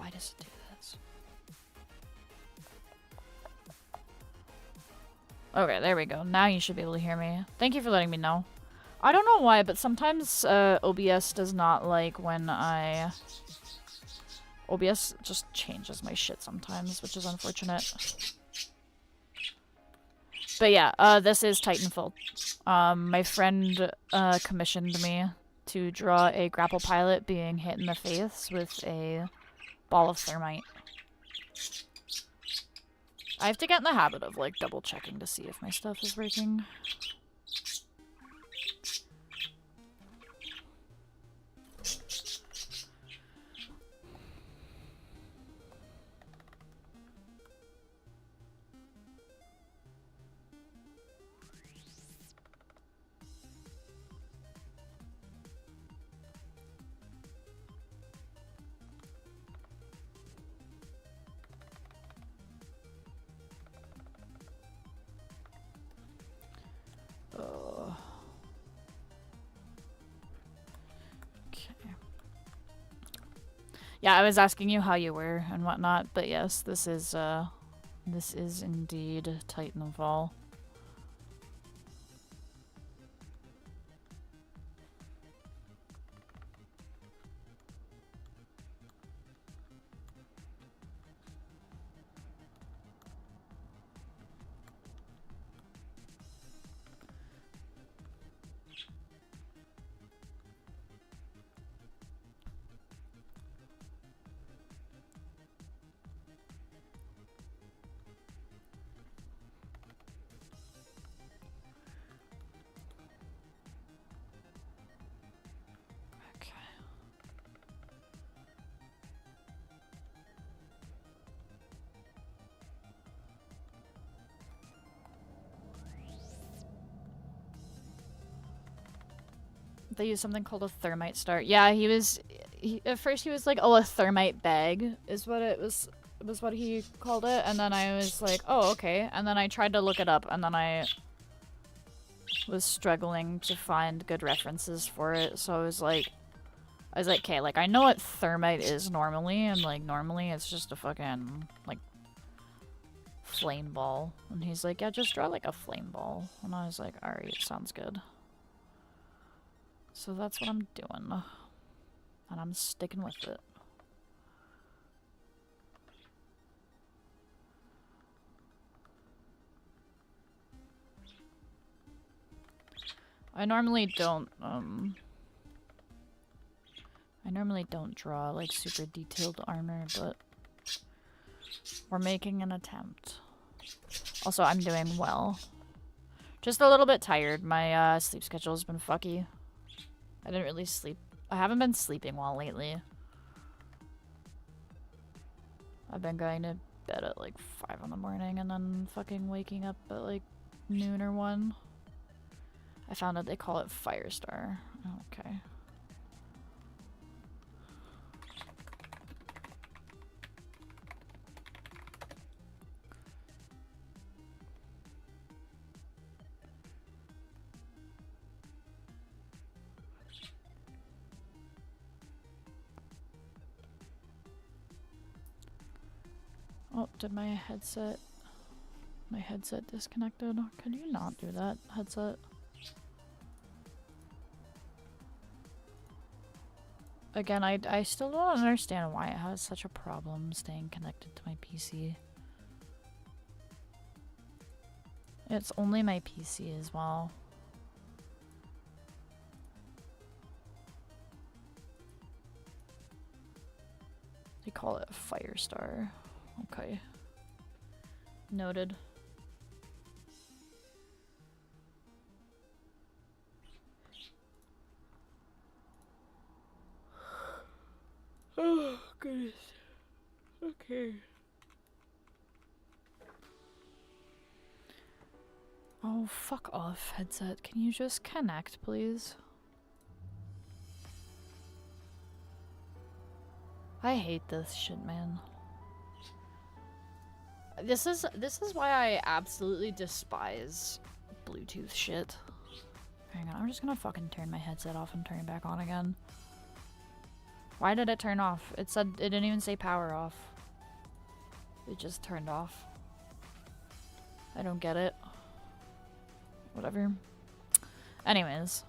Why does it do this? Okay, there we go. Now you should be able to hear me. Thank you for letting me know. I don't know why, but sometimes OBS does not like when I... OBS just changes my shit sometimes, which is unfortunate. But yeah, this is Titanfall. My friend commissioned me to draw a grapple pilot being hit in the face with a ball of thermite. I have to get in the habit of, like, double-checking to see if my stuff is working. Yeah, I was asking you how you were and whatnot, but yes, this is indeed Titanfall. They use something called a thermite start. Yeah, at first he was like, oh, a thermite bag is what it was what he called it, and then I was like, oh, okay, and then I tried to look it up, and then I was struggling to find good references for it, so I was like, okay, like, I know what thermite is normally, and, like, normally it's just a fucking, like, flame ball, and he's like, yeah, just draw, like, a flame ball, and I was like, alright, sounds good. So that's what I'm doing. And I'm sticking with it. I normally don't draw, like, super detailed armor, but we're making an attempt. Also, I'm doing well. Just a little bit tired. My sleep schedule has been fucky. I didn't really sleep. I haven't been sleeping well lately. I've been going to bed at like 5 in the morning and then fucking waking up at like noon or 1. I found out they call it Firestar. Okay. Oh, did my headset disconnected? Could you not do that, headset? Again, I still don't understand why it has such a problem staying connected to my PC. It's only my PC as well. They call it Firestar. Okay. Noted. Oh, goodness. Okay. Oh, fuck off, headset. Can you just connect, please? I hate this shit, man. This is why I absolutely despise Bluetooth shit. Hang on, I'm just gonna fucking turn my headset off and turn it back on again. Why did it turn off? It said it didn't even say power off. It just turned off. I don't get it. Whatever. Anyways.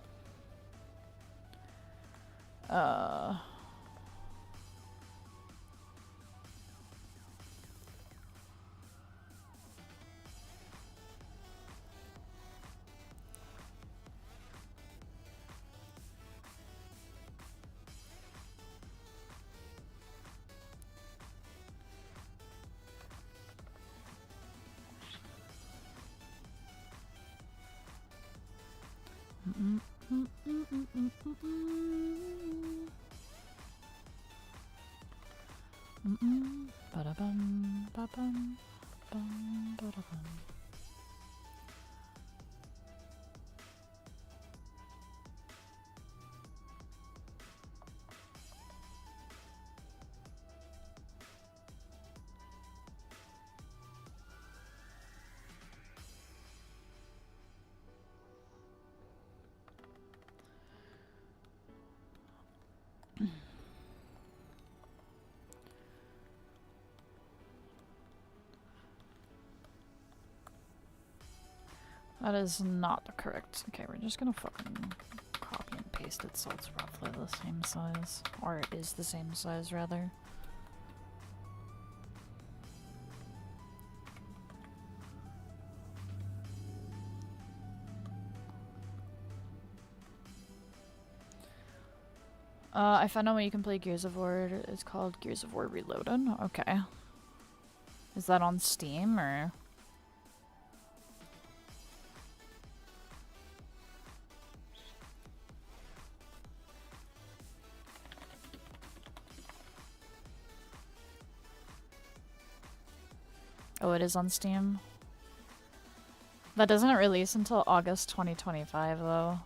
Ba-da-bum, ba-bum, bum, ba-da-bum. That is not the correct. Okay, we're just gonna fucking copy and paste it so it's roughly the same size. Or it is the same size, rather. I found out when you can play Gears of War. It's called Gears of War Reloaded. Okay. Is that on Steam, or...? Oh, it is on Steam? That doesn't release until August 2025, though.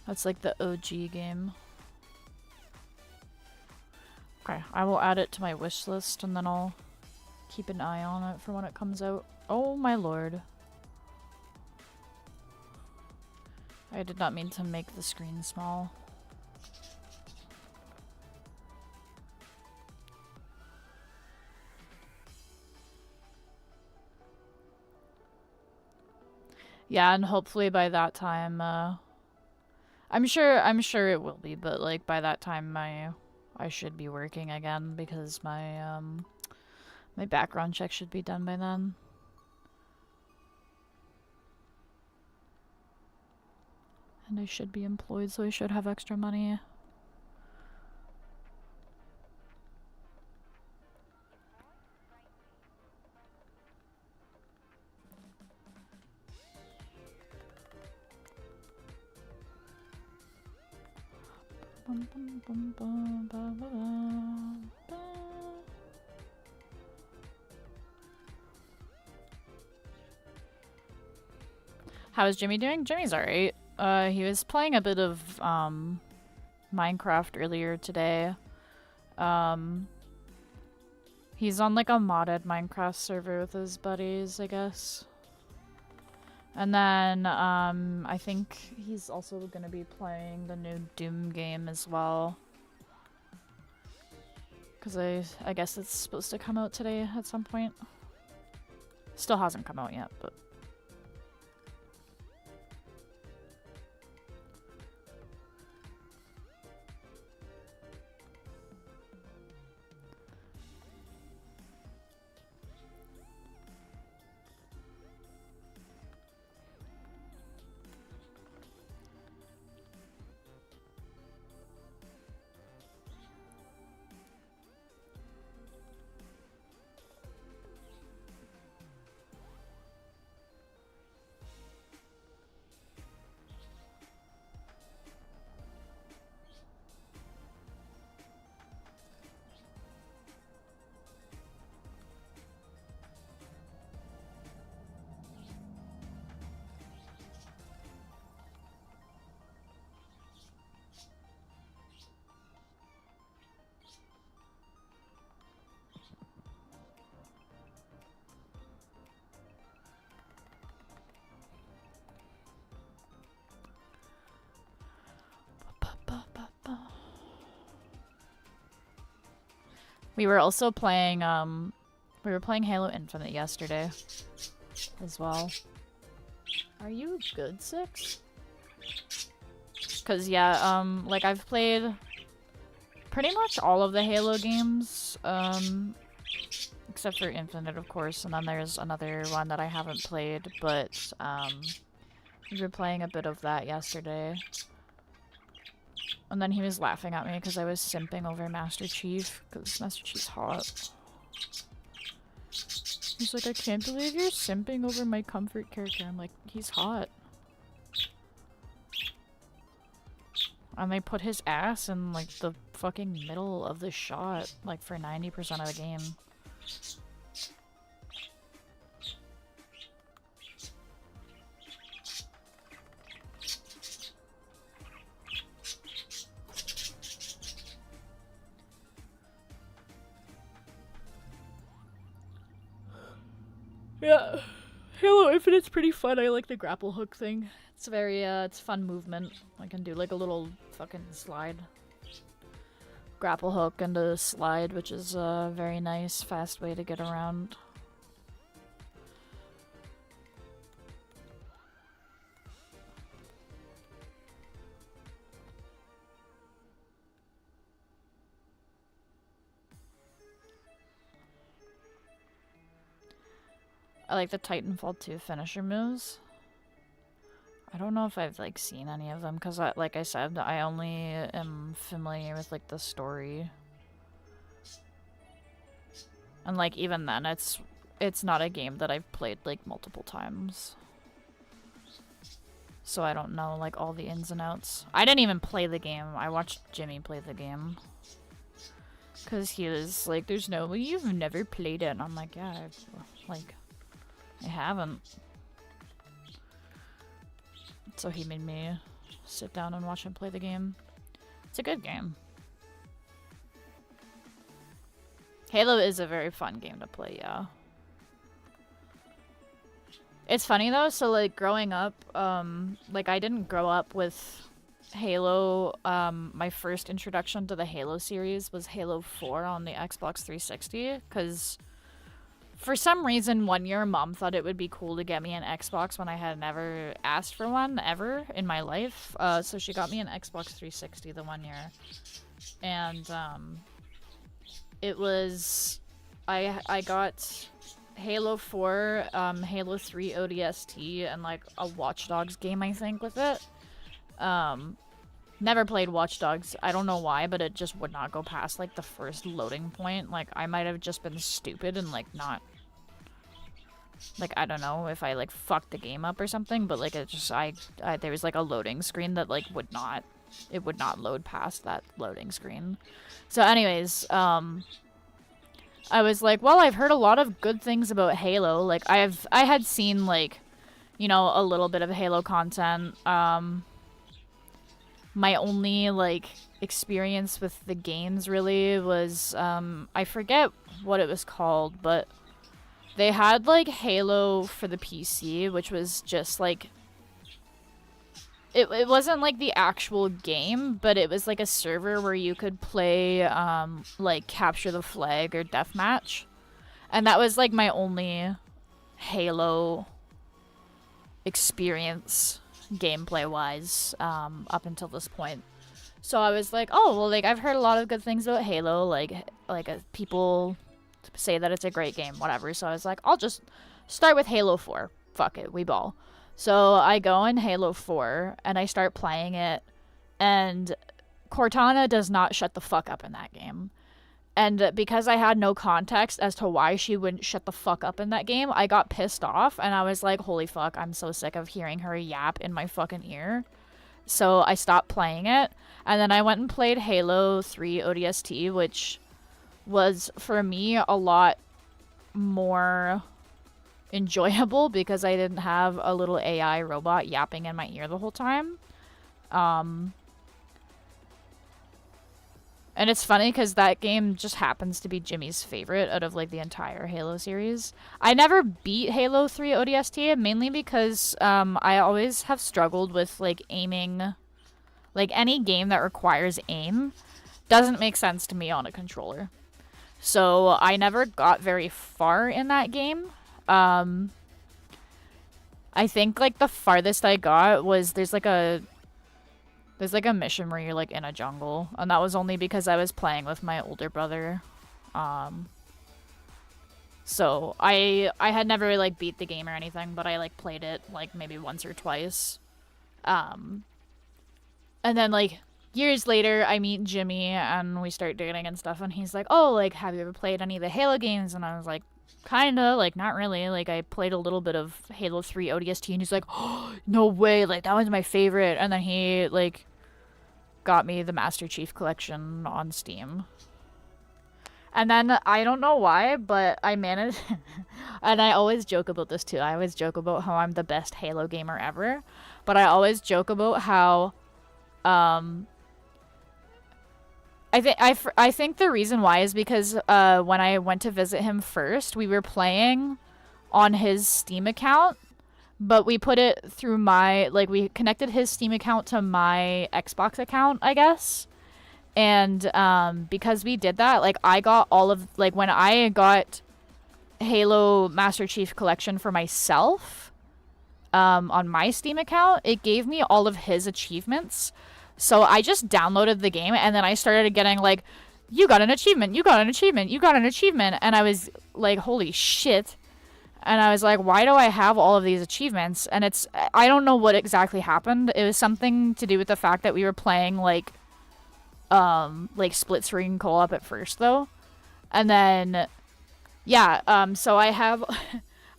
That's like the OG game. Okay, I will add it to my wish list and then I'll keep an eye on it for when it comes out. Oh my lord. I did not mean to make the screen small. Yeah, and hopefully by that time, I'm sure it will be, but like by that time I should be working again because my my background check should be done by then. And I should be employed, so I should have extra money. How is Jimmy doing? Jimmy's alright. He was playing a bit of Minecraft earlier today. He's on like a modded Minecraft server with his buddies, I guess. And then I think he's also gonna be playing the new Doom game as well. Because I guess it's supposed to come out today at some point. Still hasn't come out yet, but... We were also playing, we were playing Halo Infinite yesterday as well. Are you good, Six? Cause yeah, like I've played pretty much all of the Halo games, except for Infinite, of course, and then there's another one that I haven't played, but, we were playing a bit of that yesterday. And then he was laughing at me because I was simping over Master Chief, because Master Chief's hot. He's like, I can't believe you're simping over my comfort character. I'm like, he's hot. And they put his ass in, like, the fucking middle of the shot, like, for 90% of the game. Yeah, Halo Infinite's pretty fun. I like the grapple hook thing. It's very, it's fun movement. I can do like a little fucking slide. Grapple hook and a slide, which is a very nice, fast way to get around. I like the Titanfall 2 finisher moves. I don't know if I've, like, seen any of them, because, like I said, I only am familiar with, like, the story. And, like, even then, it's not a game that I've played, like, multiple times. So I don't know, like, all the ins and outs. I didn't even play the game. I watched Jimmy play the game. Because he was like, there's no way you've never played it. And I'm like, yeah, I haven't. So he made me sit down and watch him play the game. It's a good game. Halo is a very fun game to play, yeah. It's funny though, so like growing up, like I didn't grow up with Halo. My first introduction to the Halo series was Halo 4 on the Xbox 360, because for some reason, one year, Mom thought it would be cool to get me an Xbox when I had never asked for one, ever, in my life. So she got me an Xbox 360 the one year. And, it was... I got Halo 4, Halo 3 ODST, and, like, a Watch Dogs game, I think, with it. Never played Watch Dogs. I don't know why, but it just would not go past, like, the first loading point. Like, I might have just been stupid and, like, not... Like, I don't know if I, like, fucked the game up or something, but, like, it just... there was, like, a loading screen that, like, would not... It would not load past that loading screen. So, anyways, I was like, well, I've heard a lot of good things about Halo. Like, I had seen, like, you know, a little bit of Halo content, my only, like, experience with the games, really, was, I forget what it was called, but they had, like, Halo for the PC, which was just, like, it wasn't, like, the actual game, but it was, like, a server where you could play, like, Capture the Flag or Deathmatch. And that was, like, my only Halo experience gameplay-wise, up until this point. So I was like, oh, well, like, I've heard a lot of good things about Halo, like people say that it's a great game, whatever. So I was like, I'll just start with Halo 4. Fuck it, we ball. So I go in Halo 4, and I start playing it, and Cortana does not shut the fuck up in that game. And because I had no context as to why she wouldn't shut the fuck up in that game, I got pissed off, and I was like, holy fuck, I'm so sick of hearing her yap in my fucking ear. So I stopped playing it, and then I went and played Halo 3 ODST, which was, for me, a lot more enjoyable because I didn't have a little AI robot yapping in my ear the whole time. And it's funny because that game just happens to be Jimmy's favorite out of, like, the entire Halo series. I never beat Halo 3 ODST, mainly because I always have struggled with, like, aiming. Like, any game that requires aim doesn't make sense to me on a controller. So I never got very far in that game. I think like the farthest I got was there's like a mission where you're like in a jungle, and that was only because I was playing with my older brother. So I had never like beat the game or anything, but I like played it like maybe once or twice. And then like years later I meet Jimmy and we start dating and stuff, and he's like, "Oh, like have you ever played any of the Halo games?" And I was like, "Kinda, like not really. Like I played a little bit of Halo 3 ODST," and he's like, "Oh, no way, like that was my favorite." And then he like got me the Master Chief Collection on Steam. And then, I don't know why, but I managed... and I always joke about this too. I always joke about how I'm the best Halo gamer ever. But I always joke about how... I think the reason why is because when I went to visit him first, we were playing on his Steam account. But we put it through my... Like, we connected his Steam account to my Xbox account, I guess. And because we did that, like I got all of like when I got Halo Master Chief Collection for myself on my Steam account, it gave me all of his achievements. So I just downloaded the game, and then I started getting like, "You got an achievement, you got an achievement, you got an achievement," and I was like, "Holy shit." And I was like, "Why do I have all of these achievements?" And I don't know what exactly happened. It was something to do with the fact that we were playing like split screen co-op at first though, and then yeah, so I have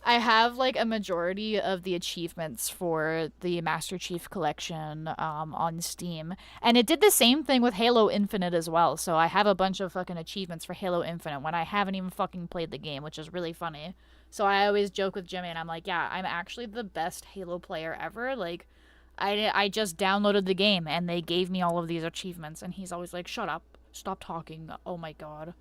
I have like a majority of the achievements for the Master Chief Collection on Steam, and it did the same thing with Halo Infinite as well. So I have a bunch of fucking achievements for Halo Infinite when I haven't even fucking played the game, which is really funny. So I always joke with Jimmy and I'm like, yeah, I'm actually the best Halo player ever. Like I just downloaded the game and they gave me all of these achievements, and he's always like, "Shut up. Stop talking." Oh my god.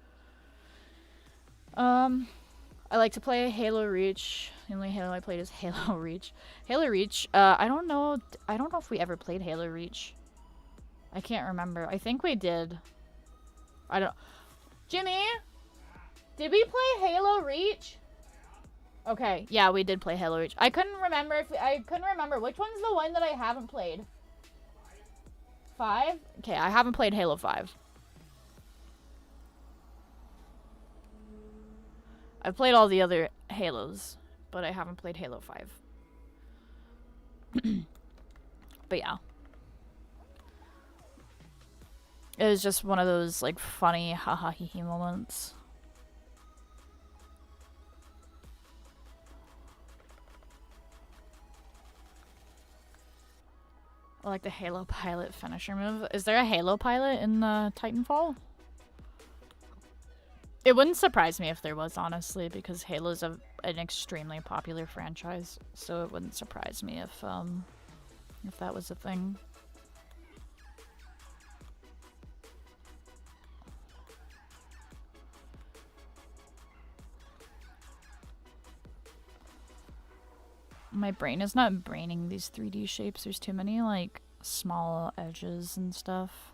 I like to play Halo Reach. The only Halo I played is Halo Reach. Halo Reach, I don't know if we ever played Halo Reach. I can't remember. I think we did. I don't... Jimmy? Did we play Halo Reach? Okay, yeah, we did play Halo Reach. I couldn't remember which one's the one that I haven't played. 5? Okay, I haven't played Halo 5. I've played all the other Halos, but I haven't played Halo 5. But yeah. It was just one of those, like, funny haha hee hee moments. I like the Halo pilot finisher move. Is there a Halo pilot in Titanfall? It wouldn't surprise me if there was, honestly, because Halo's an extremely popular franchise, so it wouldn't surprise me if that was a thing. My brain is not braining these 3D shapes. There's too many, like, small edges and stuff.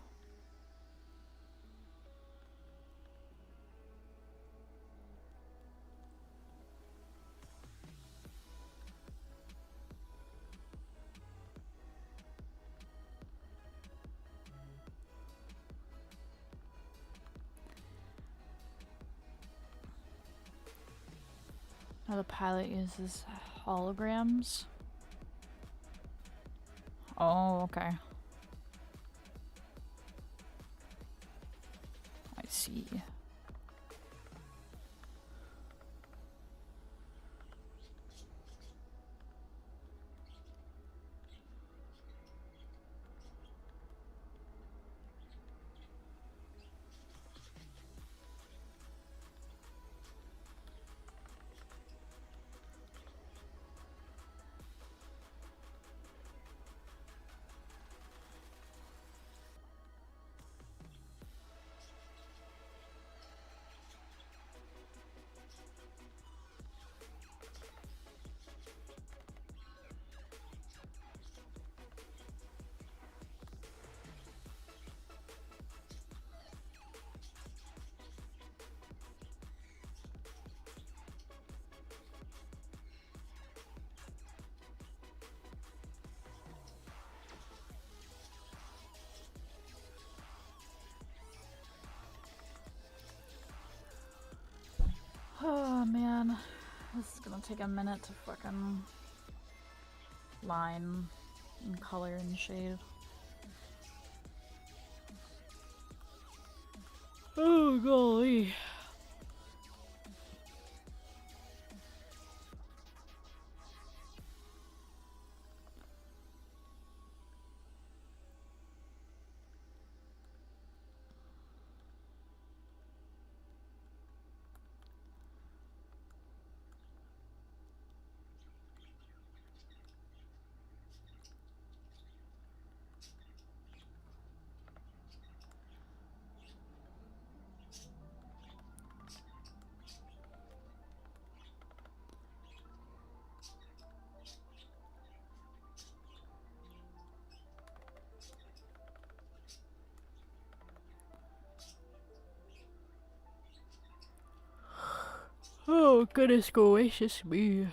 Now the pilot uses holograms. Oh, okay. I see. take a minute to fucking line and color and shade. Oh golly. Oh goodness gracious me.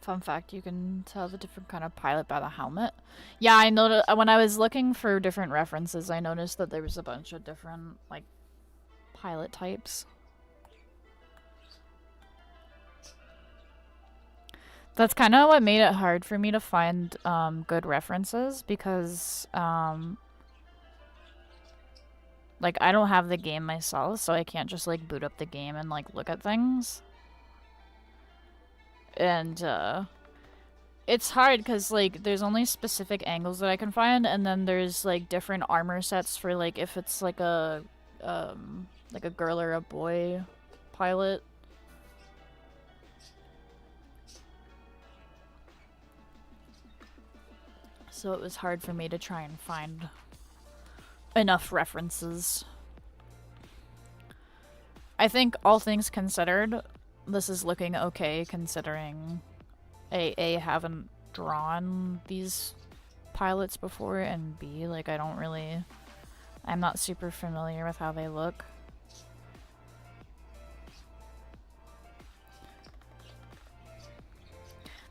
Fun fact, you can tell the different kind of pilot by the helmet. Yeah, I noticed when I was looking for different references, I noticed that there was a bunch of different, like, pilot types. That's kind of what made it hard for me to find good references because, like, I don't have the game myself, so I can't just, like, boot up the game and, like, look at things. And, it's hard because, like, there's only specific angles that I can find, and then there's, like, different armor sets for, like, if it's, like a girl or a boy pilot. So it was hard for me to try and find enough references. I think all things considered, this is looking okay considering A, haven't drawn these pilots before, and B, like, I'm not super familiar with how they look.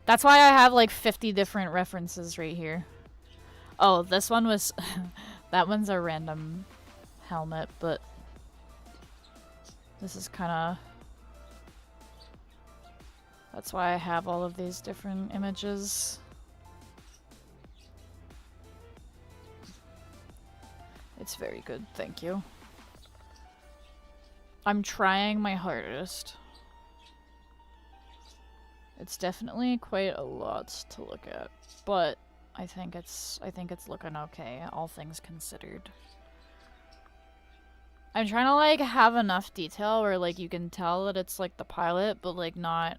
That's why I have like 50 different references right here. Oh, this one was... that one's a random helmet, but... this is kinda... that's why I have all of these different images. It's very good, thank you. I'm trying my hardest. It's definitely quite a lot to look at, but I think it's looking okay, all things considered. I'm trying to like have enough detail where like you can tell that it's like the pilot, but like not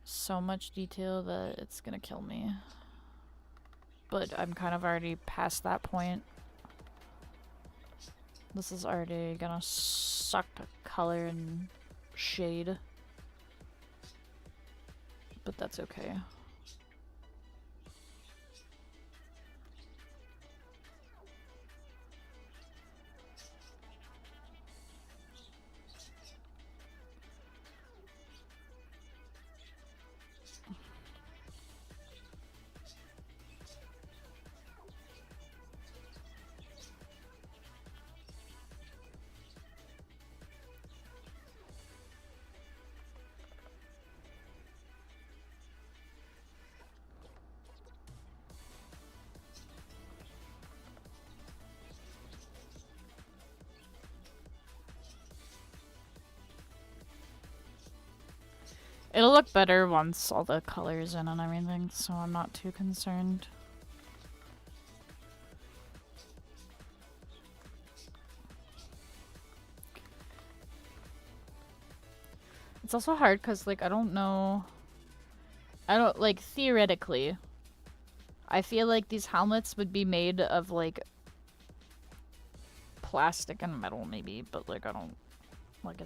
so much detail that it's gonna kill me. But I'm kind of already past that point. This is already gonna suck color and shade. But that's okay. It'll look better once all the color's in and everything, so I'm not too concerned. It's also hard because, like, I don't like, theoretically, I feel like these helmets would be made of, like, plastic and metal, maybe, but, like, I don't, like,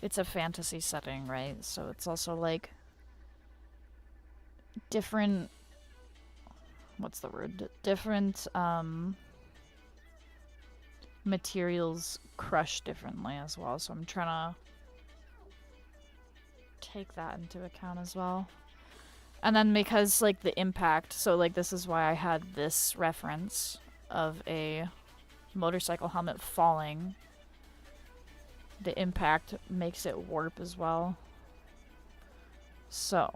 it's a fantasy setting, right? So it's also, like, different, what's the word? Different, materials crush differently as well, so I'm trying to take that into account as well. And then because, like, the impact, so, like, this is why I had this reference of a motorcycle helmet falling. The impact makes it warp as well. So,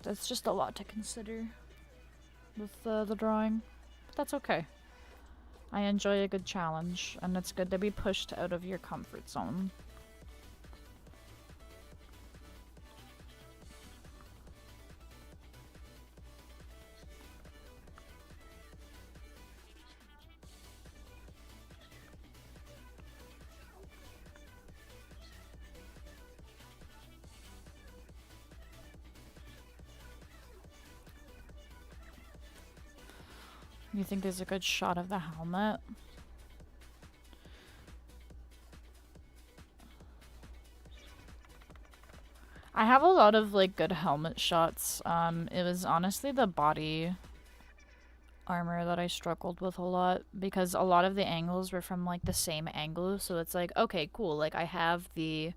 that's just a lot to consider with the drawing. But that's okay. I enjoy a good challenge, and it's good to be pushed out of your comfort zone. You think there's a good shot of the helmet? I have a lot of, like, good helmet shots. It was honestly the body armor that I struggled with a lot, because a lot of the angles were from, like, the same angle, so it's like, okay, cool, like, I have the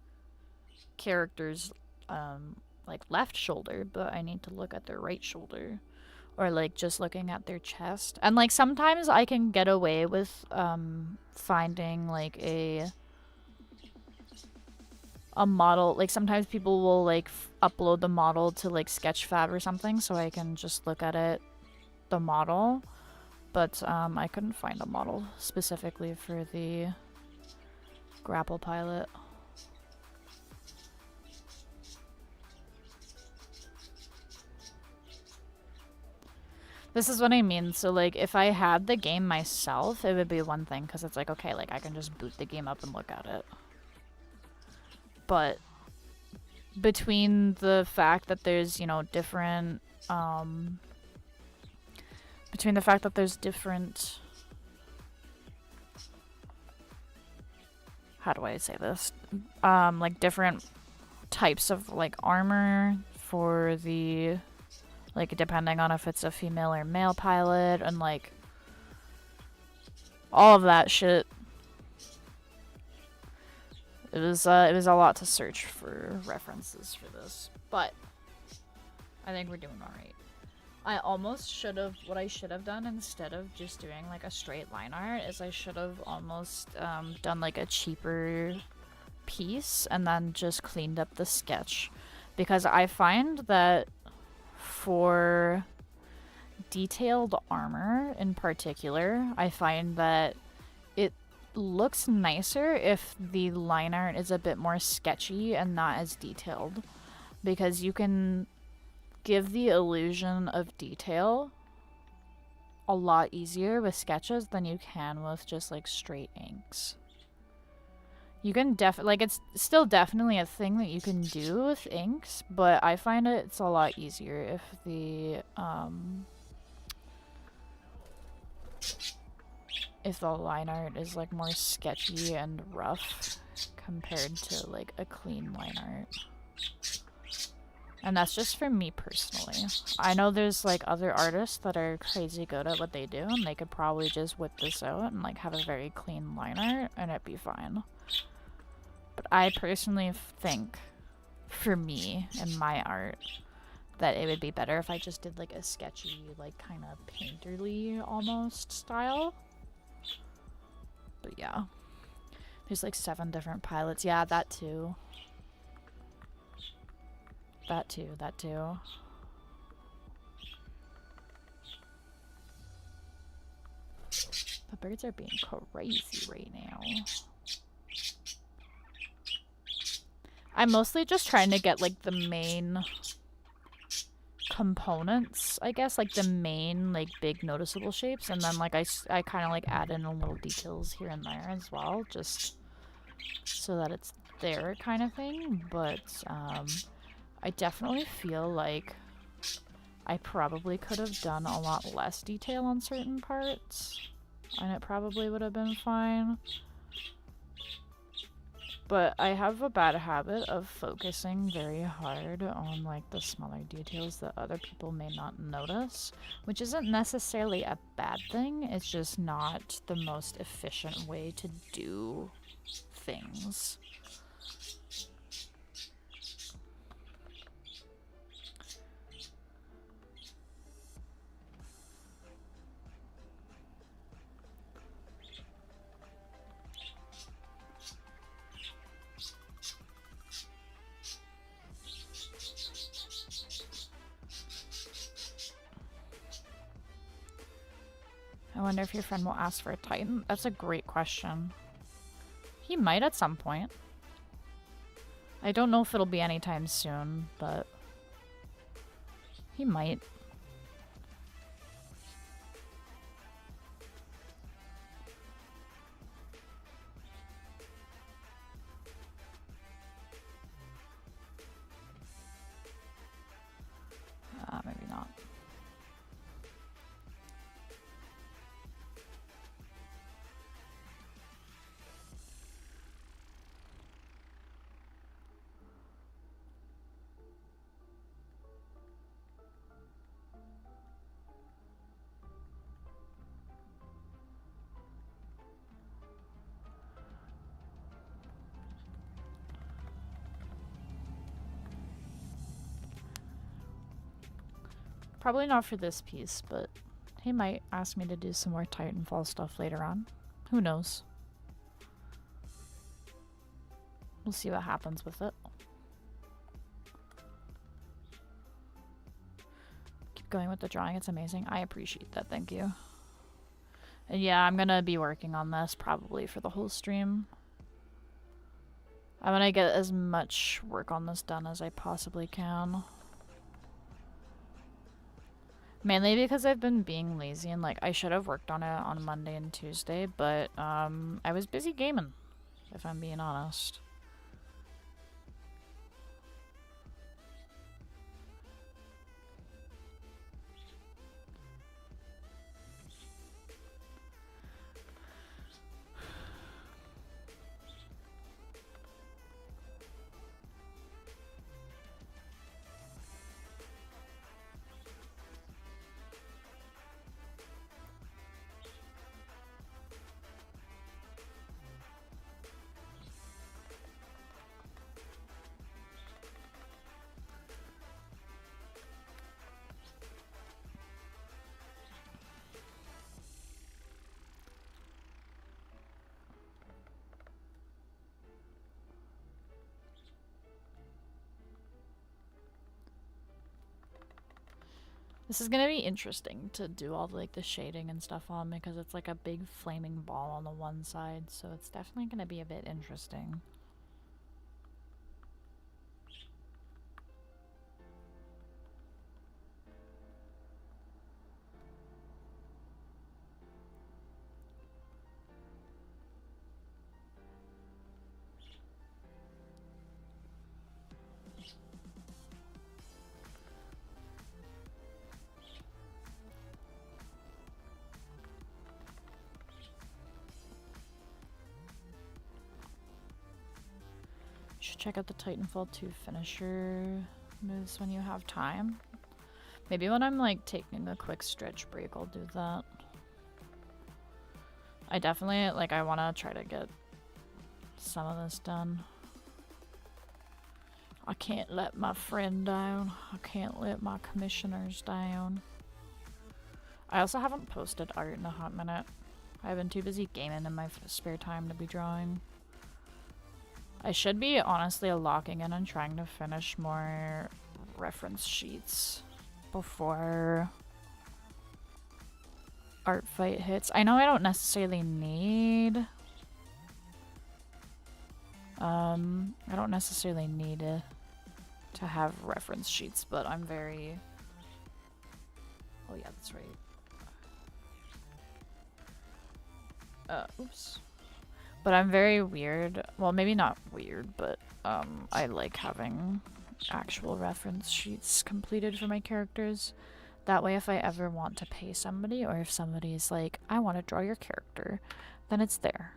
character's, like, left shoulder, but I need to look at their right shoulder. Or, like, just looking at their chest. And, like, sometimes I can get away with, finding, like, a model. Like, sometimes people will, like, upload the model to, like, Sketchfab or something, so I can just look at it, the model. But, I couldn't find a model specifically for the grapple pilot. This is what I mean. So, like, if I had the game myself, it would be one thing, because it's like, okay, like, I can just boot the game up and look at it. But between the fact that there's, you know, different, between the fact that there's different, how do I say this? Like, different types of, like, armor for the, like, depending on if it's a female or male pilot, and, like, all of that shit. It was a lot to search for references for this, but I think we're doing alright. I almost should have, what I should have done instead of just doing, like, a straight line art is I should have almost done, like, a cheaper piece and then just cleaned up the sketch. Because I find that for detailed armor in particular, I find that it looks nicer if the line art is a bit more sketchy and not as detailed, because you can give the illusion of detail a lot easier with sketches than you can with just, like, straight inks. You can like, it's still definitely a thing that you can do with inks, but I find it's a lot easier if the line art is, like, more sketchy and rough compared to, like, a clean line art. And that's just for me personally. I know there's, like, other artists that are crazy good at what they do, and they could probably just whip this out and, like, have a very clean line art and it'd be fine. But I personally think, for me, in my art, that it would be better if I just did, like, a sketchy, like, kind of painterly almost style. But yeah. There's, like, 7 different pilots. Yeah, that too. That too, that too. The birds are being crazy right now. I'm mostly just trying to get, like, the main components, I guess, like, the main, like, big noticeable shapes, and then, like, I kind of, like, add in little details here and there as well, just so that it's there kind of thing. But I definitely feel like I probably could have done a lot less detail on certain parts, and it probably would have been fine. But I have a bad habit of focusing very hard on, like, the smaller details that other people may not notice, which isn't necessarily a bad thing, it's just not the most efficient way to do things. I wonder if your friend will ask for a Titan. That's a great question. He might at some point. I don't know if it'll be anytime soon, but he might. Maybe not. Probably not for this piece, but he might ask me to do some more Titanfall stuff later on. Who knows? We'll see what happens with it. Keep going with the drawing, it's amazing. I appreciate that, thank you. And yeah, I'm gonna be working on this probably for the whole stream. I'm gonna get as much work on this done as I possibly can. Mainly because I've been being lazy and like I should have worked on it on Monday and Tuesday, but I was busy gaming, if I'm being honest. This is gonna be interesting to do all like the shading and stuff on because it's like a big flaming ball on the one side, so it's definitely gonna be a bit interesting. Should check out the Titanfall 2 finisher moves when you have time. Maybe when I'm like taking a quick stretch break, I'll do that. I definitely like I want to try to get some of this done. I can't let my friend down. I can't let my commissioners down. I also haven't posted art in a hot minute. I've been too busy gaming in my spare time to be drawing. I should be honestly locking in and trying to finish more reference sheets before art fight hits. I know I don't necessarily need I don't necessarily need to have reference sheets, but I'm very... Oh yeah, that's right. Oops. But I'm very weird. Well, maybe not weird, but I like having actual reference sheets completed for my characters. That way, if I ever want to pay somebody, or if somebody's like, I want to draw your character, then it's there.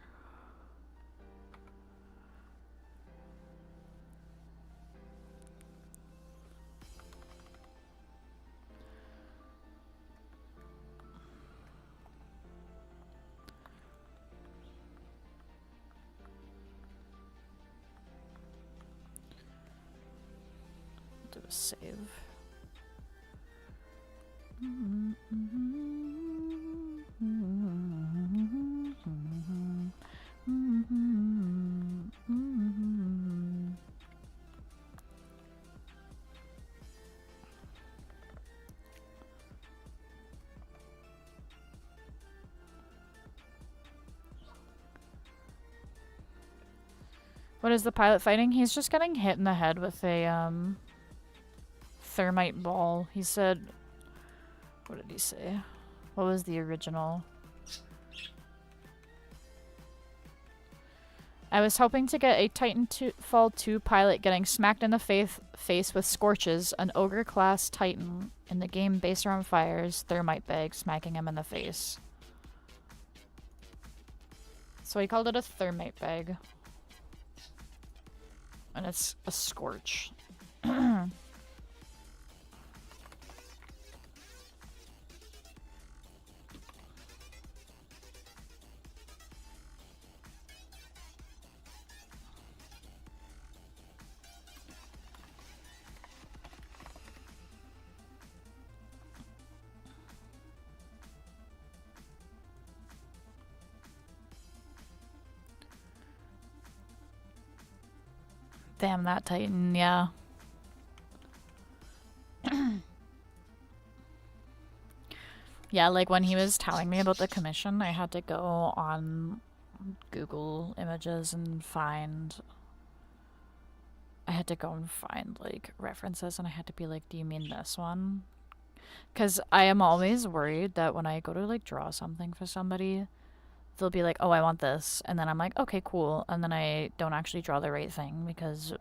Do a save. What is the pilot fighting? He's just getting hit in the head with a, thermite ball. He said... What did he say? What was the original? I was hoping to get a Titanfall 2 pilot getting smacked in the face with scorches, an ogre-class Titan in the game based around fires, thermite bag smacking him in the face. So he called it a thermite bag. And it's a scorch. Damn that Titan, yeah. Yeah, like when he was telling me about the commission, I had to go on Google Images and find... I had to go and find, like, references, and I had to be like, do you mean this one? Because I am always worried that when I go to, like, draw something for somebody, they'll be like, oh, I want this. And then I'm like, okay, cool. And then I don't actually draw the right thing because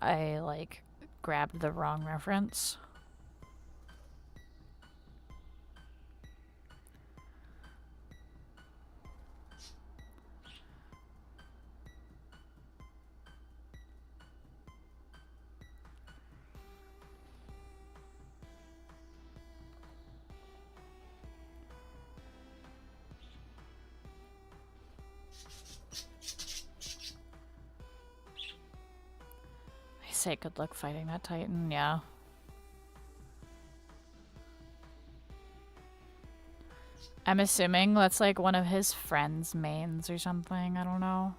I, like, grabbed the wrong reference. I say good luck fighting that Titan, yeah. I'm assuming that's like one of his friends' mains or something, I don't know.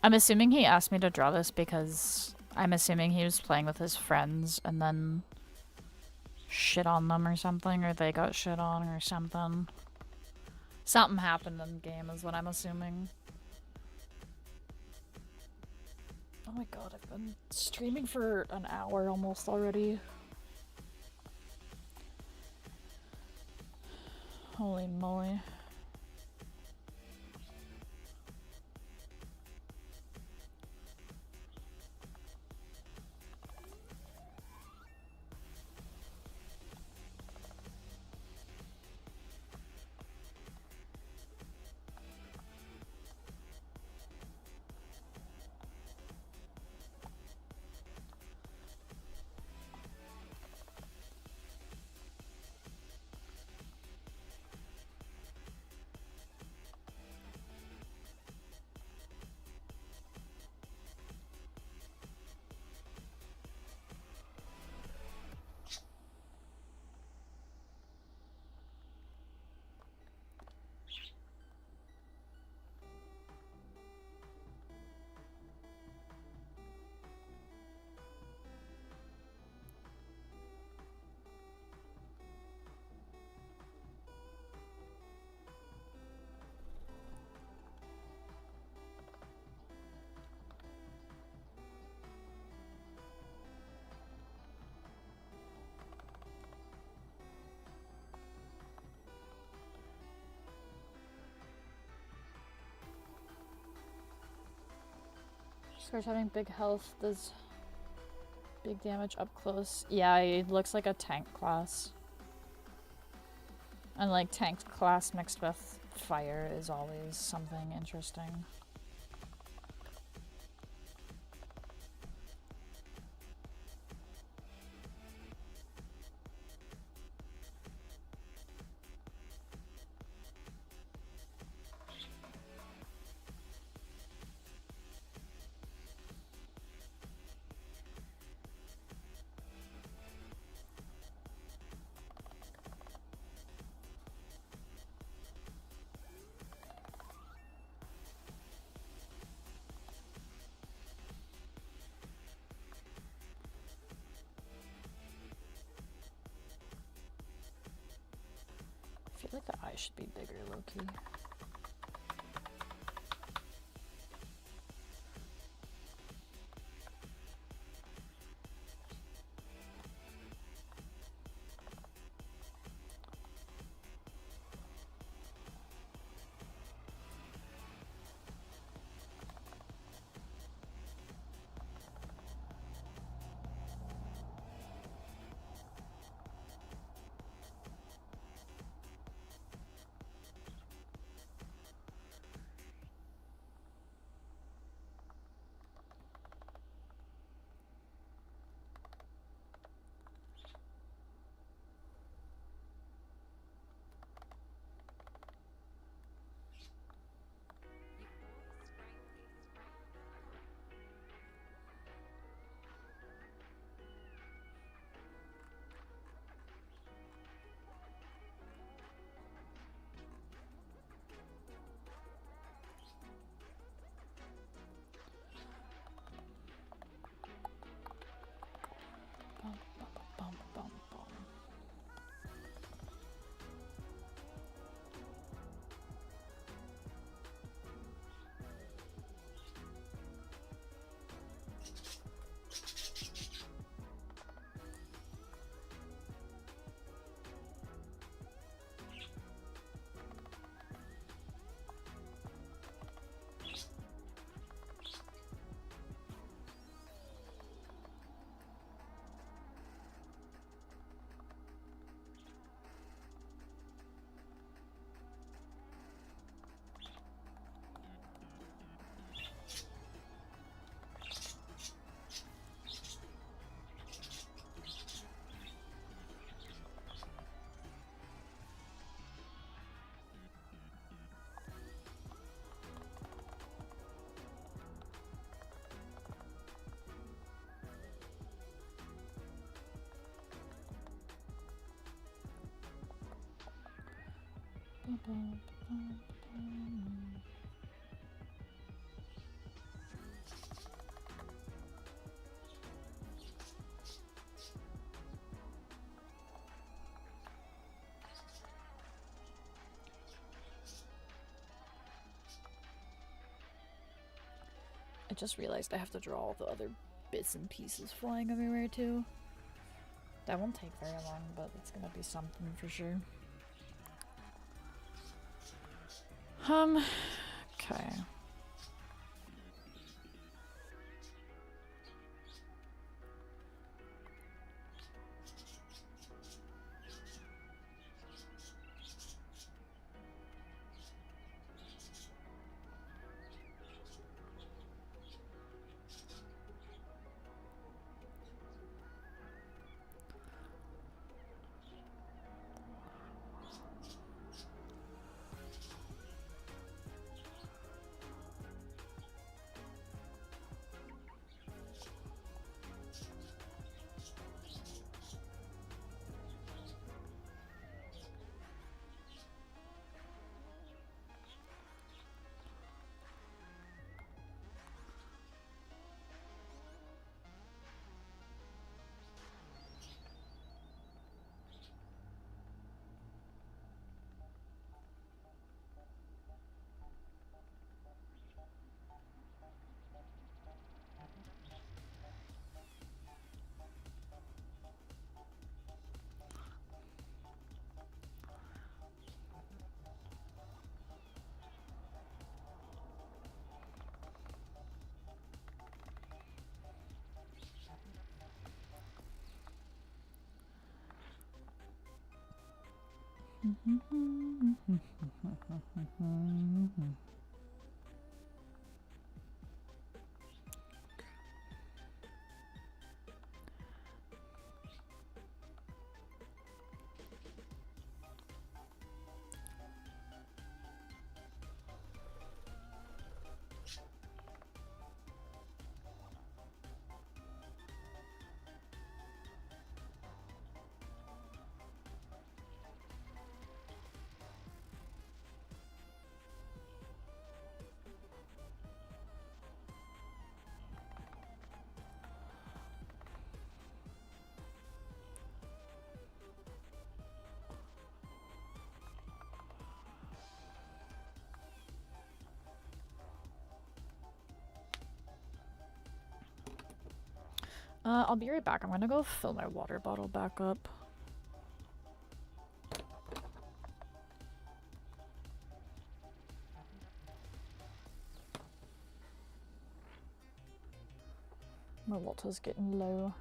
I'm assuming he asked me to draw this because I'm assuming he was playing with his friends and then shit on them or something, or they got shit on or something. Something happened in the game is what I'm assuming. Oh my god, I've been streaming for an hour almost already. Holy moly. Scourge having big health does big damage up close. Yeah, it looks like a tank class. And like tank class mixed with fire is always something interesting. probably should be bigger, low-key. I just realized I have to draw all the other bits and pieces flying everywhere too. That won't take very long, but it's gonna be something for sure. Okay. I'll be right back. I'm gonna go fill my water bottle back up. My water's getting low.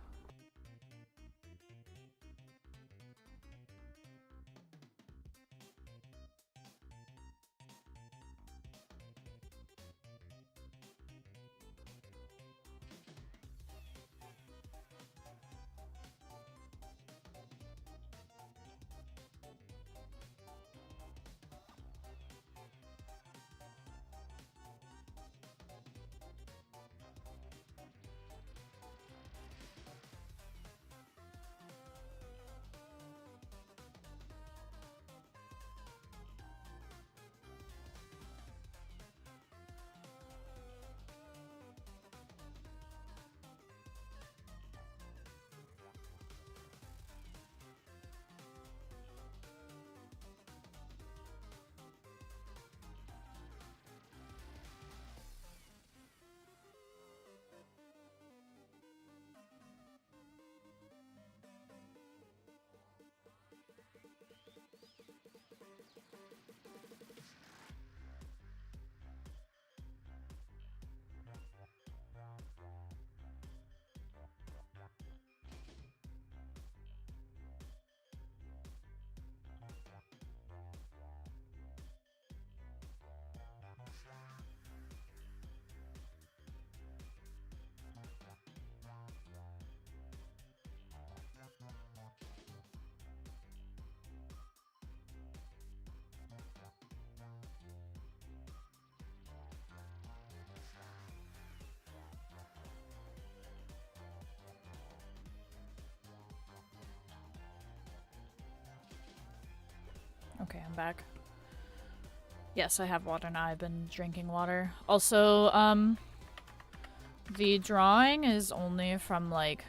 Okay, I'm back. Yes, I have water now. I've been drinking water. Also, the drawing is only from, like,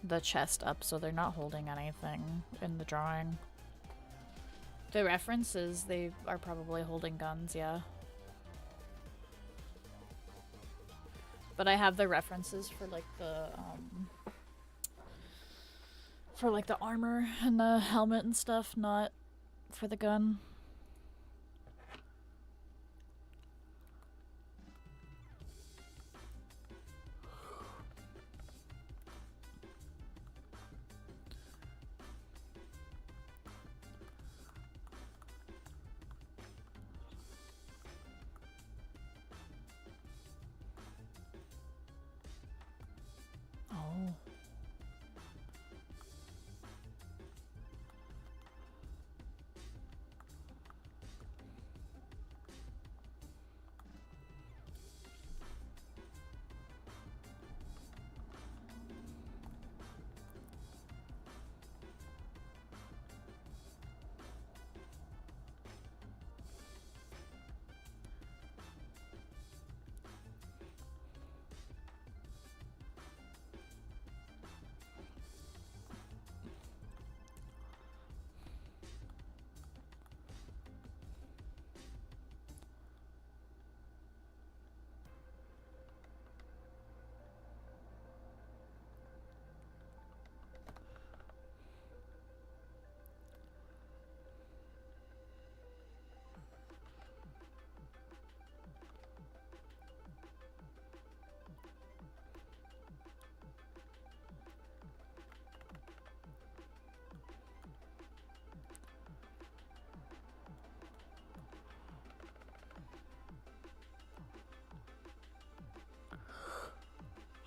the chest up, so they're not holding anything in the drawing. The references, they are probably holding guns, yeah. But I have the references for, like, the armor and the helmet and stuff, not for the gun. Oh.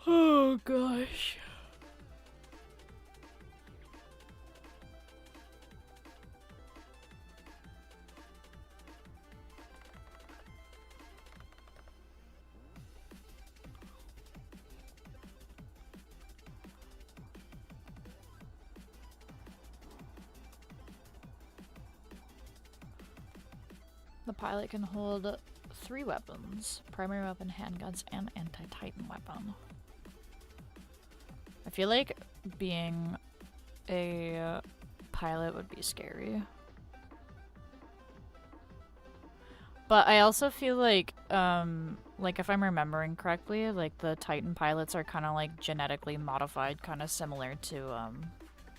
Oh gosh. The pilot can hold 3 weapons: primary weapon, handguns, and anti-titan weapon. I feel like being a pilot would be scary. But I also feel like Like, if I'm remembering correctly, like, the Titan pilots are kind of, like, genetically modified, kind of similar to,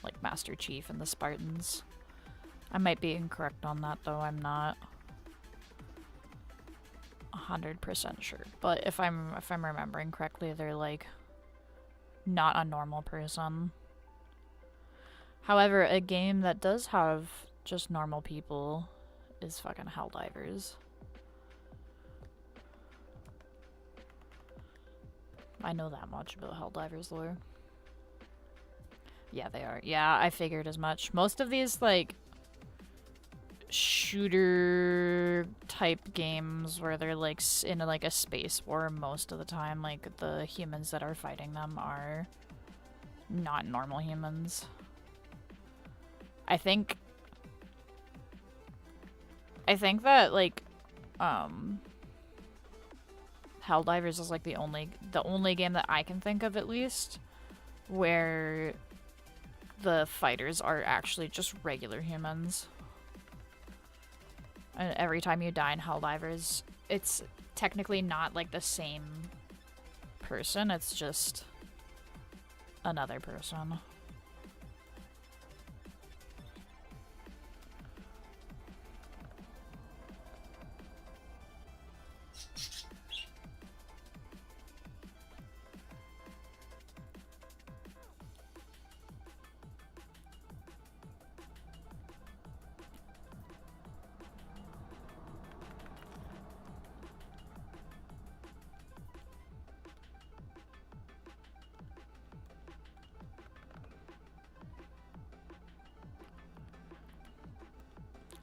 like, Master Chief and the Spartans. I might be incorrect on that, though. I'm not 100% sure. But if I'm remembering correctly, they're, like, not a normal person. However, a game that does have just normal people is fucking Helldivers. I know that much about Helldivers lore. Yeah, they are. Yeah, I figured as much. Most of these, like, shooter type games where they're, like, in, like, a space war most of the time, like, the humans that are fighting them are not normal humans. I think that, like, Helldivers is, like, the only game that I can think of, at least, where the fighters are actually just regular humans. And every time you die in Helldivers, it's technically not, like, the same person, it's just another person.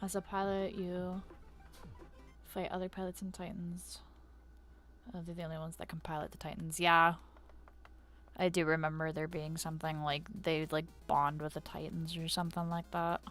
As a pilot, you fight other pilots and Titans. They're the only ones that can pilot the Titans. Yeah. I do remember there being something like they'd, like, bond with the Titans or something like that.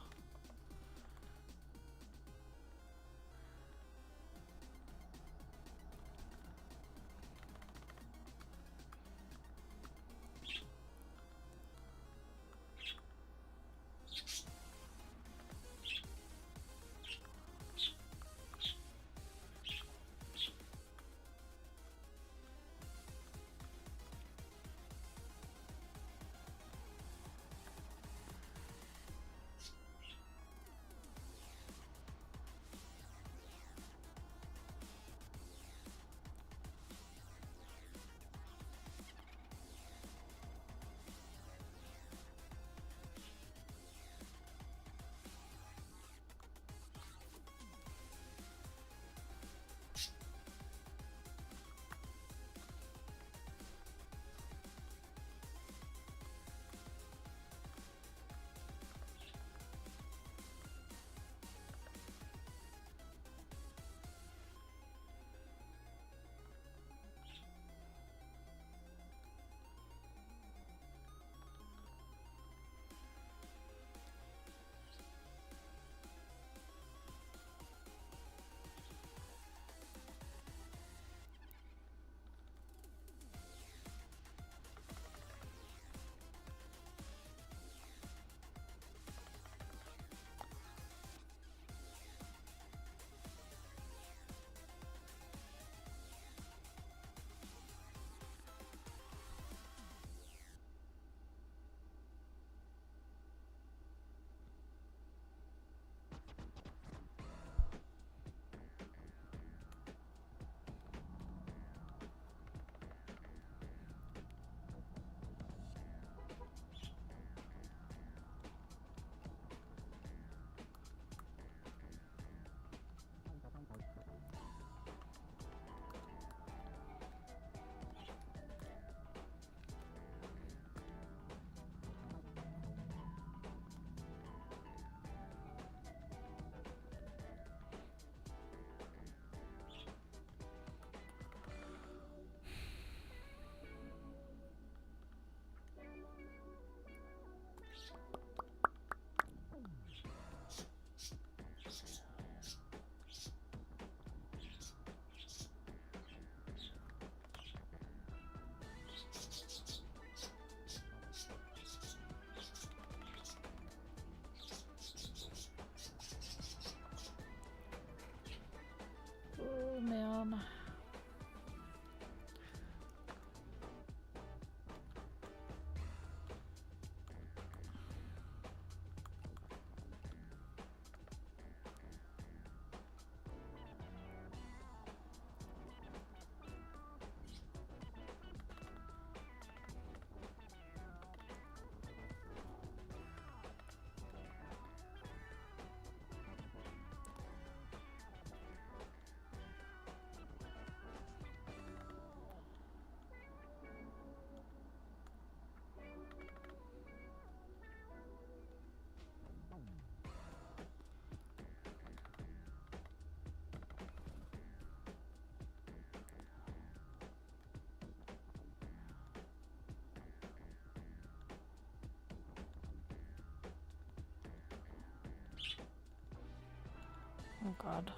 Oh god.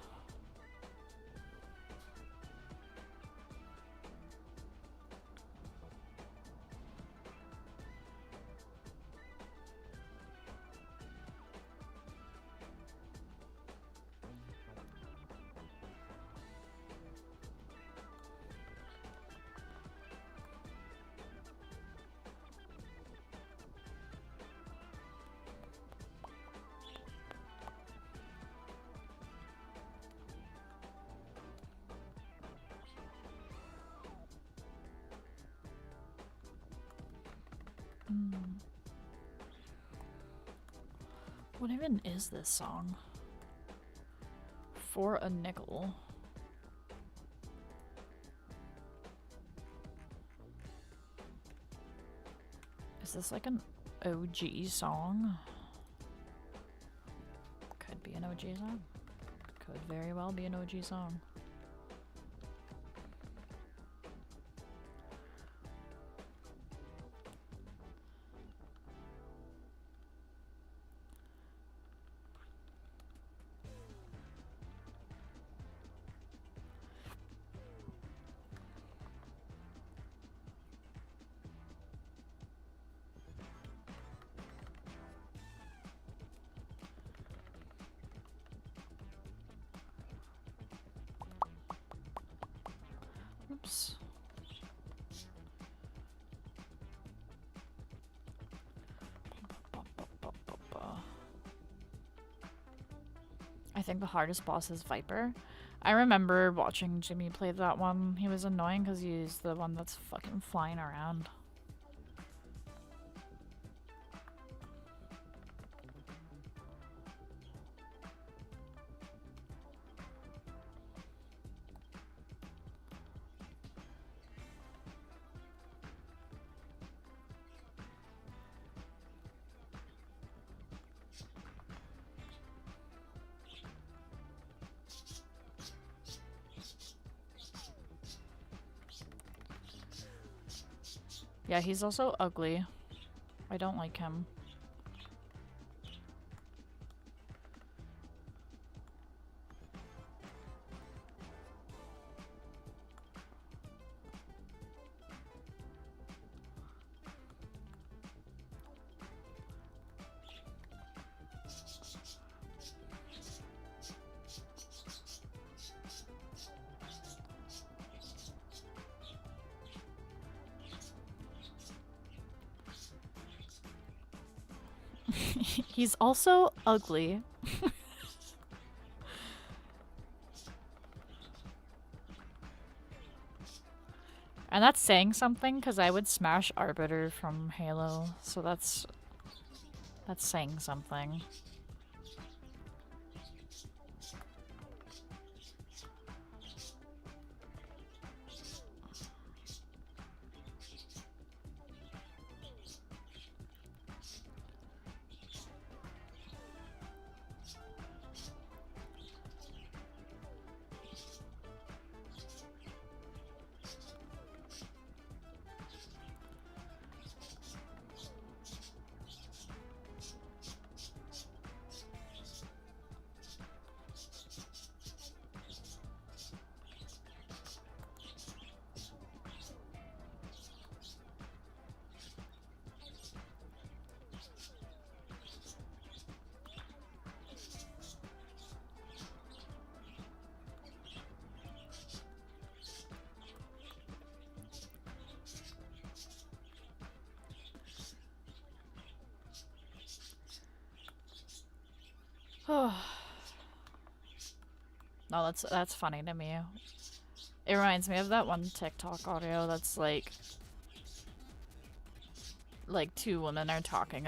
What even is this song? For a nickel. Is this like an OG song? Could be an OG song. Could very well be an OG song. Oops. I think the hardest boss is Viper. I remember watching Jimmy play that one. He was annoying because he's the one that's fucking flying around. Yeah, he's also ugly. I don't like him. He's also ugly. And that's saying something, because I would smash Arbiter from Halo, so that's saying something. No, that's funny to me. It reminds me of that one TikTok audio that's like two women are talking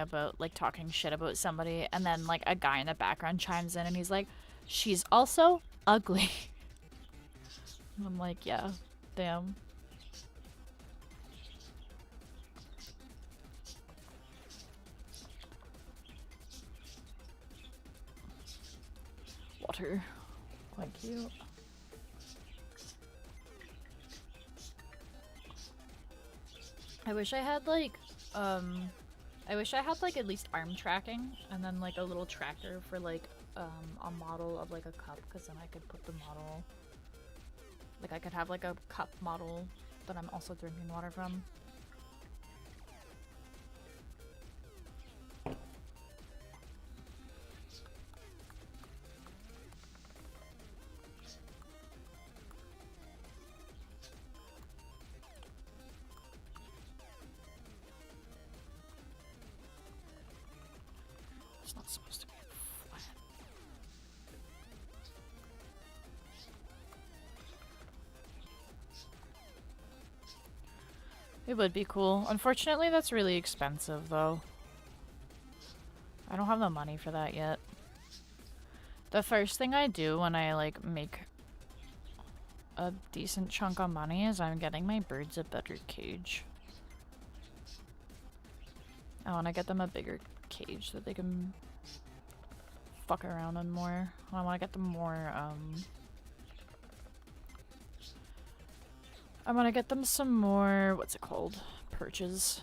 shit about somebody, and then like a guy in the background chimes in and he's like, she's also ugly. And I'm like, yeah, damn. Water. Quite cute. I wish I had like I wish I had like at least arm tracking and then like a little tracker for like a model of like a cup, because then I could put the model, like I could have like a cup model that I'm also drinking water from. It's not supposed to be flat. It would be cool. Unfortunately, that's really expensive, though. I don't have the money for that yet. The first thing I do when I, like, make a decent chunk of money is I'm getting my birds a better cage. I want to get them a bigger cage that they can fuck around in more. I want to get them more, I want to get them some more, what's it called? Perches.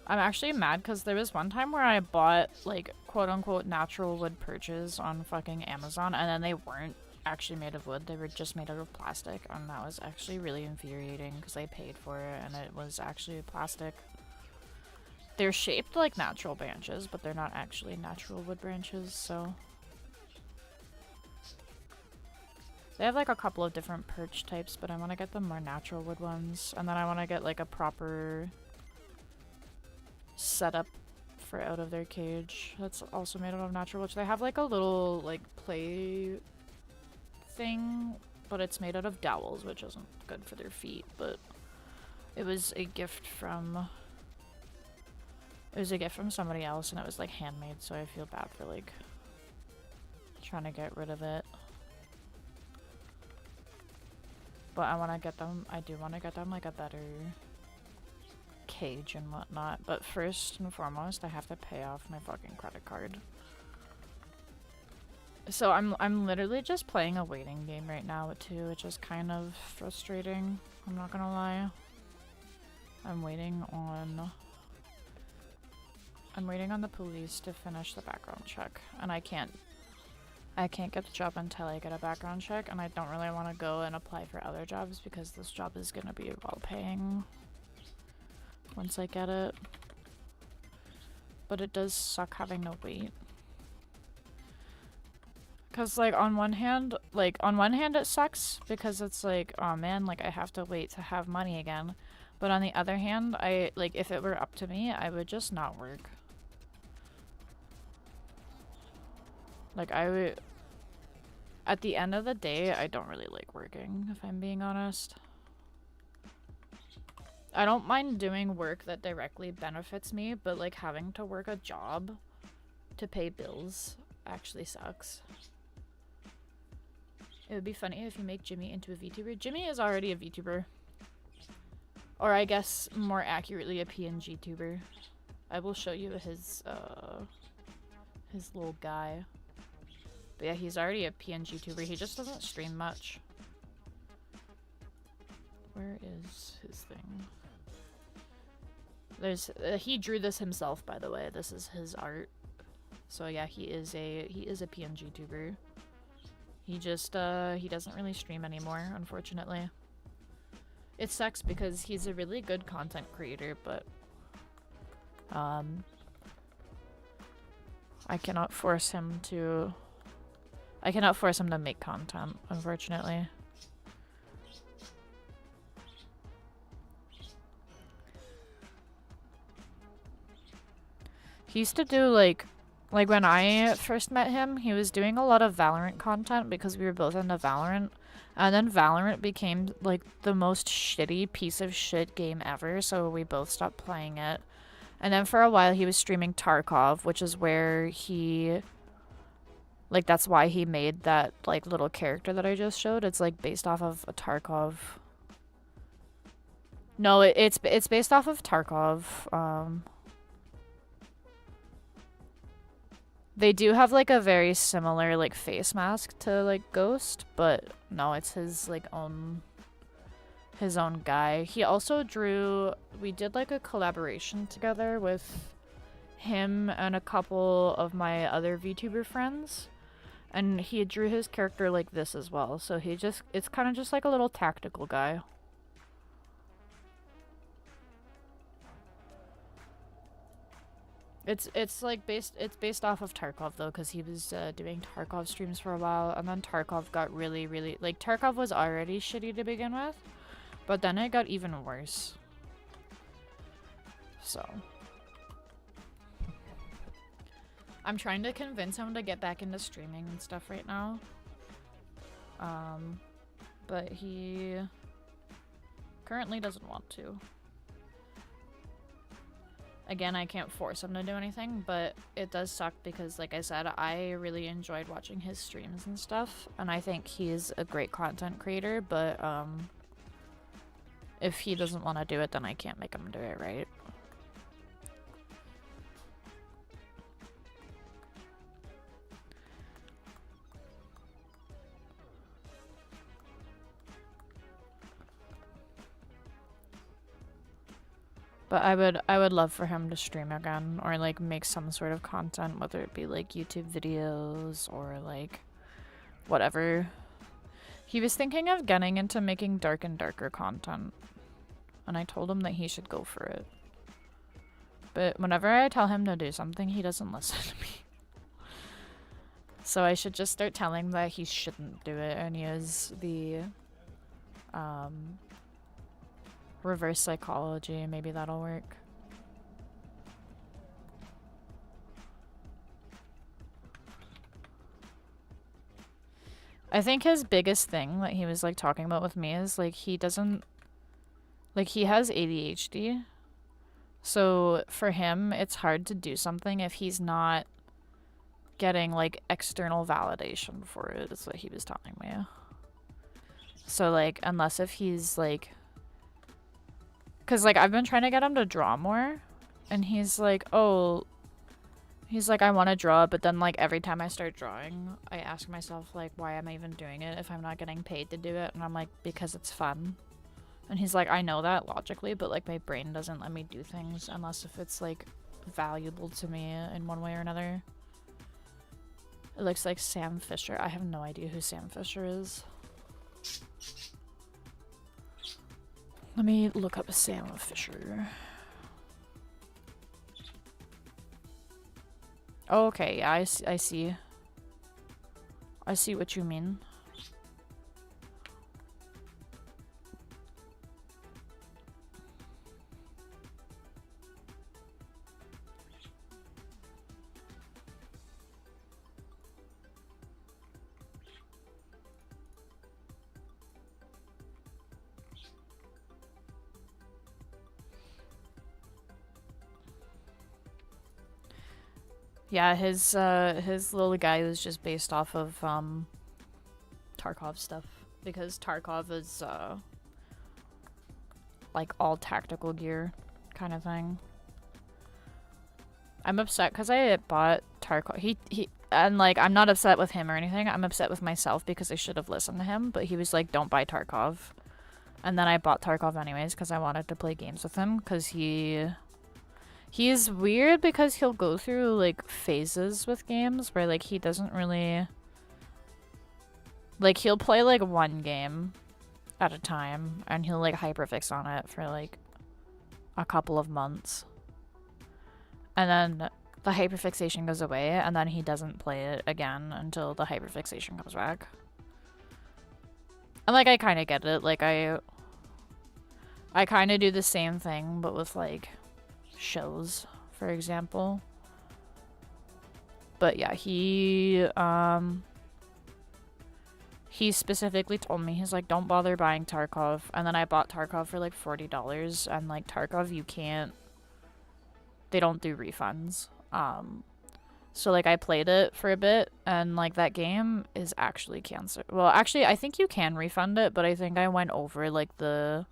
I'm actually mad because there was one time where I bought, like, quote-unquote natural wood perches on fucking Amazon, and then they weren't actually made of wood, they were just made out of plastic, and that was actually really infuriating because I paid for it and it was actually plastic. They're shaped like natural branches, but they're not actually natural wood branches, so... They have like a couple of different perch types, but I want to get the more natural wood ones. And then I want to get like a proper setup for out of their cage that's also made out of natural wood. They have like a little like play thing, but it's made out of dowels, which isn't good for their feet, but it was a gift from somebody else, and it was like handmade, so I feel bad for like trying to get rid of it. But I want to get them, I do want to get them like a better cage and whatnot. But first and foremost, I have to pay off my fucking credit card. So I'm literally just playing a waiting game right now too, which is kind of frustrating. I'm not gonna lie. I'm waiting on the police to finish the background check, and I can't get the job until I get a background check, and I don't really want to go and apply for other jobs because this job is going to be well paying once I get it. But it does suck having to wait. Because, like, on one hand it sucks because it's like, oh man, like, I have to wait to have money again. But on the other hand, if it were up to me, I would just not work. Like, at the end of the day, I don't really like working, if I'm being honest. I don't mind doing work that directly benefits me, but like having to work a job to pay bills actually sucks. It would be funny if you make Jimmy into a VTuber. Jimmy is already a VTuber. Or I guess more accurately a PNG tuber. I will show you his little guy. But yeah, he's already a PNG tuber. He just doesn't stream much. Where is his thing? There's he drew this himself, by the way. This is his art. So yeah, he is a PNG tuber. He just he doesn't really stream anymore, unfortunately. It sucks because he's a really good content creator, but I cannot force him to make content, unfortunately. He used to do like when I first met him, he was doing a lot of Valorant content because we were both into Valorant. And then Valorant became like the most shitty piece of shit game ever, so we both stopped playing it. And then for a while he was streaming Tarkov, which is where he like that's why he made that like little character that I just showed. It's like based off of a Tarkov. No, it's based off of Tarkov. They do have like a very similar like face mask to like Ghost, but no, it's his like own his own guy. He also drew, we did like a collaboration together with him and a couple of my other VTuber friends. And he drew his character like this as well. So he just, it's kind of just like a little tactical guy. It's like based off of Tarkov though, because he was doing Tarkov streams for a while, and then Tarkov got really, like, Tarkov was already shitty to begin with, but then it got even worse. So I'm trying to convince him to get back into streaming and stuff right now. But he currently doesn't want to. Again, I can't force him to do anything, but it does suck because, like I said, I really enjoyed watching his streams and stuff, and I think he's a great content creator, but if he doesn't want to do it, then I can't make him do it, right? But I would love for him to stream again, or like make some sort of content, whether it be like YouTube videos or like whatever. He was thinking of getting into making dark and darker content, and I told him that he should go for it. But whenever I tell him to do something, he doesn't listen to me. So I should just start telling him that he shouldn't do it and use the reverse psychology. Maybe that'll work. I think his biggest thing that he was like talking about with me is like he doesn't, like, he has ADHD. So for him, it's hard to do something if he's not getting like external validation for it. That's what he was telling me. So like, unless if he's like, because, like, I've been trying to get him to draw more, and he's like, oh, he's like, I want to draw, but then, like, every time I start drawing, I ask myself, like, why am I even doing it if I'm not getting paid to do it? And I'm like, because it's fun. And he's like, I know that logically, but, like, my brain doesn't let me do things unless if it's, like, valuable to me in one way or another. It looks like Sam Fisher. I have no idea who Sam Fisher is. Let me look up Sam Fisher. Oh, okay, yeah, I see. I see what you mean. Yeah, his little guy was just based off of Tarkov stuff, because Tarkov is like all tactical gear kind of thing. I'm upset because I bought Tarkov. He and like, I'm not upset with him or anything. I'm upset with myself because I should have listened to him, but he was like, don't buy Tarkov. And then I bought Tarkov anyways because I wanted to play games with him, because he's weird because he'll go through like phases with games where like he doesn't really, like, he'll play like one game at a time and he'll like hyperfix on it for like a couple of months, and then the hyperfixation goes away and then he doesn't play it again until the hyperfixation comes back. And like, I kind of get it. Like, I kind of do the same thing but with like shows, for example. But yeah, he specifically told me, he's like, don't bother buying Tarkov. And then I bought Tarkov for like $40, and like, Tarkov, you can't, they don't do refunds. So like, I played it for a bit, and like, that game is actually cancer. Well, actually, I think you can refund it, but I think I went over like the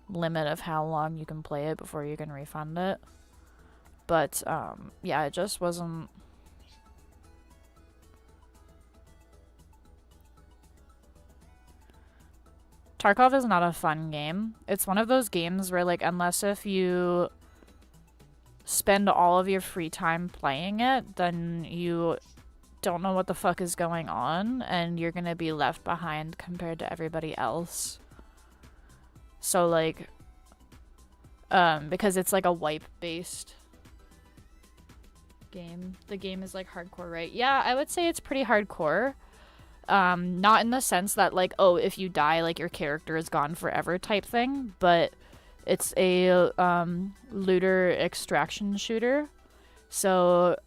limit of how long you can play it before you can refund it. But yeah, it just wasn't. Tarkov is not a fun game. It's one of those games where, like, unless if you spend all of your free time playing it, then you don't know what the fuck is going on, and you're gonna be left behind compared to everybody else. So, like, because it's like a wipe-based game. The game is, like, hardcore, right? Yeah, I would say it's pretty hardcore. Not in the sense that, like, oh, if you die, like, your character is gone forever type thing, but it's a looter extraction shooter. So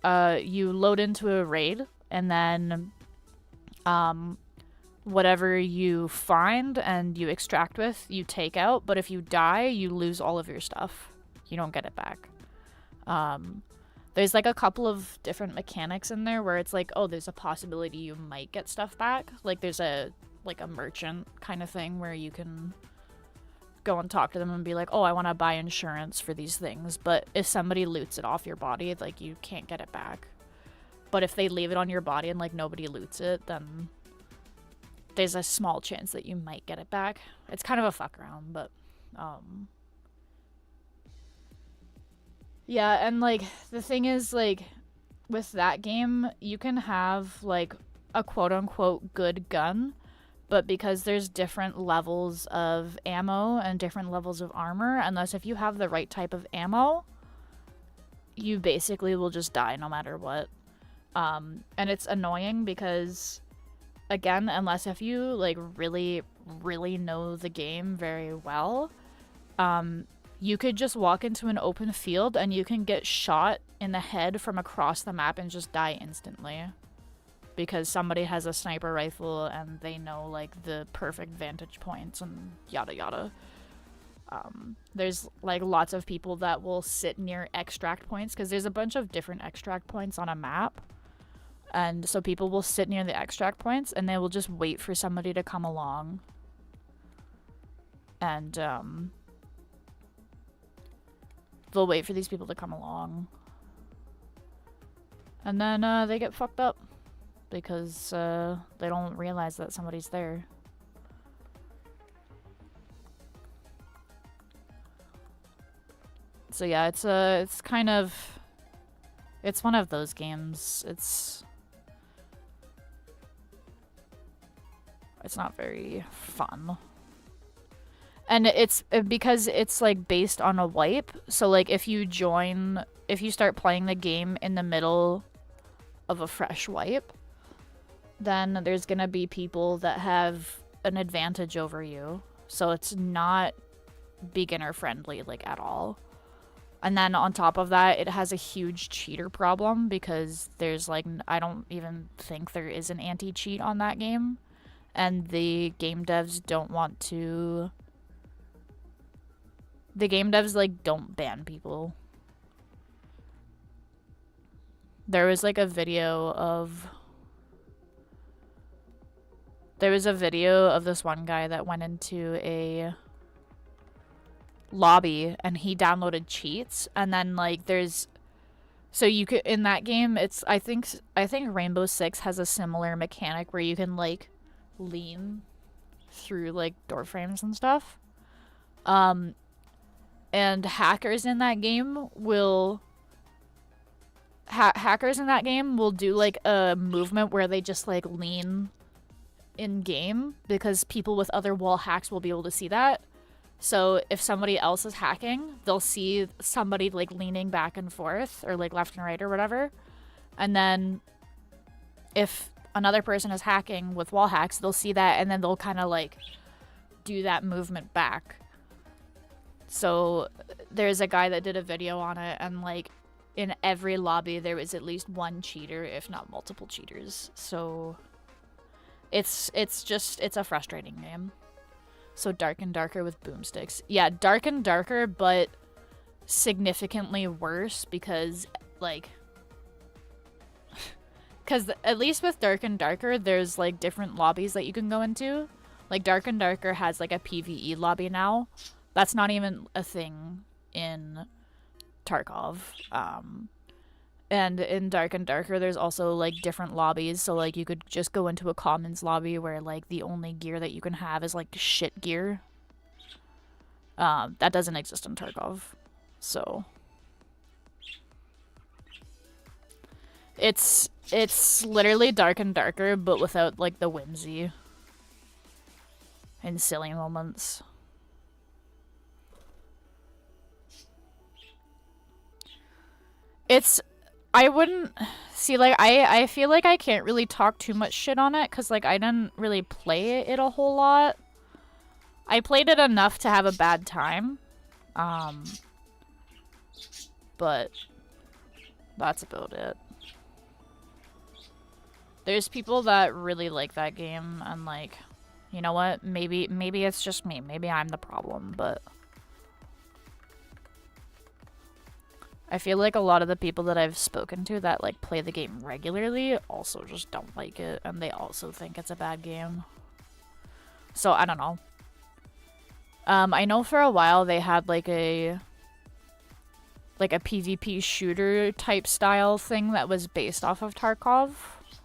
you load into a raid, and then whatever you find and you extract with, you take out, but if you die, you lose all of your stuff. You don't get it back. There's, like, a couple of different mechanics in there where it's like, oh, there's a possibility you might get stuff back. Like, there's a merchant kind of thing where you can go and talk to them and be like, oh, I want to buy insurance for these things. But if somebody loots it off your body, like, you can't get it back. But if they leave it on your body and, like, nobody loots it, then there's a small chance that you might get it back. It's kind of a fuck around, but yeah, and, like, the thing is, like, with that game, you can have, like, a quote-unquote good gun, but because there's different levels of ammo and different levels of armor, unless if you have the right type of ammo, you basically will just die no matter what. And it's annoying because, again, unless if you, like, really, really know the game very well, you could just walk into an open field and you can get shot in the head from across the map and just die instantly. Because somebody has a sniper rifle and they know, like, the perfect vantage points and yada yada. There's, like, lots of people that will sit near extract points because there's a bunch of different extract points on a map. And so people will sit near the extract points and they will just wait for somebody to come along. And, they'll wait for these people to come along. And then, they get fucked up. Because, they don't realize that somebody's there. So yeah, it's kind of... It's one of those games. It's not very fun. And it's because it's, like, based on a wipe. So, like, if you start playing the game in the middle of a fresh wipe, then there's gonna be people that have an advantage over you. So it's not beginner friendly, like, at all. And then on top of that, it has a huge cheater problem because there's, like, I don't even think there is an anti-cheat on that game. And the game devs don't want to... The game devs, like, don't ban people. There was, like, a video of... There was a video of this one guy that went into a lobby and he downloaded cheats, and then, like, there's... So you could... In that game, it's... I think Rainbow Six has a similar mechanic where you can, like, lean through, like, door frames and stuff. And hackers in that game will... Hackers in that game will do, like, a movement where they just, like, lean in-game, because people with other wall hacks will be able to see that. So if somebody else is hacking, they'll see somebody, like, leaning back and forth, or, like, left and right or whatever. And then if another person is hacking with wall hacks, they'll see that, and then they'll kind of, like, do that movement back. So there's a guy that did a video on it, and, like, in every lobby there was at least one cheater, if not multiple cheaters. So it's a frustrating game. So Dark and Darker with boomsticks. Yeah, Dark and Darker, but significantly worse because, like... Because at least with Dark and Darker, there's, like, different lobbies that you can go into. Like, Dark and Darker has, like, a PvE lobby now. That's not even a thing in Tarkov. And in Dark and Darker, there's also like different lobbies. So like you could just go into a commons lobby where like the only gear that you can have is like shit gear. That doesn't exist in Tarkov. So it's literally Dark and Darker, but without like the whimsy and silly moments. I wouldn't see, like, I feel like I can't really talk too much shit on it because like I didn't really play it a whole lot. I played it enough to have a bad time, but that's about it. There's people that really like that game, and like, you know what, maybe it's just me, maybe I'm the problem, but I feel like a lot of the people that I've spoken to that like play the game regularly also just don't like it, and they also think it's a bad game. So I don't know. I know for a while they had like a PvP shooter type style thing that was based off of Tarkov,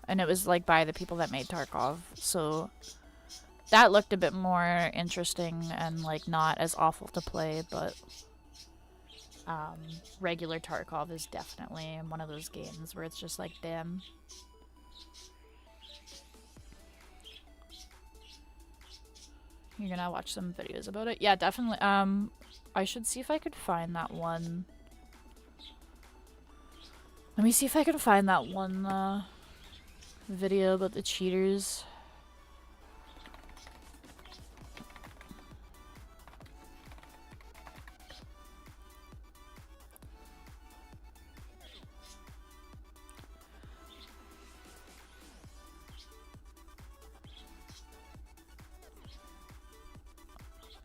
and it was like by the people that made Tarkov. So that looked a bit more interesting and like not as awful to play, but regular Tarkov is definitely one of those games where it's just like, damn. You're gonna watch some videos about it? Yeah, definitely. I should see if I could find that one. Let me see if I can find that one video about the cheaters.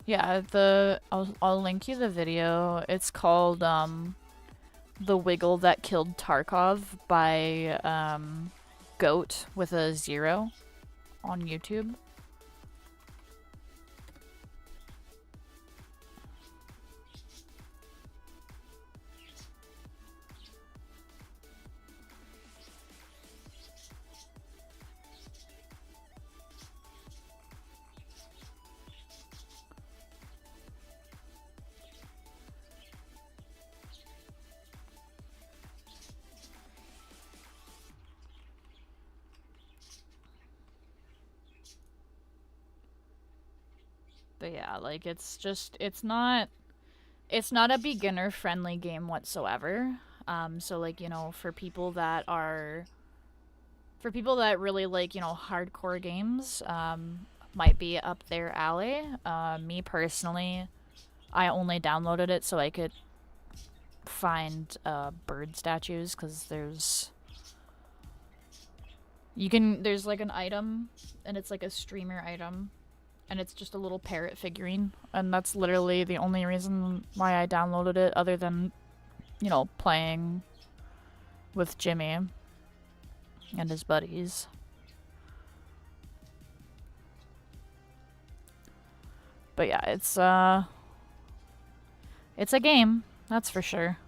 Yeah, I'll link you the video. It's called The Wiggle That Killed Tarkov by Goat with a 0 on YouTube. But yeah, like it's not a beginner friendly game whatsoever. So like, you know, for people that really like, you know, hardcore games, might be up their alley. Me personally, I only downloaded it so I could find bird statues, because there's like an item, and it's like a streamer item, and it's just a little parrot figurine, and that's literally the only reason why I downloaded it, other than, you know, playing with Jimmy and his buddies. But yeah, it's a game, that's for sure.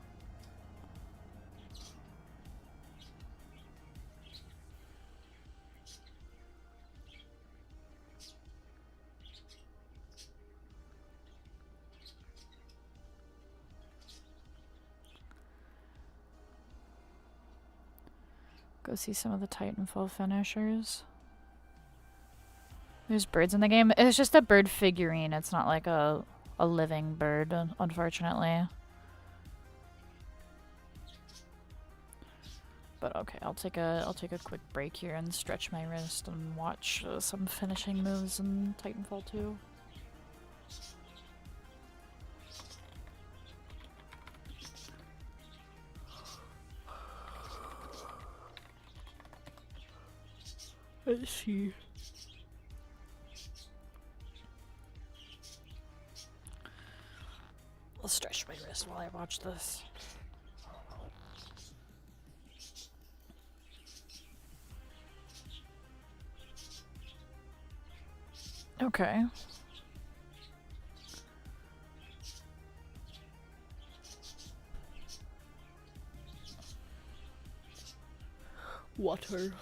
Go see some of the Titanfall finishers. There's birds in the game. It's just a bird figurine. It's not like a living bird, unfortunately. But okay, I'll take a quick break here and stretch my wrist and watch some finishing moves in Titanfall 2. Let's see. I'll stretch my wrist while I watch this. Okay. Water.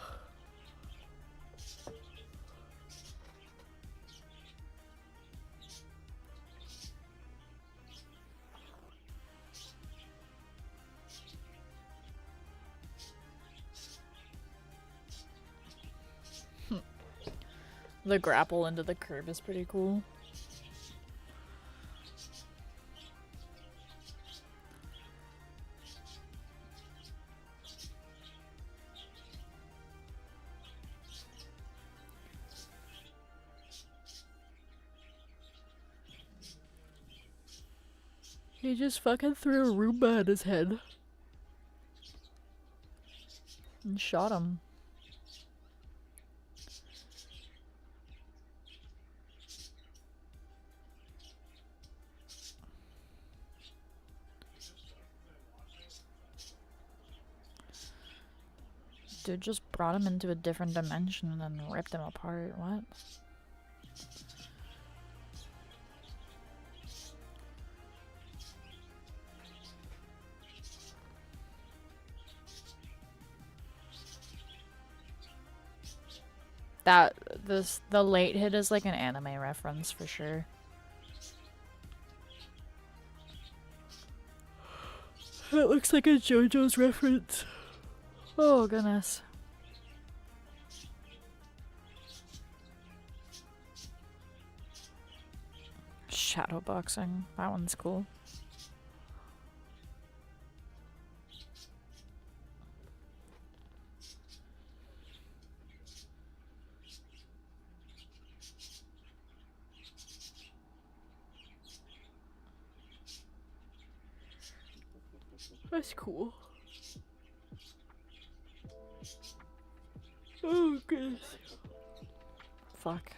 The grapple into the curb is pretty cool. He just fucking threw a Roomba at his head. And shot him. Dude just brought him into a different dimension and then ripped him apart. What? The late hit is like an anime reference for sure. It looks like a JoJo's reference. Oh goodness. Shadow boxing. That one's cool. That's cool. Oh goodness. Fuck.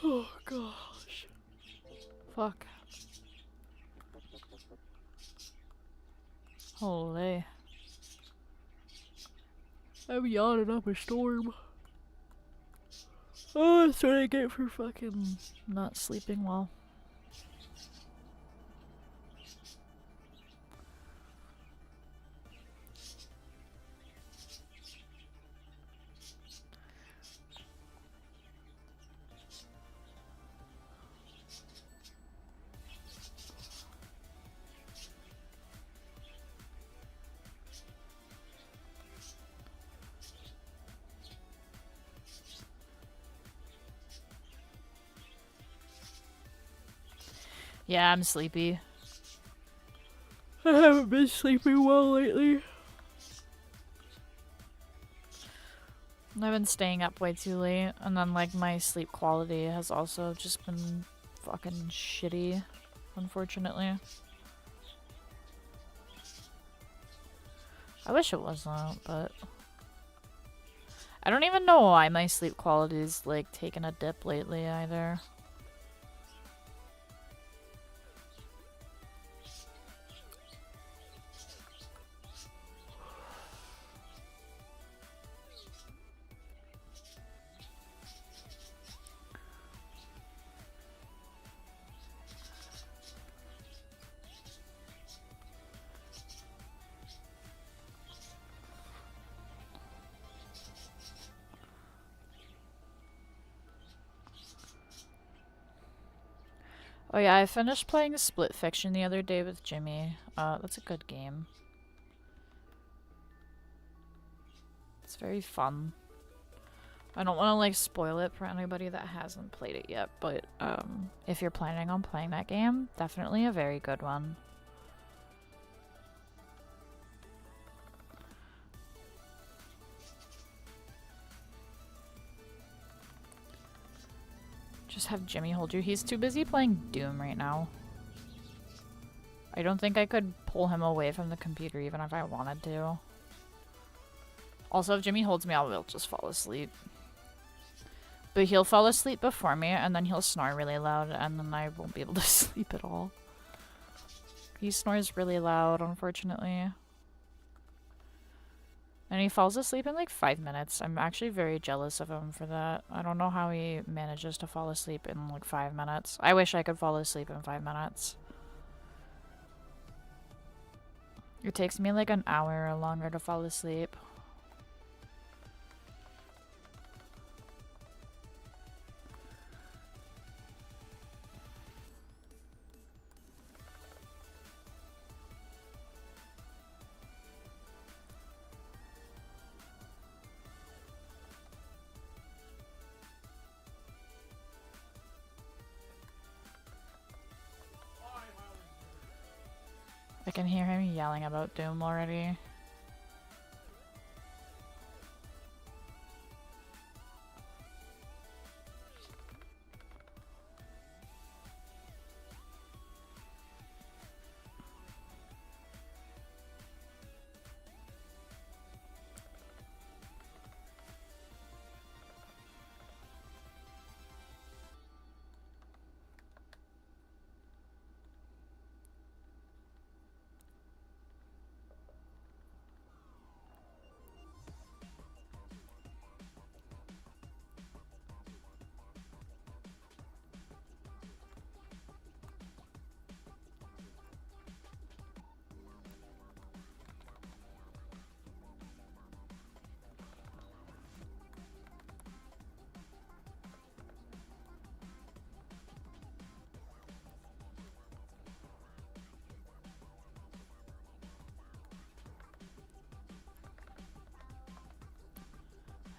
Oh gosh. Fuck. Holy. I'm yawning up a storm. Oh, that's what I get for fucking not sleeping well. Yeah, I'm sleepy. I haven't been sleeping well lately. I've been staying up way too late, and then like my sleep quality has also just been fucking shitty, unfortunately. I wish it wasn't, but I don't even know why my sleep quality's like taken a dip lately either. Oh yeah, I finished playing Split Fiction the other day with Jimmy. That's a good game. It's very fun. I don't want to like spoil it for anybody that hasn't played it yet, but if you're planning on playing that game, definitely a very good one. Just have Jimmy hold you. He's too busy playing Doom right now. I don't think I could pull him away from the computer even if I wanted to. Also, if Jimmy holds me, I'll just fall asleep. But he'll fall asleep before me, and then he'll snore really loud, and then I won't be able to sleep at all. He snores really loud, unfortunately. And he falls asleep in like 5 minutes. I'm actually very jealous of him for that. I don't know how he manages to fall asleep in like 5 minutes. I wish I could fall asleep in 5 minutes. It takes me like an hour or longer to fall asleep. I can hear him yelling about Doom already.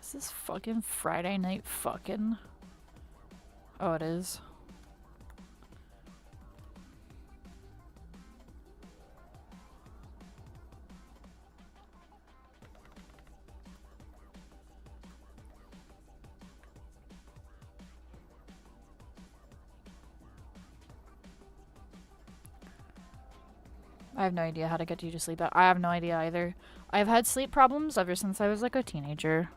Is this fucking Friday night fucking? Oh, it is. I have no idea how to get you to sleep. I have no idea either. I've had sleep problems ever since I was like a teenager.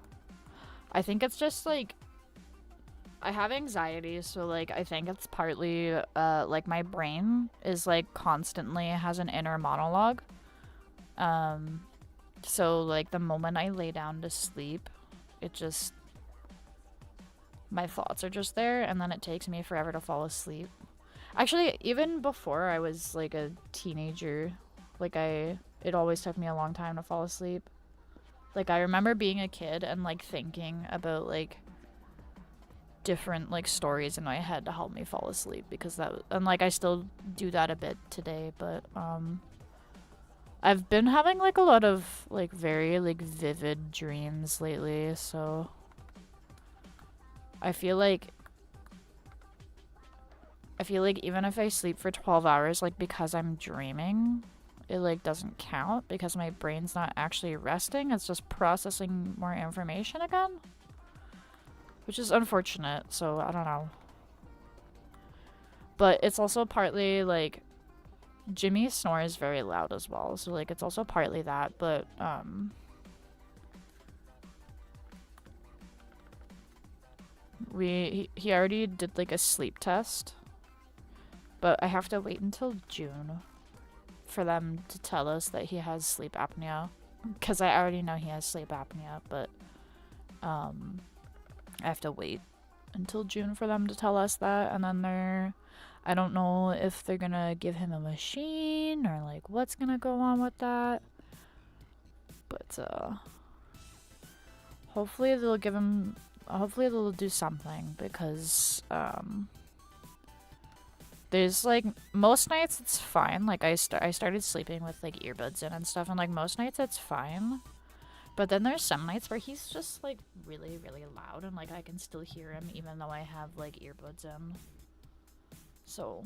I think it's just like I have anxiety, so like I think it's partly like my brain is like constantly has an inner monologue. So like the moment I lay down to sleep, it just my thoughts are just there, and then it takes me forever to fall asleep. Actually, even before I was like a teenager, like it always took me a long time to fall asleep. Like I remember being a kid and like thinking about like different like stories in my head to help me fall asleep, because and like I still do that a bit today, but I've been having like a lot of like very like vivid dreams lately, so I feel like even if I sleep for 12 hours, like because I'm dreaming, it like doesn't count because my brain's not actually resting. It's just processing more information again, which is unfortunate. So I don't know, but it's also partly like Jimmy snores very loud as well, so like it's also partly that, but he already did like a sleep test, but I have to wait until June for them to tell us that he has sleep apnea, because I already know he has sleep apnea, but I have to wait until June for them to tell us that, and then I don't know if they're gonna give him a machine or like what's gonna go on with that, but hopefully they'll give him, hopefully they'll do something, because there's like most nights it's fine, like I started sleeping with like earbuds in and stuff, and like most nights it's fine, but then there's some nights where he's just like really loud, and like I can still hear him even though I have like earbuds in. So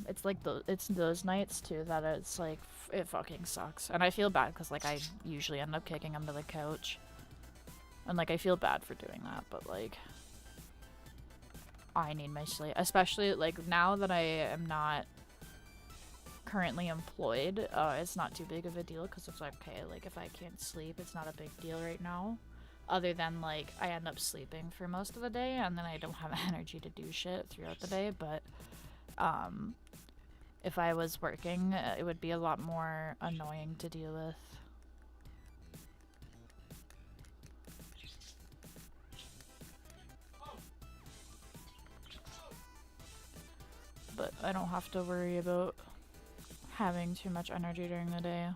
it's like it's those nights too that it's like it fucking sucks, and I feel bad because like I usually end up kicking him to the couch, and like I feel bad for doing that, but like I need my sleep, especially like now that I am not currently employed. It's not too big of a deal because it's like, okay, like if I can't sleep, it's not a big deal right now, other than like I end up sleeping for most of the day and then I don't have energy to do shit throughout the day. But if I was working, it would be a lot more annoying to deal with. But I don't have to worry about having too much energy during the day.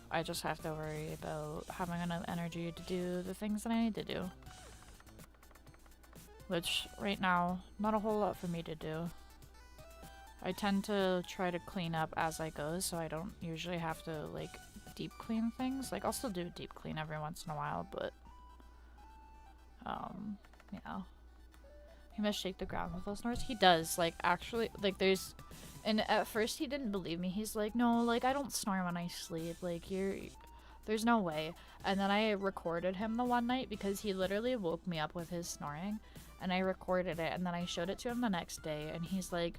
I just have to worry about having enough energy to do the things that I need to do. Which, right now, not a whole lot for me to do. I tend to try to clean up as I go, so I don't usually have to, like, deep clean things. Like, I'll still do a deep clean every once in a while, but, yeah. He must shake the ground with those snores. He does, like, actually, like, there's, and at first he didn't believe me. He's like, no, like, I don't snore when I sleep. Like, there's no way. And then I recorded him the one night because he literally woke me up with his snoring, and I recorded it, and then I showed it to him the next day, and he's like,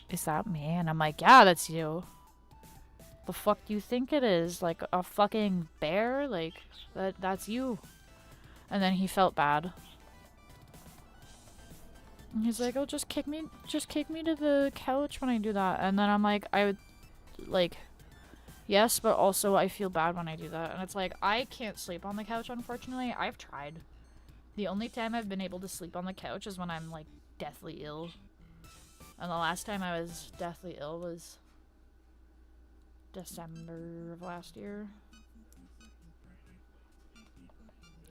is that me? And I'm like, yeah, that's you. The fuck do you think it is? Like a fucking bear? Like, that's you. And then he felt bad. And he's like, oh, just kick me to the couch when I do that. And then I'm like, I would, like, yes, but also I feel bad when I do that. And it's like, I can't sleep on the couch, unfortunately. I've tried. The only time I've been able to sleep on the couch is when I'm, like, deathly ill. And the last time I was deathly ill was December of last year.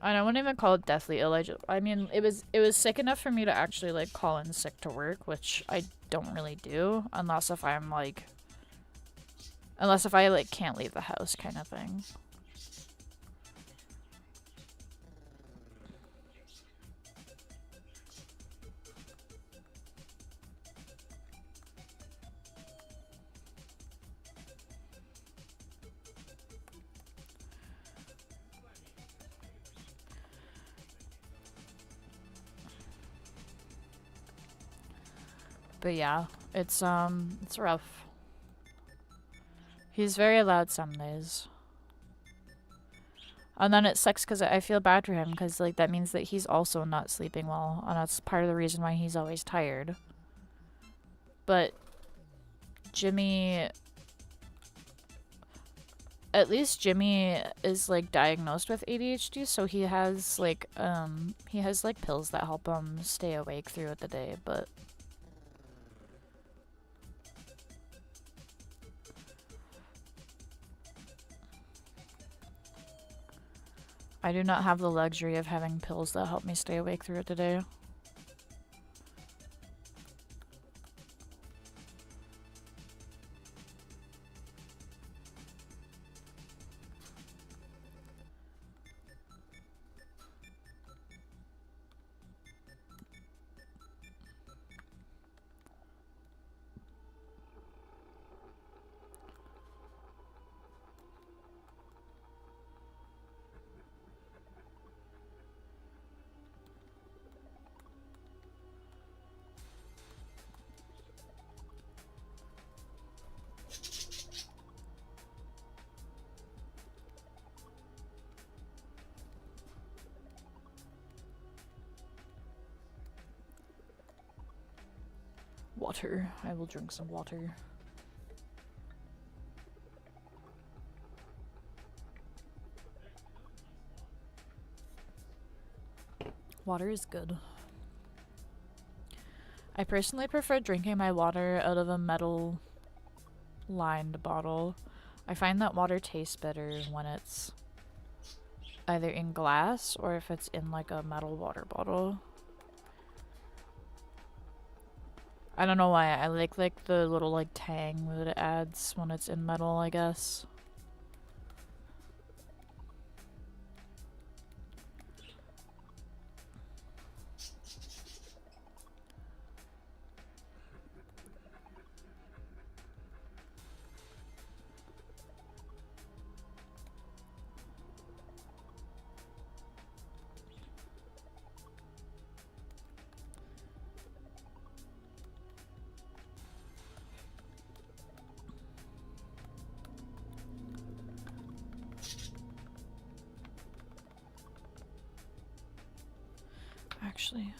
And I wouldn't even call it deathly ill. I mean, it was sick enough for me to actually, like, call in sick to work, which I don't really do unless if I like can't leave the house kind of thing. But yeah, it's rough. He's very loud some days. And then it sucks because I feel bad for him because, like, that means that he's also not sleeping well, and that's part of the reason why he's always tired. But Jimmy, at least Jimmy is, like, diagnosed with ADHD, so he has, like, pills that help him stay awake throughout the day, but I do not have the luxury of having pills that help me stay awake throughout the day. Water. I will drink some water. Water is good. I personally prefer drinking my water out of a metal lined bottle. I find that water tastes better when it's either in glass or if it's in like a metal water bottle. I don't know why. I like the little like tang that it adds when it's in metal, I guess. Actually,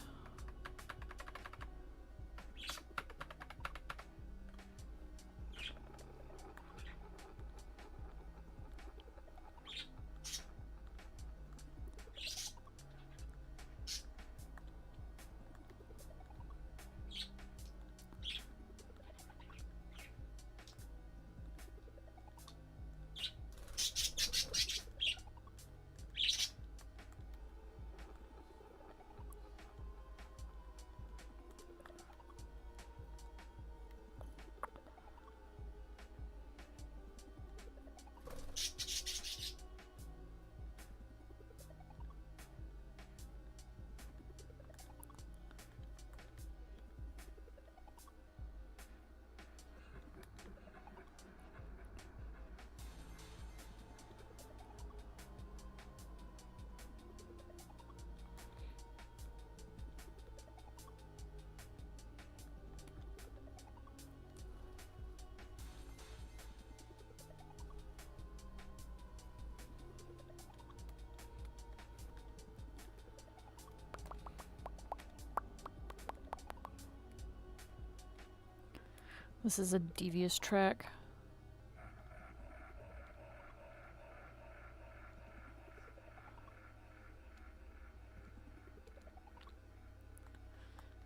this is a devious track.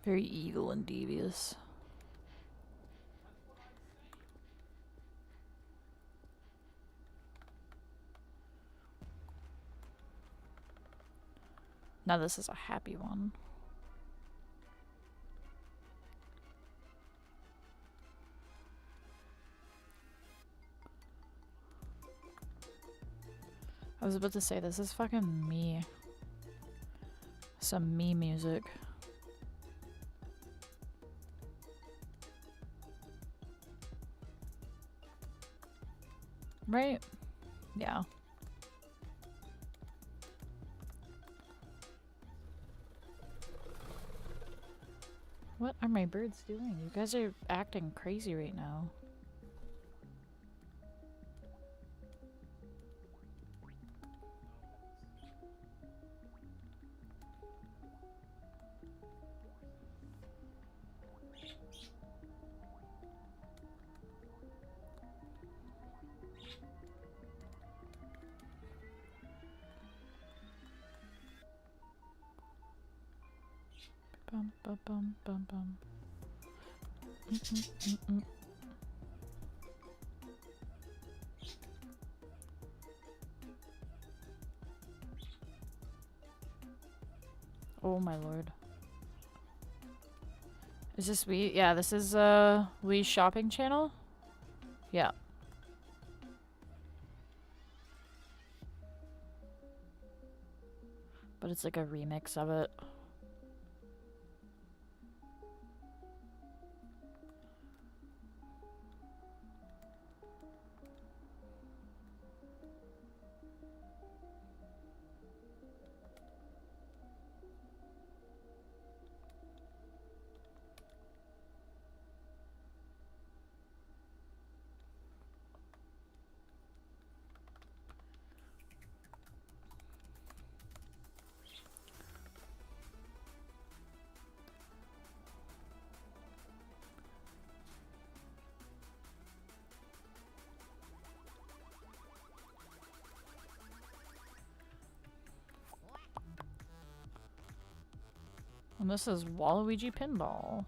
Very evil and devious. Now this is a happy one. I was about to say, this is fucking me. Some me music. Right? Yeah. What are my birds doing? You guys are acting crazy right now. Bum, bum, bum, bum, bum. Oh my lord. Is this we? Yeah, this is we shopping channel? Yeah. But it's like a remix of it. And this is Waluigi Pinball.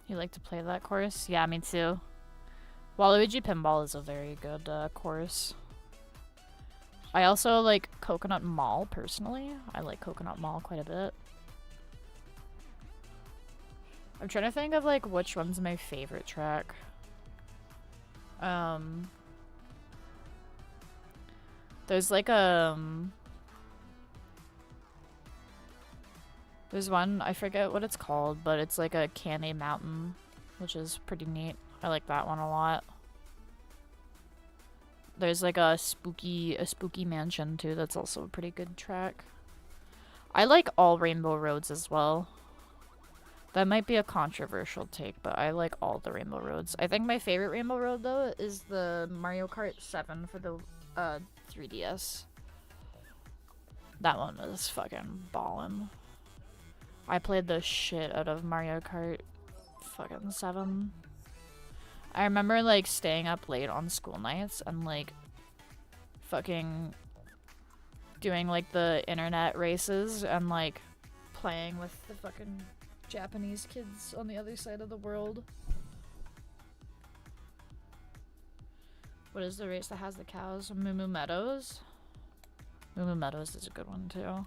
You like to play that course? Yeah, me too. Waluigi Pinball is a very good course. I also like Coconut Mall, personally. I like Coconut Mall quite a bit. I'm trying to think of like which one's my favorite track. There's like there's one, I forget what it's called, but it's like a Candy Mountain, which is pretty neat. I like that one a lot. There's like a spooky mansion too, that's also a pretty good track. I like all Rainbow Roads as well. That might be a controversial take, but I like all the Rainbow Roads. I think my favorite Rainbow Road though is the Mario Kart 7 for the 3DS. That one was fucking ballin'. I played the shit out of Mario Kart fucking 7. I remember like staying up late on school nights and like fucking doing like the internet races and like playing with the fucking Japanese kids on the other side of the world. What is the race that has the cows? Moo Moo Meadows? Moo Moo Meadows is a good one too.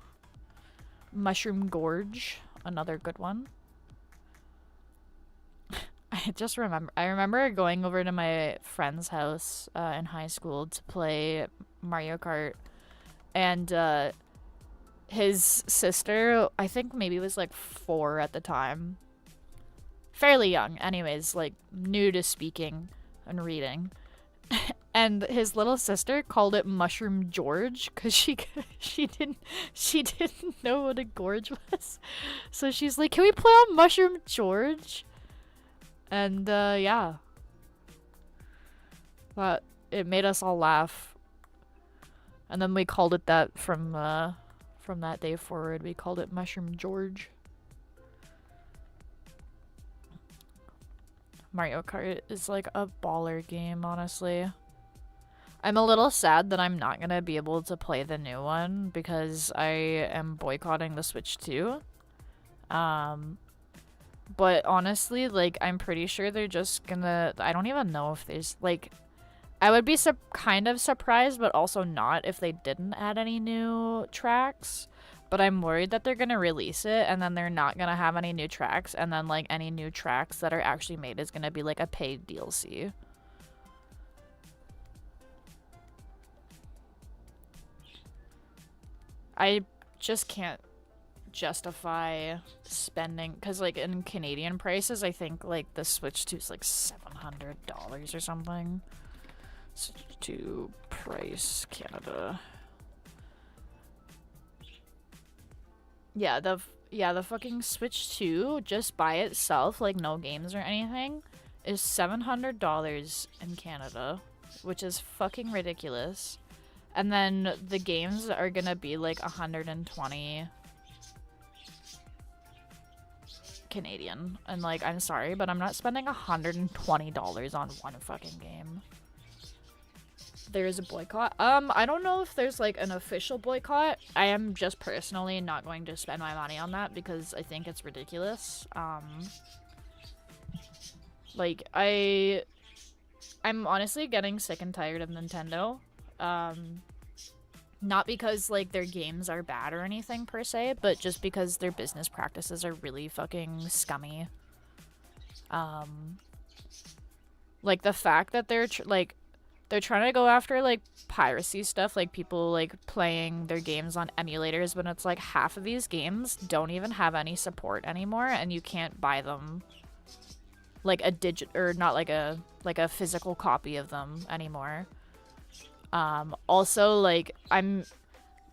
Mushroom Gorge, another good one. I remember going over to my friend's house in high school to play Mario Kart, and his sister, I think maybe was like 4 at the time. Fairly young, anyways, like new to speaking and reading. And his little sister called it Mushroom George because she didn't know what a gorge was. So she's like, "Can we play on Mushroom George?" And yeah, but it made us all laugh. And then we called it that from that day forward. We called it Mushroom George. Mario Kart is like a baller game, honestly. I'm a little sad that I'm not gonna be able to play the new one because I am boycotting the Switch 2. But honestly, like, I'm pretty sure they're just gonna... I don't even know if there's, like... I would be kind of surprised, but also not if they didn't add any new tracks. But I'm worried that they're gonna release it, and then they're not gonna have any new tracks, and then, like, any new tracks that are actually made is gonna be, like, a paid DLC. I just can't justify spending, because like in Canadian prices I think like the Switch 2 is like $700 or something. Switch 2 price Canada. Yeah, the fucking Switch 2 just by itself, like no games or anything, is $700 in Canada, which is fucking ridiculous. And then the games are gonna be like 120 Canadian. And like, I'm sorry, but I'm not spending $120 on one fucking game. There is a boycott. I don't know if there's like an official boycott. I am just personally not going to spend my money on that because I think it's ridiculous. Like I'm honestly getting sick and tired of Nintendo. Not because, like, their games are bad or anything per se, but just because their business practices are really fucking scummy. Like, the fact that they're, they're trying to go after, like, piracy stuff, like, people, like, playing their games on emulators, when it's, like, half of these games don't even have any support anymore, and you can't buy them, like, or not like a physical copy of them anymore. Also, like,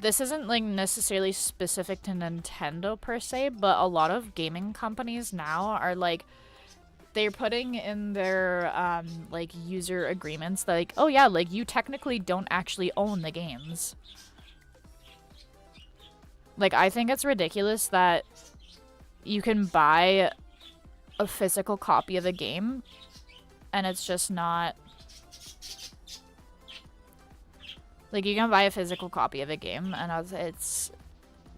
this isn't, like, necessarily specific to Nintendo per se, but a lot of gaming companies now are, like, they're putting in their, like, user agreements that, like, oh yeah, like, you technically don't actually own the games. Like, I think it's ridiculous that you can buy a physical copy of a game, and it's just not... Like, you can buy a physical copy of a game, and it's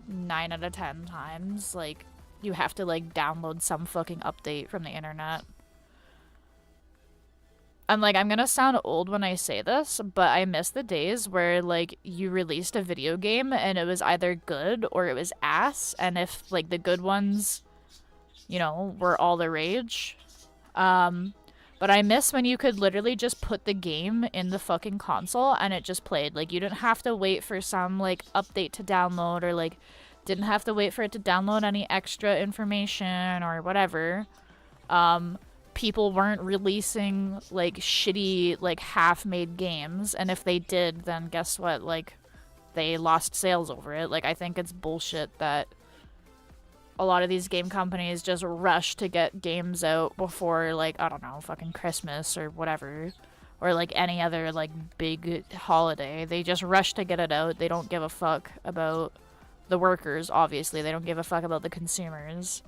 9 out of 10 times, like, you have to, like, download some fucking update from the internet. And, like, I'm gonna sound old when I say this, but I miss the days where, like, you released a video game and it was either good or it was ass, and if, like, the good ones, you know, were all the rage. But I miss when you could literally just put the game in the fucking console and it just played. Like, you didn't have to wait for some, like, update to download, or, like, didn't have to wait for it to download any extra information or whatever. People weren't releasing, like, shitty, like, half-made games, and if they did, then guess what? Like, they lost sales over it. Like, I think it's bullshit that a lot of these game companies just rush to get games out before, like, I don't know, fucking Christmas or whatever, or, like, any other, like, big holiday. They just rush to get it out. They don't give a fuck about the workers, obviously. They don't give a fuck about the consumers.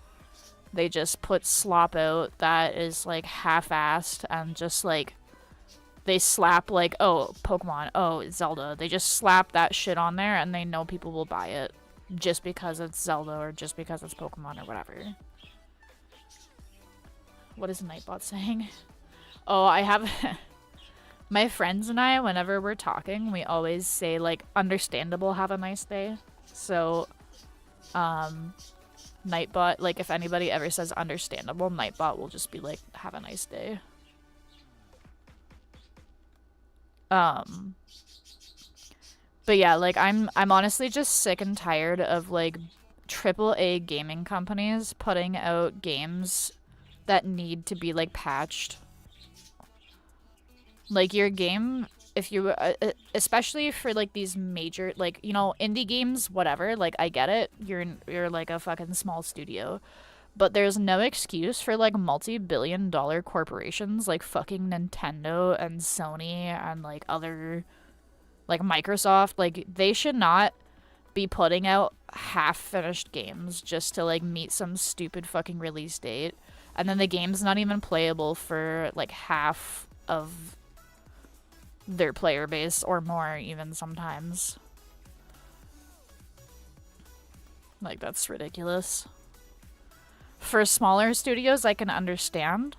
They just put slop out that is, like, half-assed, and just, like, they slap, like, oh, Pokemon, oh, Zelda. They just slap that shit on there, and they know people will buy it just because it's Zelda or just because it's Pokemon or whatever. What is Nightbot saying? Oh, I have... My friends and I, whenever we're talking, we always say, like, understandable, have a nice day. So, Nightbot, like, if anybody ever says understandable, Nightbot will just be like, have a nice day. But yeah, like, I'm honestly just sick and tired of, like, AAA gaming companies putting out games that need to be, like, patched. Like, your game, if you, especially for, like, these major, like, you know, indie games, whatever, like, I get it, you're like, a fucking small studio. But there's no excuse for, like, multi-billion-dollar corporations like fucking Nintendo and Sony and, like, other... like, Microsoft, like, they should not be putting out half-finished games just to, like, meet some stupid fucking release date. And then the game's not even playable for, like, half of their player base, or more, even sometimes. Like, that's ridiculous. For smaller studios, I can understand.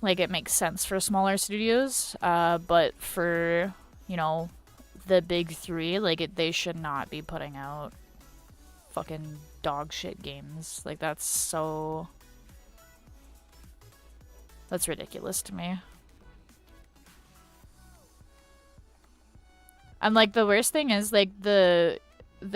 Like, it makes sense for smaller studios, but for, you know, the big three, like, they should not be putting out fucking dog shit games. Like, that's ridiculous to me. And, like, the worst thing is, like, the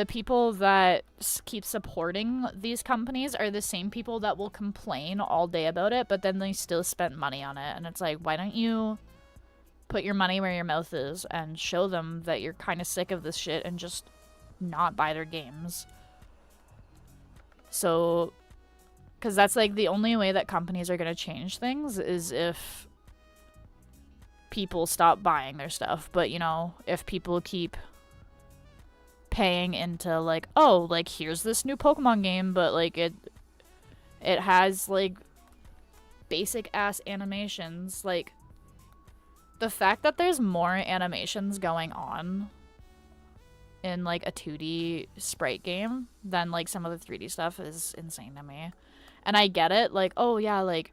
people that keep supporting these companies are the same people that will complain all day about it, but then they still spend money on it. And it's like, why don't you put your money where your mouth is and show them that you're kind of sick of this shit and just not buy their games? So, because that's, like, the only way that companies are going to change things is if people stop buying their stuff. But, you know, if people keep paying into, like, oh, like, here's this new Pokemon game, but, like, it has, like, basic ass animations. Like, the fact that there's more animations going on in, like, a 2D sprite game than, like, some of the 3D stuff is insane to me. And I get it, like, oh yeah, like,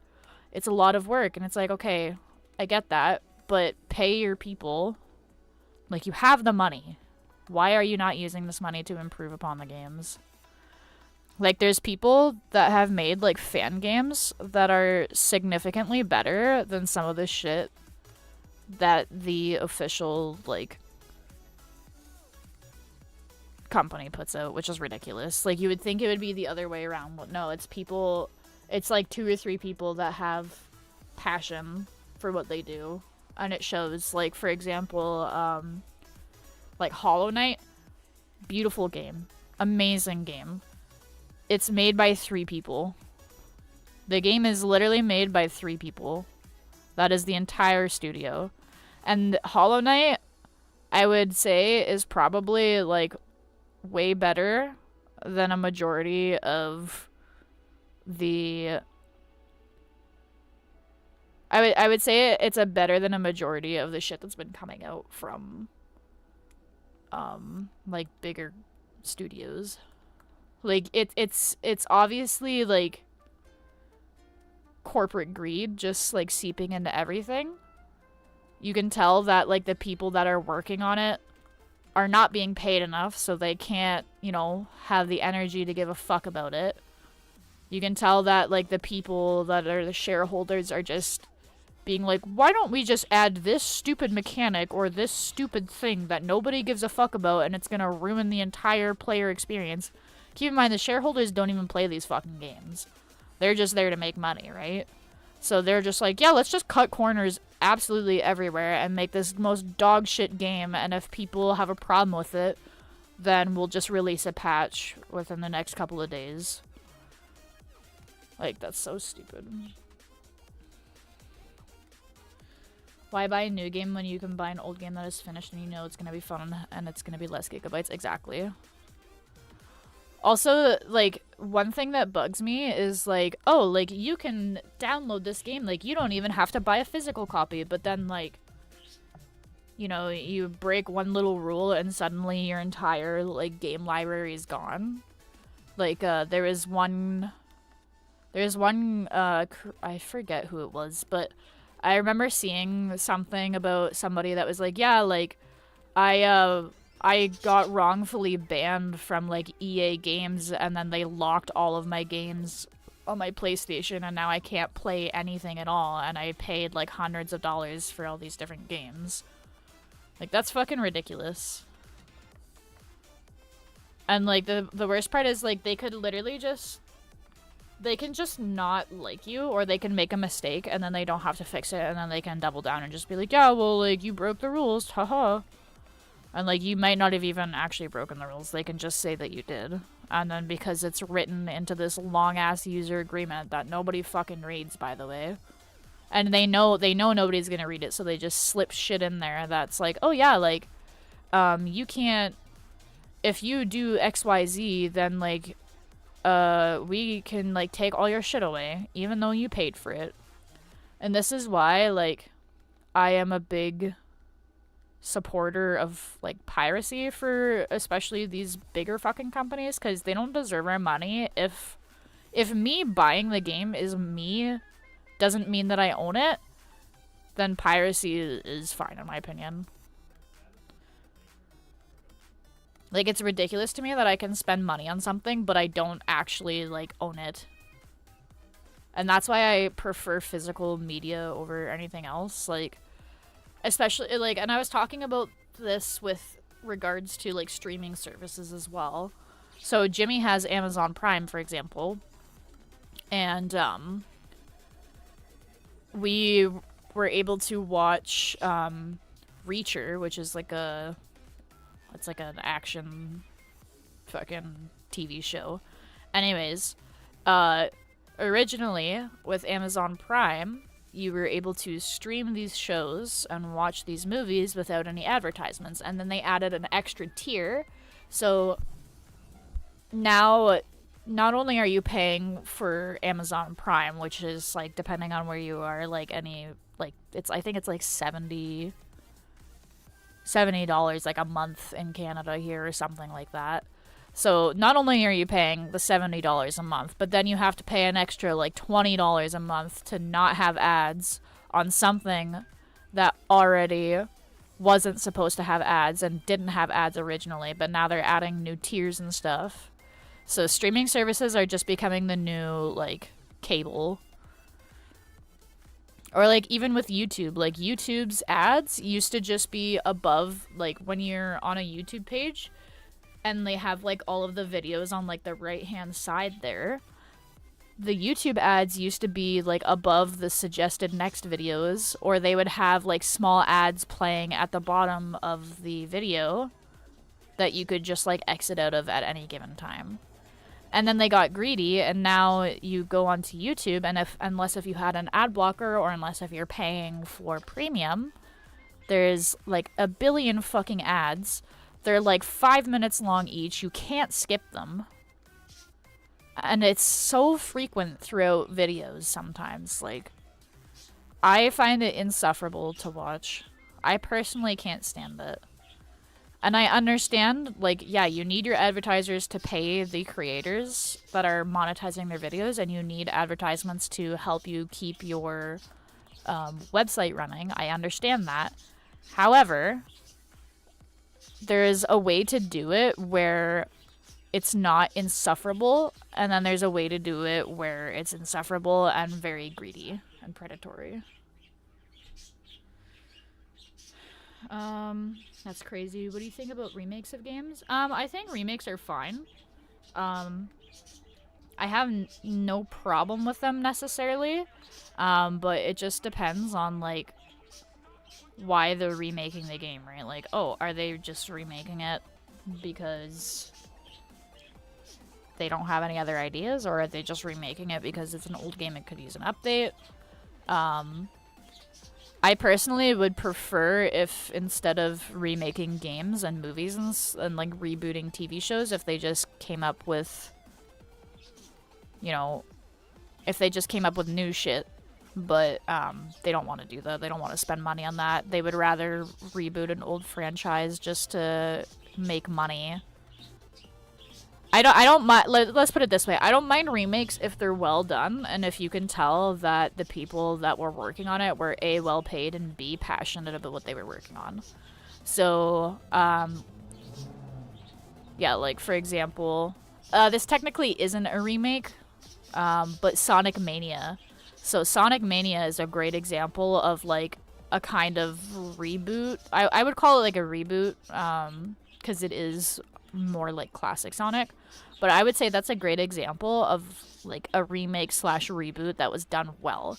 it's a lot of work, and it's like, okay, I get that, but pay your people Like, you have the money. Why are you not using this money to improve upon the games? Like, there's people that have made, like, fan games that are significantly better than some of the shit that the official, like, company puts out, which is ridiculous. Like, you would think it would be the other way around, but no, it's people, it's like 2 or 3 people that have passion for what they do, and it shows. Like, for example, like Hollow Knight, beautiful game, amazing game. It's made by 3 people. The game is literally made by 3 people. That is the entire studio. And Hollow Knight, I would say, is probably, like, way better than a majority of the... I would say it's a better than a majority of the shit that's been coming out from, like, bigger studios. Like, it's obviously, like, corporate greed just, like, seeping into everything. You can tell that, like, the people that are working on it are not being paid enough, so they can't, you know, have the energy to give a fuck about it. You can tell that, like, the people that are the shareholders are just being like, why don't we just add this stupid mechanic or this stupid thing that nobody gives a fuck about and it's gonna ruin the entire player experience. Keep in mind, the shareholders don't even play these fucking games. They're just there to make money, right? So they're just like, yeah, let's just cut corners absolutely everywhere and make this most dog shit game, and if people have a problem with it, then we'll just release a patch within the next couple of days. Like, that's so stupid. Why buy a new game when you can buy an old game that is finished and you know it's gonna be fun and it's gonna be less gigabytes? Exactly. Also, like, one thing that bugs me is, like, oh, like, you can download this game, like, you don't even have to buy a physical copy, but then, like, you know, you break one little rule and suddenly your entire, like, game library is gone. Like, there was one, I forget who it was, but I remember seeing something about somebody that was like, yeah, like, I got wrongfully banned from, like, EA games, and then they locked all of my games on my PlayStation, and now I can't play anything at all, and I paid, like, hundreds of dollars for all these different games. Like, that's fucking ridiculous. And, like, the worst part is, like, they could literally just... They can just not like you, or they can make a mistake, and then they don't have to fix it, and then they can double down and just be like, yeah, well, like, you broke the rules, haha. And, like, you might not have even actually broken the rules. They can just say that you did. And then because it's written into this long-ass user agreement that nobody fucking reads, by the way. And they know nobody's gonna read it, so they just slip shit in there that's like, oh yeah, like, you can't... If you do XYZ, then, like, we can, like, take all your shit away, even though you paid for it. And this is why, like, I am a big supporter of, like, piracy for especially these bigger fucking companies, because they don't deserve our money. If me buying the game is me doesn't mean that I own it, then piracy is fine, in my opinion. Like, it's ridiculous to me that I can spend money on something, but I don't actually, like, own it. And that's why I prefer physical media over anything else. Like, especially, like, and I was talking about this with regards to, like, streaming services as well. So Jimmy has Amazon Prime, for example. And, we were able to watch, Reacher, which is, like, it's like an action fucking TV show. Anyways, originally with Amazon Prime, you were able to stream these shows and watch these movies without any advertisements. And then they added an extra tier. So now, not only are you paying for Amazon Prime, which is, like, depending on where you are, like, any, like, I think it's like $70, like, a month in Canada here or something like that. So not only are you paying the $70 a month, but then you have to pay an extra, like, $20 a month to not have ads on something that already wasn't supposed to have ads and didn't have ads originally, but now they're adding new tiers and stuff. So streaming services are just becoming the new, like, cable. Or, like, even with YouTube. Like, YouTube's ads used to just be above, like, when you're on a YouTube page, and they have, like, all of the videos on, like, the right-hand side there. The YouTube ads used to be, like, above the suggested next videos, or they would have, like, small ads playing at the bottom of the video that you could just, like, exit out of at any given time. And then they got greedy, and now you go onto YouTube, and unless if you had an ad blocker, or unless if you're paying for premium, there's, like, a billion fucking ads. They're, like, 5 minutes long each. You can't skip them. And it's so frequent throughout videos sometimes. Like, I find it insufferable to watch. I personally can't stand it. And I understand, like, yeah, you need your advertisers to pay the creators that are monetizing their videos, and you need advertisements to help you keep your website running. I understand that. However, there is a way to do it where it's not insufferable, and then there's a way to do it where it's insufferable and very greedy and predatory. That's crazy. What do you think about remakes of games? I think remakes are fine. I have no problem with them necessarily, but it just depends on, like, why they're remaking the game, right? Like, oh, are they just remaking it because they don't have any other ideas, or are they just remaking it because it's an old game and could use an update? I personally would prefer if, instead of remaking games and movies and like rebooting TV shows, if they just came up with, you know, if they just came up with new shit. But they don't want to do that. They don't want to spend money on that. They would rather reboot an old franchise just to make money. I don't mind. Let's put it this way. I don't mind remakes if they're well done, and if you can tell that the people that were working on it were A, well paid, and B, passionate about what they were working on. So, yeah, like, for example, this technically isn't a remake, but Sonic Mania. So Sonic Mania is a great example of, like, a kind of reboot. I would call it, like, a reboot, because it is more like classic Sonic, but I would say that's a great example of, like, a remake slash reboot that was done well.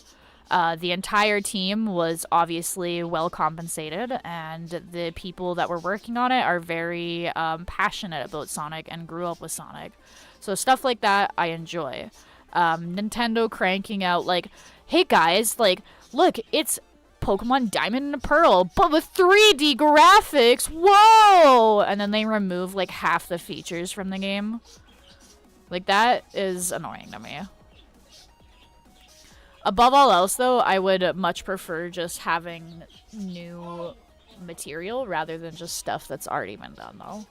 The entire team was obviously well compensated, and the people that were working on it are very passionate about Sonic and grew up with Sonic. So stuff like that I enjoy. Nintendo cranking out, like, hey guys, like, look, it's Pokemon Diamond and Pearl, but with 3D graphics, whoa! And then they remove, like, half the features from the game. Like, that is annoying to me. Above all else, though, I would much prefer just having new material rather than just stuff that's already been done, though.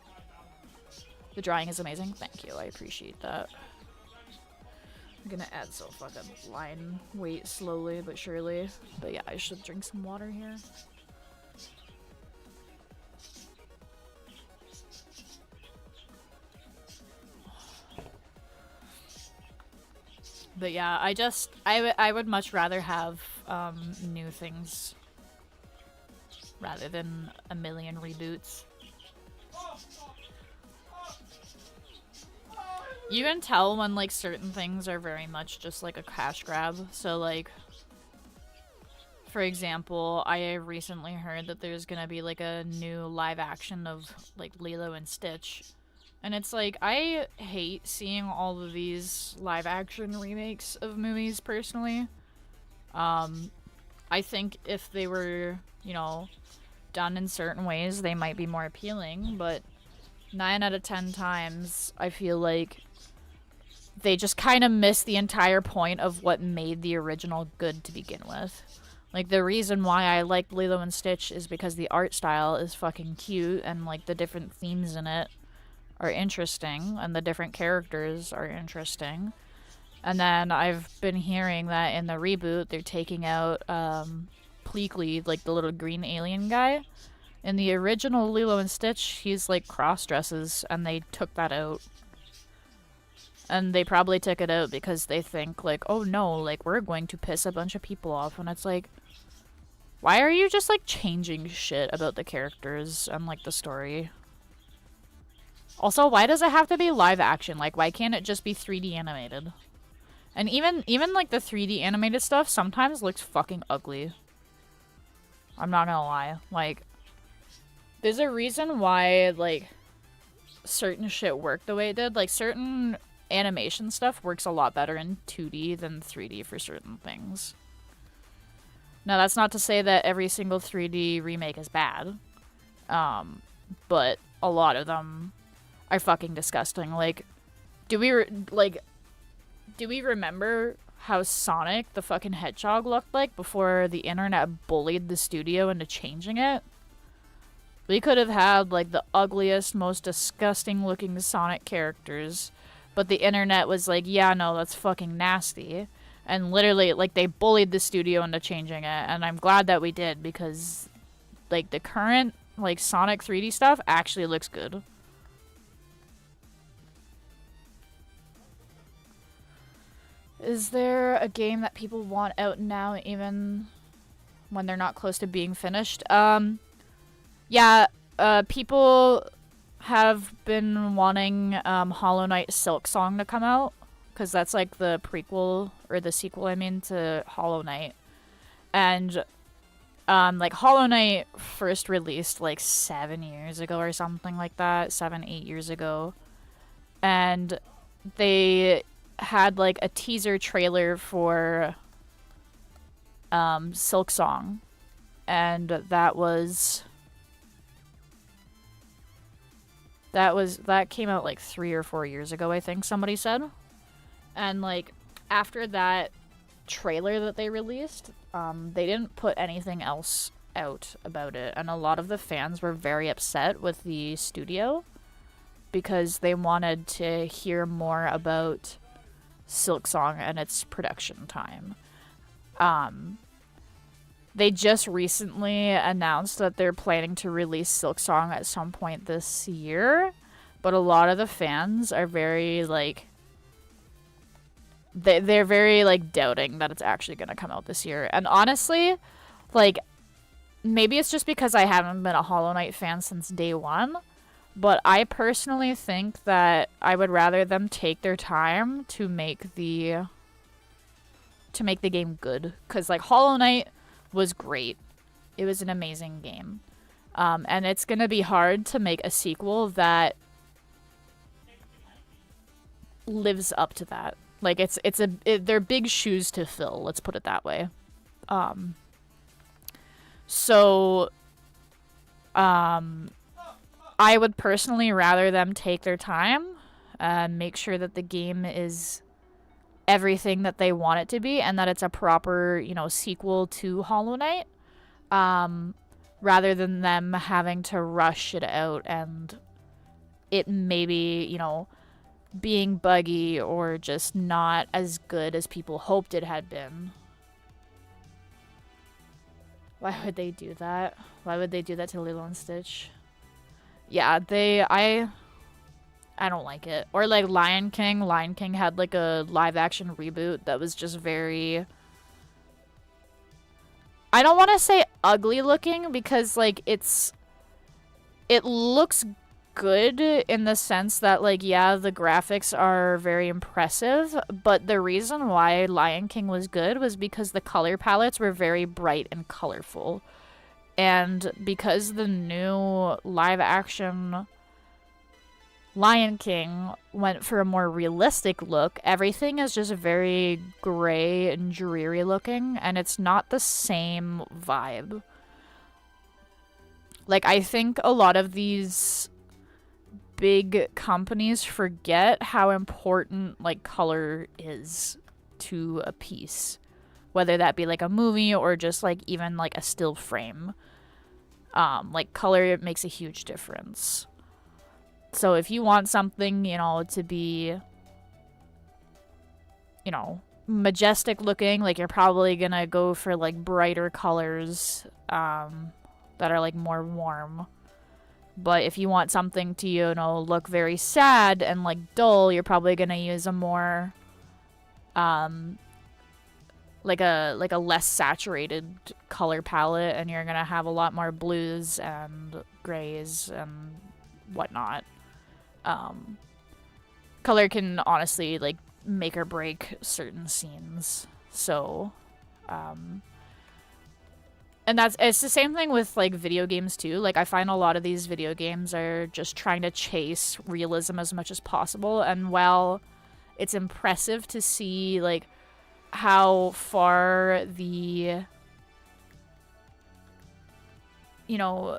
The drawing is amazing. Thank you. I appreciate that. I'm gonna add some fucking line weight slowly but surely. But yeah, I should drink some water here. But yeah, I would much rather have new things rather than a million reboots. You can tell when, like, certain things are very much just, like, a cash grab. So, like, for example, I recently heard that there's gonna be, like, a new live action of, like, Lilo and Stitch. And it's like, I hate seeing all of these live action remakes of movies, personally. I think if they were, you know, done in certain ways, they might be more appealing, but 9 out of 10 times, I feel like they just kind of miss the entire point of what made the original good to begin with. Like, the reason why I like Lilo and Stitch is because the art style is fucking cute, and, like, the different themes in it are interesting, and the different characters are interesting. And then I've been hearing that in the reboot, they're taking out Pleakley, like the little green alien guy. In the original Lilo and Stitch, he's like cross-dresses, and they took that out. And they probably took it out because they think like, oh no, like we're going to piss a bunch of people off. And it's like, why are you just like changing shit about the characters and like the story? Also, why does it have to be live action? Like, why can't it just be 3D animated? And even like the 3D animated stuff sometimes looks fucking ugly. I'm not gonna lie. Like, there's a reason why like certain shit worked the way it did. Like, certain animation stuff works a lot better in 2D than 3D for certain things. Now, that's not to say that every single 3D remake is bad. But a lot of them are fucking disgusting. Like, do we remember how Sonic the fucking Hedgehog looked like before the internet bullied the studio into changing it? We could have had, like, the ugliest, most disgusting looking Sonic characters, but the internet was like, yeah, no, that's fucking nasty. And literally, like, they bullied the studio into changing it, and I'm glad that we did, because, like, the current, like, Sonic 3D stuff actually looks good. Is there a game that people want out now, even when they're not close to being finished? Yeah, people have been wanting Hollow Knight Silksong to come out, because that's like the prequel, or the sequel, I mean, to Hollow Knight. And like, Hollow Knight first released like 7 years ago or something like that, 7-8 years ago. And they had like a teaser trailer for Silksong, and that came out like 3 or 4 years ago, I think somebody said. And like, after that trailer that they released, they didn't put anything else out about it, and a lot of the fans were very upset with the studio because they wanted to hear more about Silksong and its production time. They just recently announced that they're planning to release Silksong at some point this year, but a lot of the fans are very, like, they're very, like, doubting that it's actually gonna come out this year. And honestly, like, maybe it's just because I haven't been a Hollow Knight fan since day one, but I personally think that I would rather them take their time to make the game good. Because, like, Hollow Knight was great. It was an amazing game. And it's gonna be hard to make a sequel that lives up to that. Like, they're big shoes to fill, let's put it that way. I would personally rather them take their time and make sure that the game is everything that they want it to be, and that it's a proper, you know, sequel to Hollow Knight, rather than them having to rush it out and it maybe, you know, being buggy or just not as good as people hoped it had been. Why would they do that? Why would they do that to Lilo and Stitch? Yeah, I don't like it. Or like Lion King. Lion King had like a live action reboot that was just very, I don't want to say ugly looking, because like it looks good in the sense that, like, yeah, the graphics are very impressive, but the reason why Lion King was good was because the color palettes were very bright and colorful. And because the new live action Lion King went for a more realistic look, everything is just very gray and dreary looking, and it's not the same vibe. Like, I think a lot of these big companies forget how important, like, color is to a piece, whether that be like a movie or just like even like a still frame. Like, color makes a huge difference. So if you want something, you know, to be, you know, majestic looking, like, you're probably gonna go for like brighter colors, that are like more warm. But if you want something to, you know, look very sad and like dull, you're probably gonna use a more like a less saturated color palette, and you're gonna have a lot more blues and grays and whatnot. Color can honestly like make or break certain scenes. So and it's the same thing with like video games too. Like I find a lot of these video games are just trying to chase realism as much as possible, and while it's impressive to see like how far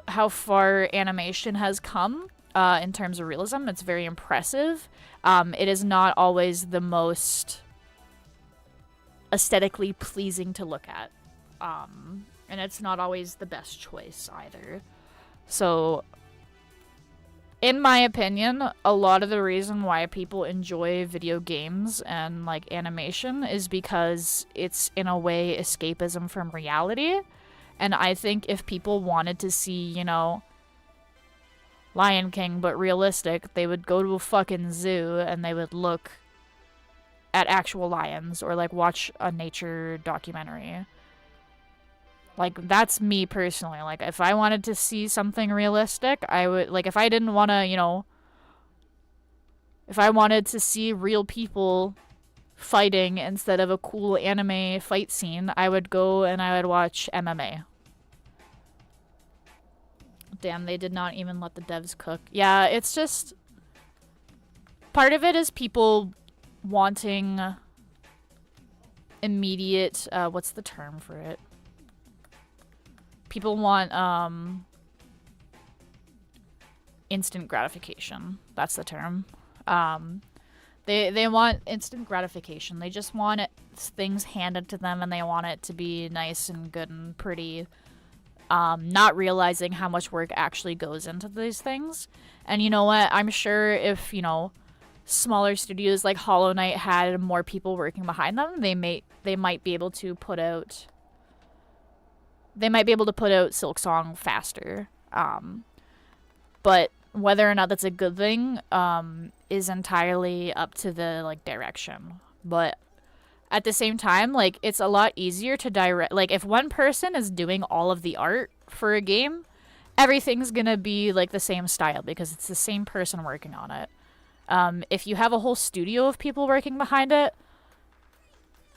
how far animation has come in terms of realism, it's very impressive. It is not always the most aesthetically pleasing to look at. And it's not always the best choice either. So, in my opinion, a lot of the reason why people enjoy video games and like animation is because it's in a way escapism from reality. And I think if people wanted to see, you know, Lion King but realistic, they would go to a fucking zoo and they would look at actual lions or like watch a nature documentary. Like, that's me personally. Like, if I wanted to see something realistic, I would, like, if I didn't want to, you know, if I wanted to see real people fighting instead of a cool anime fight scene, I would go and I would watch MMA. Damn, they did not even let the devs cook. Yeah, it's just, part of it is people wanting immediate, what's the term for it? People want instant gratification. That's the term. They want instant gratification. They just want things handed to them, and they want it to be nice and good and pretty. Not realizing how much work actually goes into these things. And you know what? I'm sure if, you know, smaller studios like Hollow Knight had more people working behind them, they might be able to put out Silksong faster. But whether or not that's a good thing is entirely up to the like direction. But at the same time, like, it's a lot easier to direct. Like, if one person is doing all of the art for a game, everything's gonna be like the same style because it's the same person working on it. If you have a whole studio of people working behind it,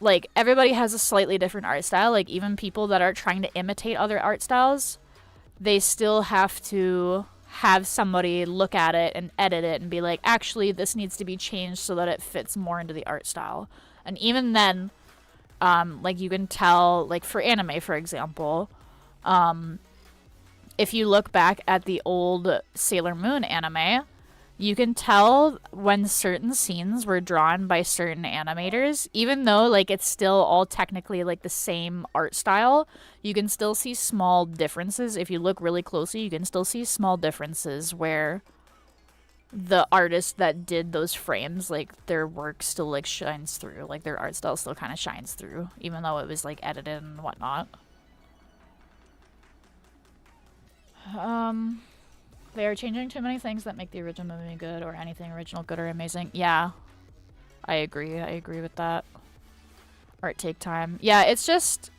like, everybody has a slightly different art style. Like, even people that are trying to imitate other art styles, they still have to have somebody look at it and edit it and be like, actually, this needs to be changed so that it fits more into the art style. And even then, like, you can tell, like, for anime, for example, if you look back at the old Sailor Moon anime, you can tell when certain scenes were drawn by certain animators, even though, like, it's still all technically, like, the same art style, you can still see small differences. If you look really closely, you can still see small differences where the artist that did those frames, like, their work still, like, shines through. Like, their art style still kind of shines through, even though it was, like, edited and whatnot. They are changing too many things that make the original movie good, or anything original good or amazing. Yeah, I agree. I agree with that. Art take time. Yeah, it's just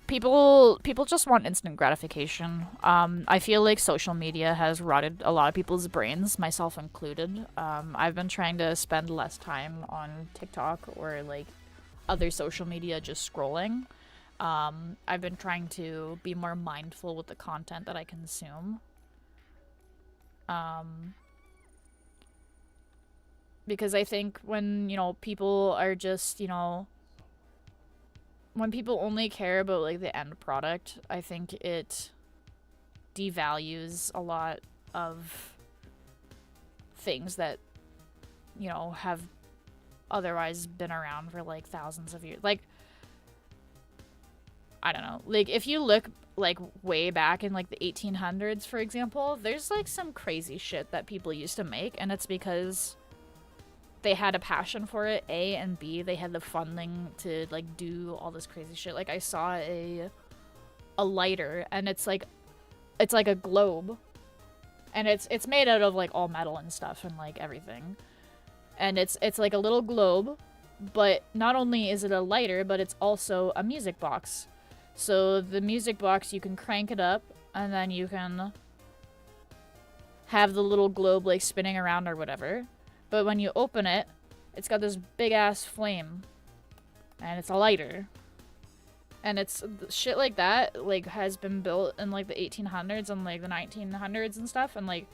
people just want instant gratification. I feel like social media has rotted a lot of people's brains, myself included. I've been trying to spend less time on TikTok or like other social media just scrolling. I've been trying to be more mindful with the content that I consume. Because I think when, you know, people are just, you know, when people only care about, like, the end product, I think it devalues a lot of things that, you know, have otherwise been around for, like, thousands of years. Like, I don't know. Like, if you look, like, way back in, like, the 1800s, for example, there's, like, some crazy shit that people used to make, and it's because they had a passion for it, A, and B, they had the funding to, like, do all this crazy shit. Like, I saw a a lighter, and it's like a globe, and it's made out of like all metal and stuff and like everything, and it's like a little globe, but not only is it a lighter, but it's also a music box. So the music box, you can crank it up, and then you can have the little globe like spinning around or whatever. But when you open it, it's got this big ass flame, and it's a lighter. And it's shit like that, like, has been built in like the 1800s and like the 1900s and stuff, and like,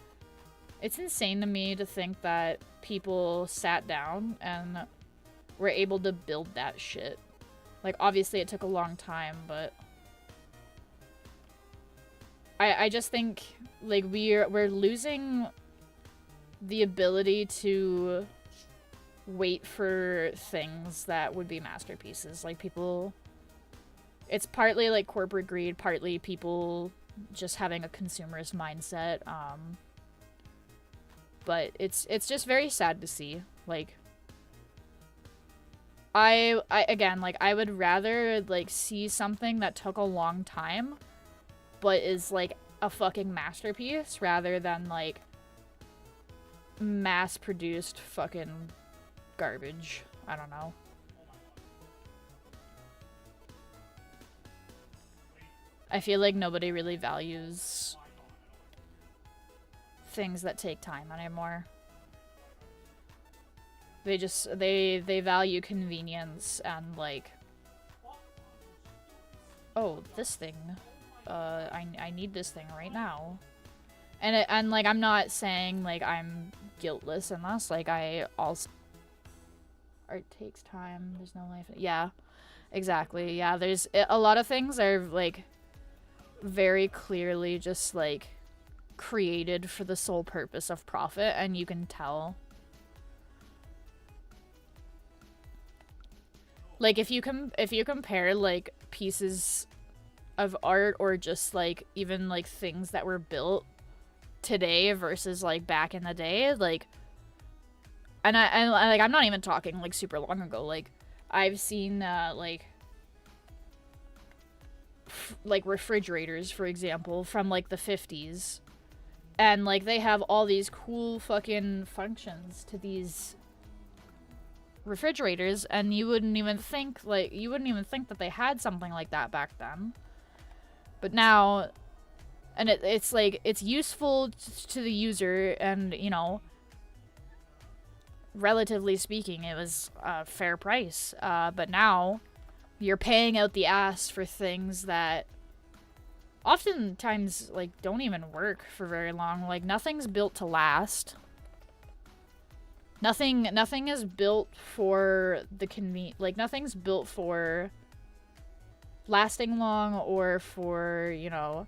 it's insane to me to think that people sat down and were able to build that shit. Like, obviously it took a long time, but I just think, like, we're losing the ability to wait for things that would be masterpieces. Like, people, it's partly like corporate greed, partly people just having a consumerist mindset. But it's just very sad to see. Like, I again, like, I would rather like see something that took a long time but is like a fucking masterpiece rather than like mass-produced fucking garbage. I don't know. I feel like nobody really values things that take time anymore. They just, they value convenience and like, oh, this thing, I need this thing right now. And like, I'm not saying like I'm guiltless in this, like I also, art takes time, there's no life, yeah, exactly, yeah, there's, a lot of things are like very clearly just like created for the sole purpose of profit, and you can tell. Like, if you compare like pieces of art or just like even like things that were built today versus like back in the day, like, and like, I'm not even talking like super long ago, like I've seen like refrigerators, for example, from like the 50s, and like they have all these cool fucking functions to these refrigerators, and you wouldn't even think that they had something like that back then. But now, and it's like, it's useful to the user, and you know, relatively speaking, it was a fair price. But now you're paying out the ass for things that oftentimes like don't even work for very long. Like, nothing's built to last. Nothing is built for the like, nothing's built for lasting long or for, you know,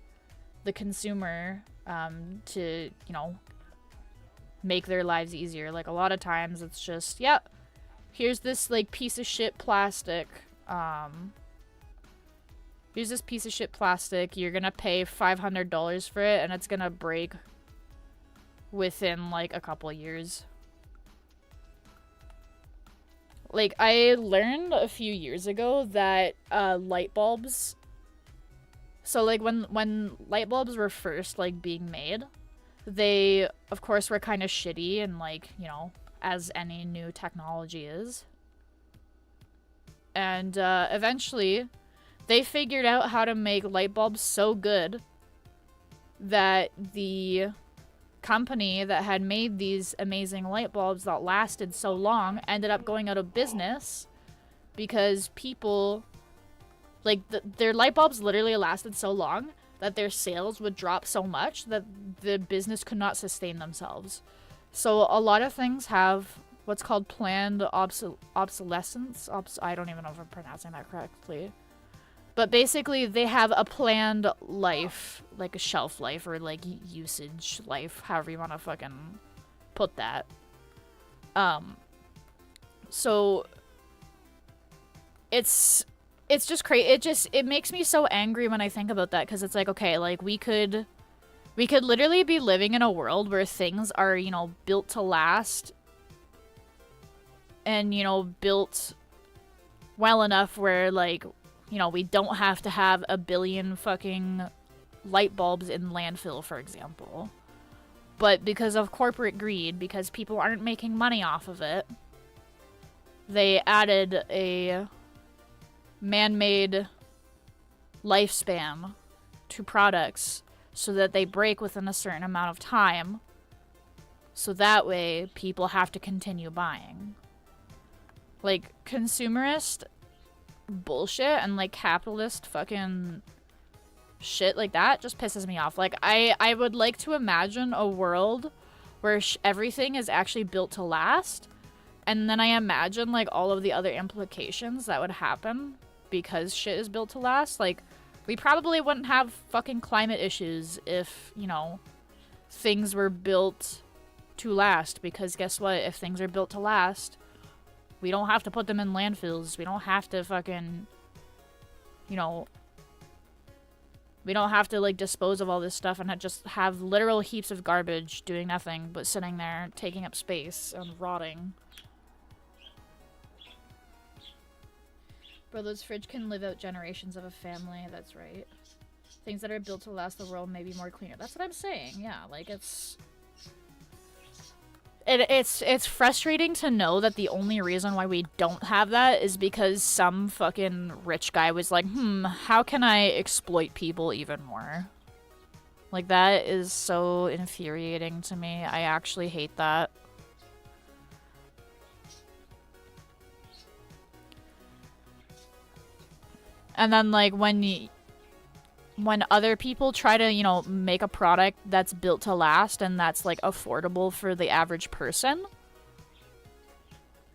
the consumer to, you know, make their lives easier. Like, a lot of times it's just, yep, here's this like piece of shit plastic. Here's this piece of shit plastic. You're gonna pay $500 for it, and it's gonna break within like a couple years. Like, I learned a few years ago that light bulbs, so like when light bulbs were first like being made, they of course were kind of shitty, and like, you know, as any new technology is. And eventually they figured out how to make light bulbs so good that the company that had made these amazing light bulbs that lasted so long ended up going out of business, because people, like, their light bulbs literally lasted so long that their sales would drop so much that the business could not sustain themselves. So a lot of things have what's called planned obsolescence. I don't even know if I'm pronouncing that correctly. But basically, they have a planned life, like a shelf life, or like usage life, however you want to fucking put that. So it's just crazy. It makes me so angry when I think about that, because it's like, okay, like, we could literally be living in a world where things are, you know, built to last, and, you know, built well enough where, like, you know, we don't have to have a billion fucking light bulbs in landfill, for example. But because of corporate greed, because people aren't making money off of it, they added a man-made lifespan to products so that they break within a certain amount of time. So that way, people have to continue buying. Like, consumerist bullshit and, like, capitalist fucking shit like that just pisses me off. Like, I would like to imagine a world where everything is actually built to last. And then I imagine, like, all of the other implications that would happen because shit is built to last. Like, we probably wouldn't have fucking climate issues if, you know, things were built to last. Because guess what? If things are built to last, we don't have to put them in landfills. We don't have to fucking, you know, we don't have to, like, dispose of all this stuff and just have literal heaps of garbage doing nothing but sitting there, taking up space and rotting. Bro, those fridge can live out generations of a family. That's right. Things that are built to last the world may be more cleaner. That's what I'm saying. Yeah, like, it's frustrating to know that the only reason why we don't have that is because some fucking rich guy was like, how can I exploit people even more? Like, that is so infuriating to me. I actually hate that. And then, like, when other people try to, you know, make a product that's built to last and that's, like, affordable for the average person,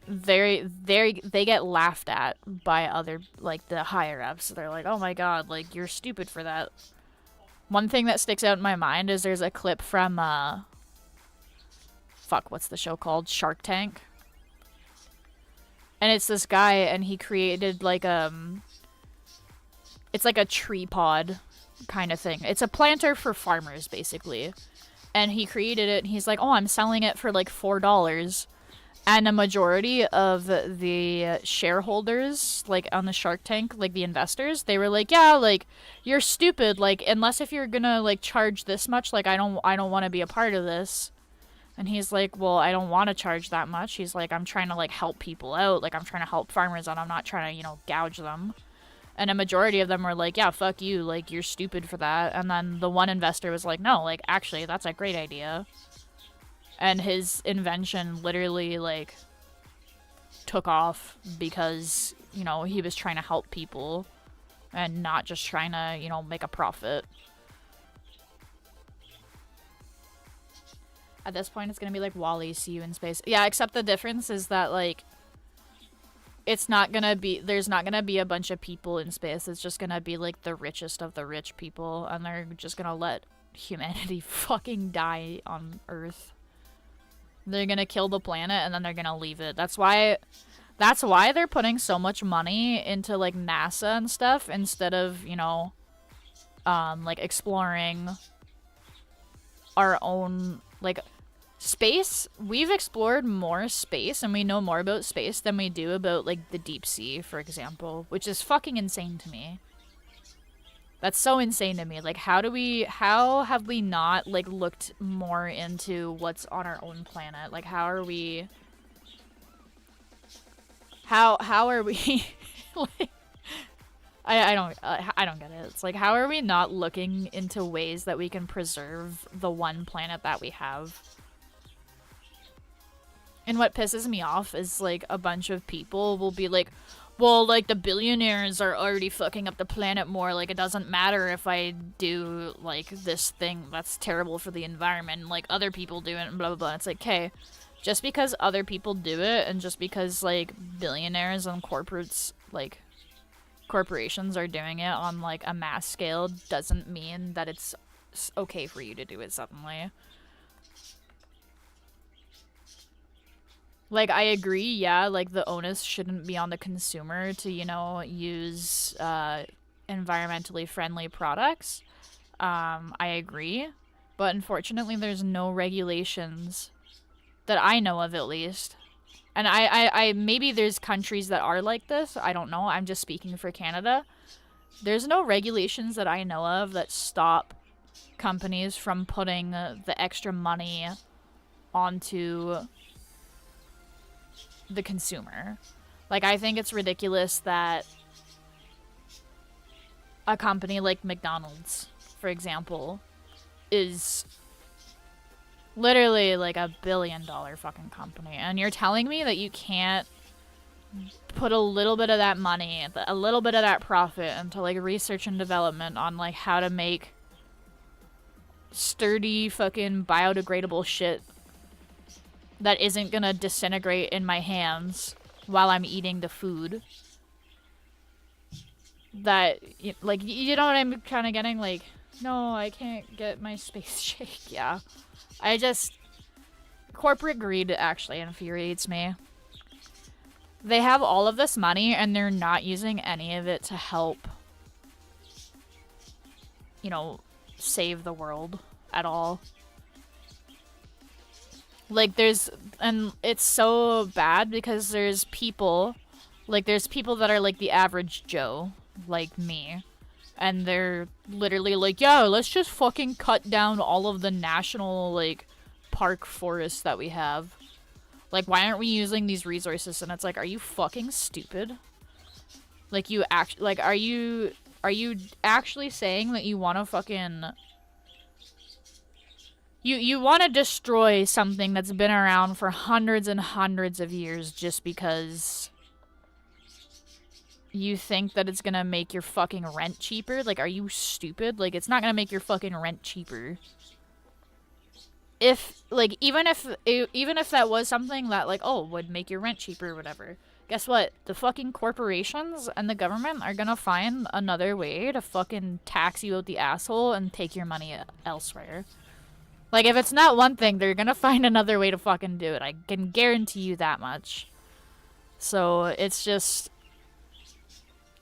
they get laughed at by other, like, the higher-ups. They're like, oh my god, like, you're stupid for that. One thing that sticks out in my mind is there's a clip from, fuck, what's the show called? Shark Tank. And it's this guy, and he created, like, it's like a tree pod kind of thing. It's a planter for farmers, basically. And he created it, and he's like, oh, I'm selling it for, like, $4. And a majority of the shareholders, like, on the Shark Tank, like, the investors, they were like, yeah, like, you're stupid. Like, unless if you're gonna, like, charge this much, like, I don't want to be a part of this. And he's like, well, I don't want to charge that much. He's like, I'm trying to, like, help people out. Like, I'm trying to help farmers out. I'm not trying to, you know, gouge them. And a majority of them were like, yeah, fuck you, like, you're stupid for that. And then the one investor was like, no, like, actually, that's a great idea. And his invention literally, like, took off because, you know, he was trying to help people and not just trying to, you know, make a profit. At this point, it's gonna be like, Wall-E, see you in space. Yeah, except the difference is that, like, it's not gonna be, there's not gonna be a bunch of people in space. It's just gonna be, like, the richest of the rich people, and they're just gonna let humanity fucking die on Earth. They're gonna kill the planet, and then they're gonna leave it. That's why they're putting so much money into, like, NASA and stuff, instead of, you know, like, exploring our own, like, space. We've explored more space and we know more about space than we do about, like, the deep sea, for example, which is fucking insane to me. That's so insane to me. Like, how have we not, like, looked more into what's on our own planet? Like, how are we like, I don't get it. It's like, how are we not looking into ways that we can preserve the one planet that we have? And what pisses me off is, like, a bunch of people will be like, well, like, the billionaires are already fucking up the planet more. Like, it doesn't matter if I do, like, this thing that's terrible for the environment. Like, other people do it and blah, blah, blah. It's like, okay, just because other people do it and just because, like, billionaires and corporations are doing it on, like, a mass scale doesn't mean that it's okay for you to do it suddenly. Like, I agree, yeah, like, the onus shouldn't be on the consumer to, you know, use environmentally friendly products. I agree. But unfortunately, there's no regulations that I know of, at least, and I maybe there's countries that are like this. I don't know. I'm just speaking for Canada. There's no regulations that I know of that stop companies from putting the extra money onto the consumer. Like, I think it's ridiculous that a company like McDonald's, for example, is literally like $1 billion fucking company, and you're telling me that you can't put a little bit of that money, a little bit of that profit into like research and development on like how to make sturdy fucking biodegradable shit that isn't gonna disintegrate in my hands while I'm eating the food. That, like, you know what I'm kind of getting? Like, no, I can't get my space shake. Yeah. I just... Corporate greed actually infuriates me. They have all of this money and they're not using any of it to help, you know, save the world at all. Like, and it's so bad because there's people that are like the average Joe, like me, and they're literally like, yeah, let's just fucking cut down all of the national, like, park forests that we have. Like, why aren't we using these resources? And it's like, are you fucking stupid? Like, are you actually saying that you want to fucking... You want to destroy something that's been around for hundreds and hundreds of years just because you think that it's gonna make your fucking rent cheaper? Like, are you stupid? Like, it's not gonna make your fucking rent cheaper. If, like, even if that was something that, like, oh, would make your rent cheaper or whatever, guess what? The fucking corporations and the government are gonna find another way to fucking tax you out the asshole and take your money elsewhere. Like, if it's not one thing, they're gonna find another way to fucking do it. I can guarantee you that much. So, it's just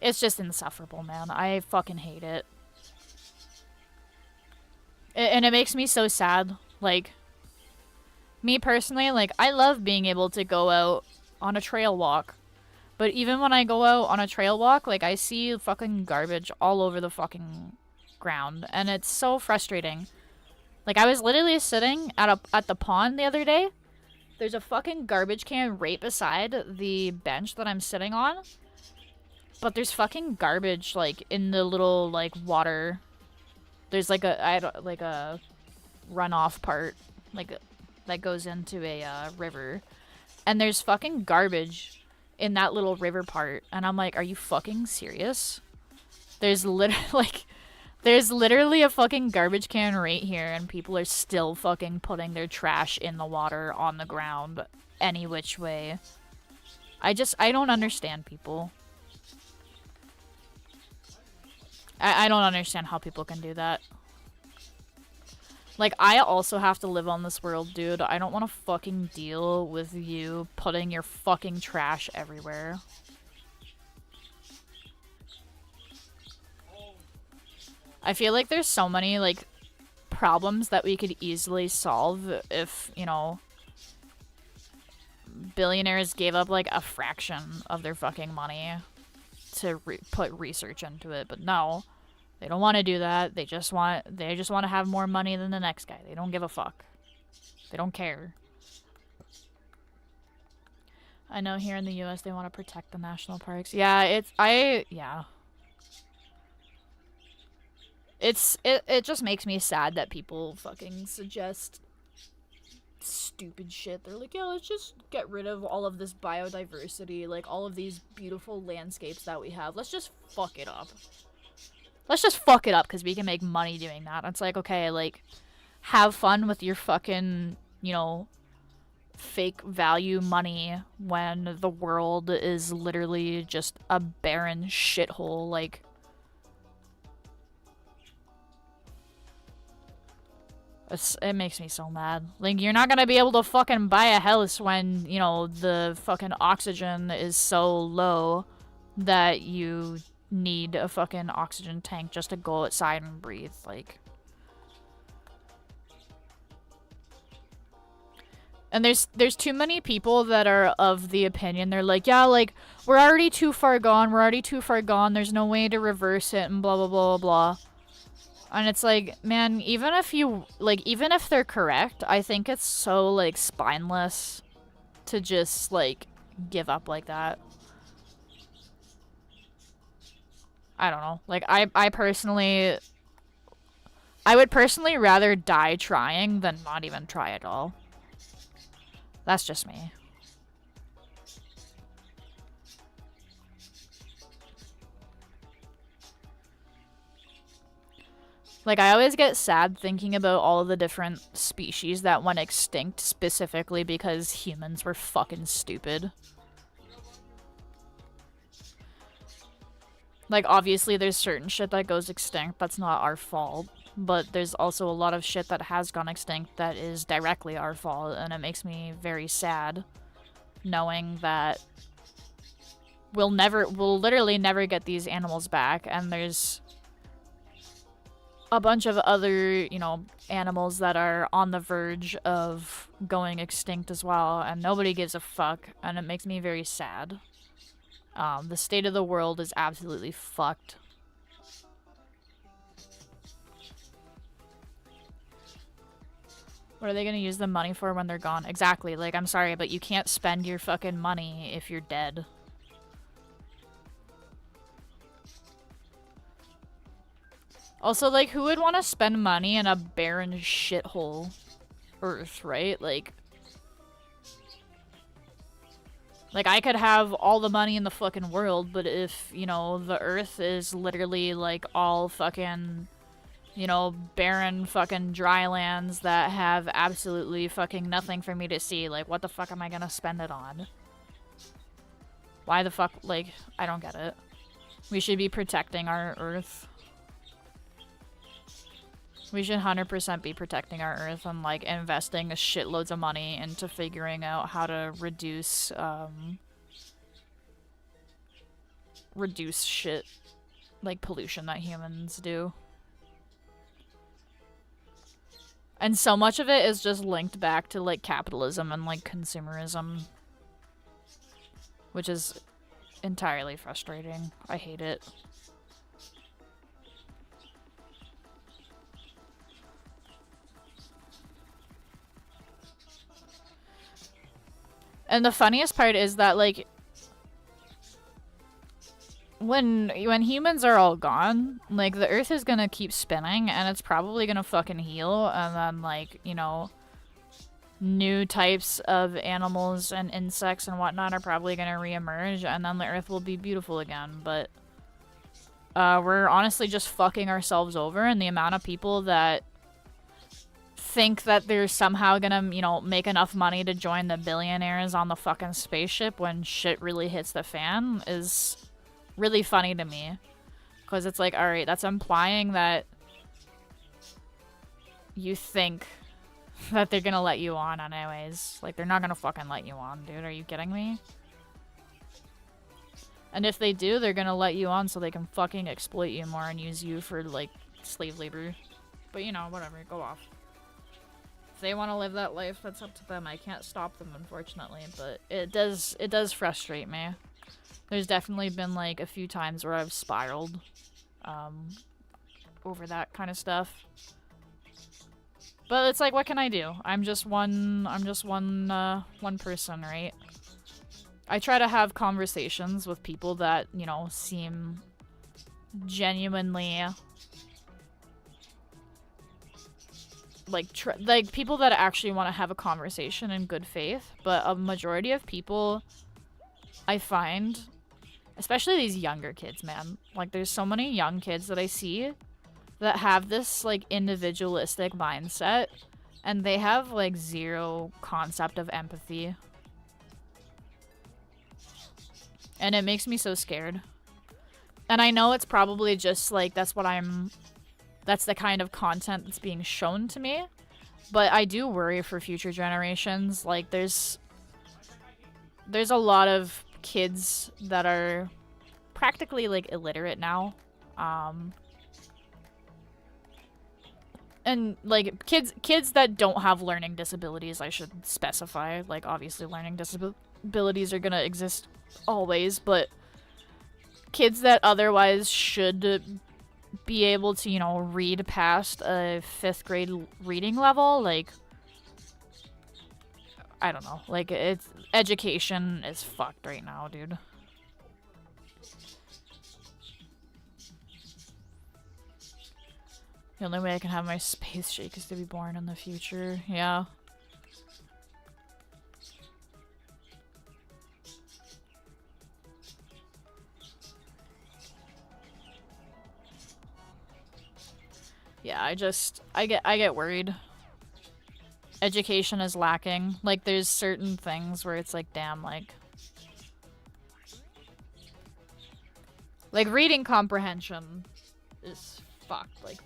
insufferable, man. I fucking hate it. And it makes me so sad. Like, me personally, like, I love being able to go out on a trail walk. But even when I go out on a trail walk, like, I see fucking garbage all over the fucking ground. And it's so frustrating. Like, I was literally sitting at the pond the other day. There's a fucking garbage can right beside the bench that I'm sitting on. But there's fucking garbage, like, in the little, like, water. There's, like, a runoff part, like, that goes into a river. And there's fucking garbage in that little river part. And I'm like, are you fucking serious? There's literally a fucking garbage can right here, and people are still fucking putting their trash in the water, on the ground, any which way. I don't understand people. I don't understand how people can do that. Like, I also have to live on this world, dude. I don't want to fucking deal with you putting your fucking trash everywhere. I feel like there's so many, like, problems that we could easily solve if, you know, billionaires gave up, like, a fraction of their fucking money to put research into it. But no, they don't want to do that. They just want to have more money than the next guy. They don't give a fuck. They don't care. I know here in the US they want to protect the national parks. Yeah, yeah. It just makes me sad that people fucking suggest stupid shit. They're like, yeah, let's just get rid of all of this biodiversity, like all of these beautiful landscapes that we have. Let's just fuck it up. Let's just fuck it up because we can make money doing that. It's like, okay, like, have fun with your fucking, you know, fake value money when the world is literally just a barren shithole. Like, it makes me so mad. Like, you're not gonna be able to fucking buy a house when, you know, the fucking oxygen is so low that you need a fucking oxygen tank just to go outside and breathe. Like, And there's too many people that are of the opinion, they're like, yeah, like, we're already too far gone, there's no way to reverse it, and blah, blah, blah, blah, blah. And it's like, man, even if they're correct, I think it's so, like, spineless to just, like, give up like that. I don't know. Like, I would personally rather die trying than not even try at all. That's just me. Like, I always get sad thinking about all of the different species that went extinct specifically because humans were fucking stupid. Like, obviously there's certain shit that goes extinct that's not our fault, but there's also a lot of shit that has gone extinct that is directly our fault, and it makes me very sad knowing that we'll literally never get these animals back, and there's a bunch of other, you know, animals that are on the verge of going extinct as well, and nobody gives a fuck, and it makes me very sad. The state of the world is absolutely fucked. What are they gonna use the money for when they're gone? Exactly, like, I'm sorry, but you can't spend your fucking money if you're dead. Also, like, who would want to spend money in a barren shithole Earth, right? Like, I could have all the money in the fucking world, but if, you know, the Earth is literally, like, all fucking, you know, barren fucking dry lands that have absolutely fucking nothing for me to see, like, what the fuck am I gonna spend it on? Why the fuck, like, I don't get it. We should be protecting our Earth. We should 100% be protecting our Earth and, like, investing shitloads of money into figuring out how to reduce shit, like, pollution that humans do. And so much of it is just linked back to, like, capitalism and, like, consumerism. Which is entirely frustrating. I hate it. And the funniest part is that, like, when humans are all gone, like, the Earth is gonna keep spinning, and it's probably gonna fucking heal, and then, like, you know, new types of animals and insects and whatnot are probably gonna reemerge, and then the Earth will be beautiful again, but we're honestly just fucking ourselves over, and the amount of people that think that they're somehow gonna, you know, make enough money to join the billionaires on the fucking spaceship when shit really hits the fan is really funny to me. Because it's like, alright, that's implying that you think that they're gonna let you on anyways. Like, they're not gonna fucking let you on, dude. Are you kidding me? And if they do, they're gonna let you on so they can fucking exploit you more and use you for, like, slave labor. But, you know, whatever. Go off. If they want to live that life, that's up to them. I can't stop them, unfortunately, but it does frustrate me. There's definitely been, like, a few times where I've spiraled over that kind of stuff. But it's like, what can I do? I'm just one person, right? I try to have conversations with people that, you know, seem genuinely like people that actually want to have a conversation in good faith, but a majority of people I find, especially these younger kids, man, like, there's so many young kids that I see that have this, like, individualistic mindset, and they have, like, zero concept of empathy. And it makes me so scared. And I know it's probably just, like, that's the kind of content that's being shown to me. But I do worry for future generations. Like, there's a lot of kids that are practically, like, illiterate now. And, like, kids that don't have learning disabilities, I should specify. Like, obviously learning disabilities are gonna exist always, but kids that otherwise should be able to, you know, read past a 5th grade reading level, like, I don't know. Like, it's education is fucked right now, dude. The only way I can have my space shake is to be born in the future. Yeah. Yeah, I get worried. Education is lacking. Like, there's certain things where it's like, damn, like reading comprehension is fucked. Like,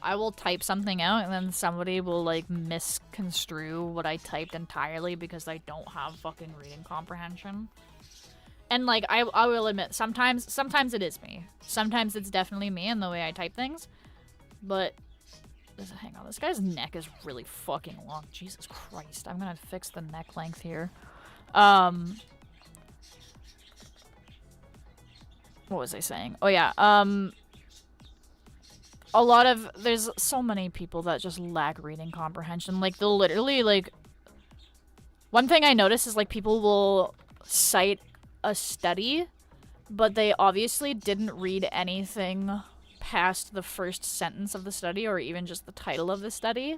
I will type something out and then somebody will, like, misconstrue what I typed entirely because I don't have fucking reading comprehension. And, like, I will admit, sometimes it is me. Sometimes it's definitely me in the way I type things. But, hang on, this guy's neck is really fucking long. Jesus Christ, I'm gonna fix the neck length here. What was I saying? Oh yeah, a lot of, there's so many people that just lack reading comprehension. Like, they'll literally, like, one thing I notice is, like, people will cite a study, but they obviously didn't read anything past the first sentence of the study or even just the title of the study.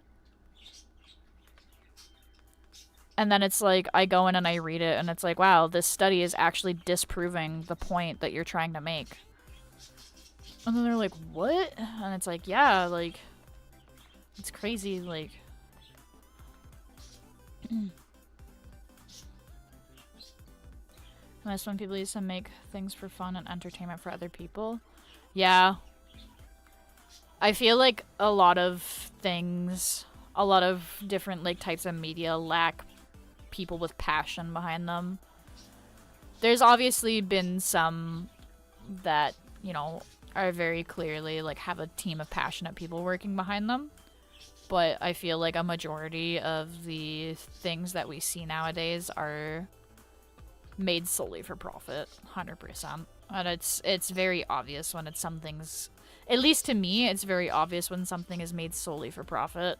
And then it's like, I go in and I read it and it's like, wow, this study is actually disproving the point that you're trying to make. And then they're like, what? And it's like, yeah, like, it's crazy, like. That's when people used to make things for fun and entertainment for other people. Yeah. I feel like a lot of things, a lot of different, like, types of media lack people with passion behind them. There's obviously been some that, you know, are very clearly, like, have a team of passionate people working behind them. But I feel like a majority of the things that we see nowadays are made solely for profit, 100%. And it's very obvious when it's something's, at least to me, it's very obvious when something is made solely for profit.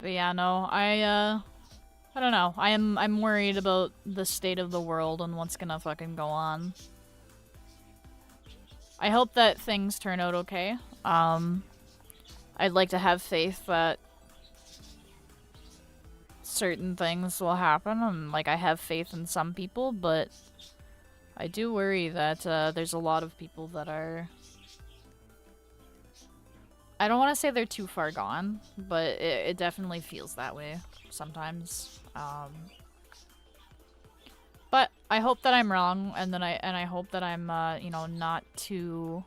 But yeah, no, I don't know. I'm worried about the state of the world and what's gonna fucking go on. I hope that things turn out okay. I'd like to have faith that certain things will happen, and, like, I have faith in some people, but I do worry that there's a lot of people that are, I don't want to say they're too far gone, but it definitely feels that way sometimes. But I hope that I'm wrong, and then I hope that I'm you know, not too.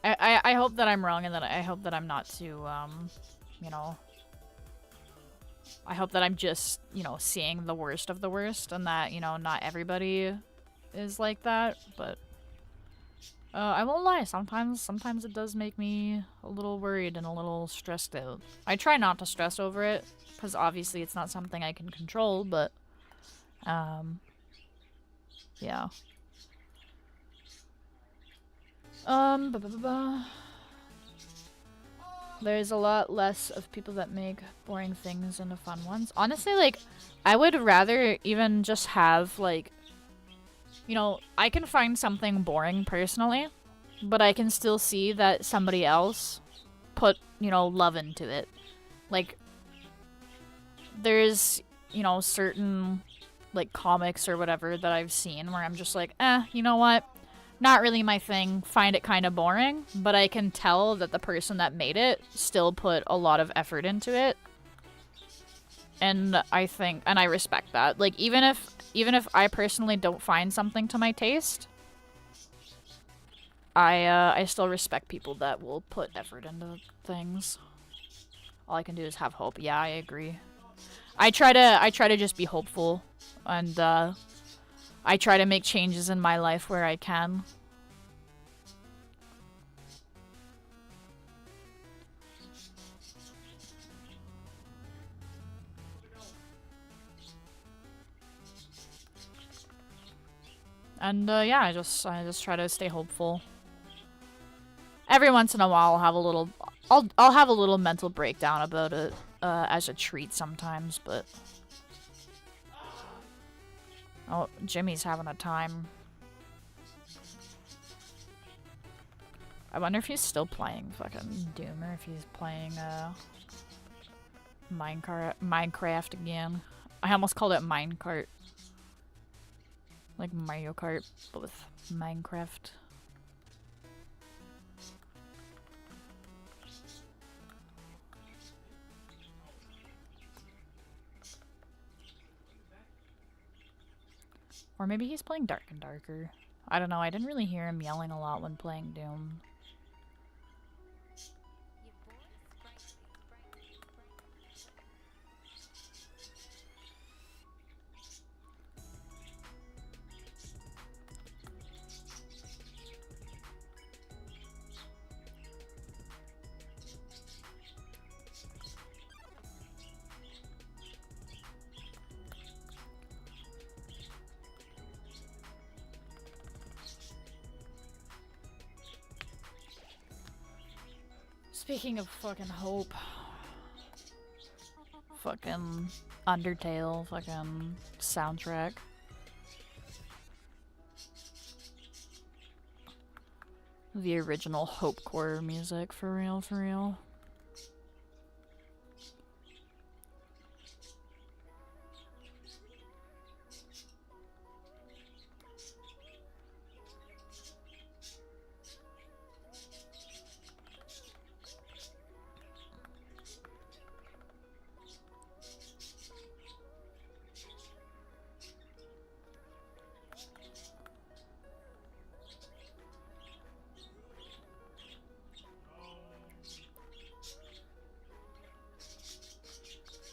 I hope that I'm wrong, and that I hope that I'm not too you know. I hope that I'm just, you know, seeing the worst of the worst, and that, you know, not everybody is like that, but. I won't lie, sometimes it does make me a little worried and a little stressed out. I try not to stress over it, because obviously it's not something I can control, but, yeah. There's a lot less of people that make boring things into fun ones. Honestly, like, I would rather even just have, like, you know, I can find something boring personally, but I can still see that somebody else put, you know, love into it. Like, there's, you know, certain like comics or whatever that I've seen where I'm just like, you know what? Not really my thing, find it kind of boring, but I can tell that the person that made it still put a lot of effort into it. And I think, and I respect that. Like, even if I personally don't find something to my taste, I still respect people that will put effort into things. All I can do is have hope. Yeah, I agree. I try to just be hopeful, and I try to make changes in my life where I can. And yeah, I just try to stay hopeful. Every once in a while, I'll have a little mental breakdown about it as a treat sometimes, but oh, Jimmy's having a time. I wonder if he's still playing fucking Doom or if he's playing Minecraft again. I almost called it Minecart. Like Mario Kart, but with Minecraft. Or maybe he's playing Dark and Darker. I don't know, I didn't really hear him yelling a lot when playing Doom. Speaking of fucking hope, fucking Undertale, fucking soundtrack. The original Hope Core music, for real, for real.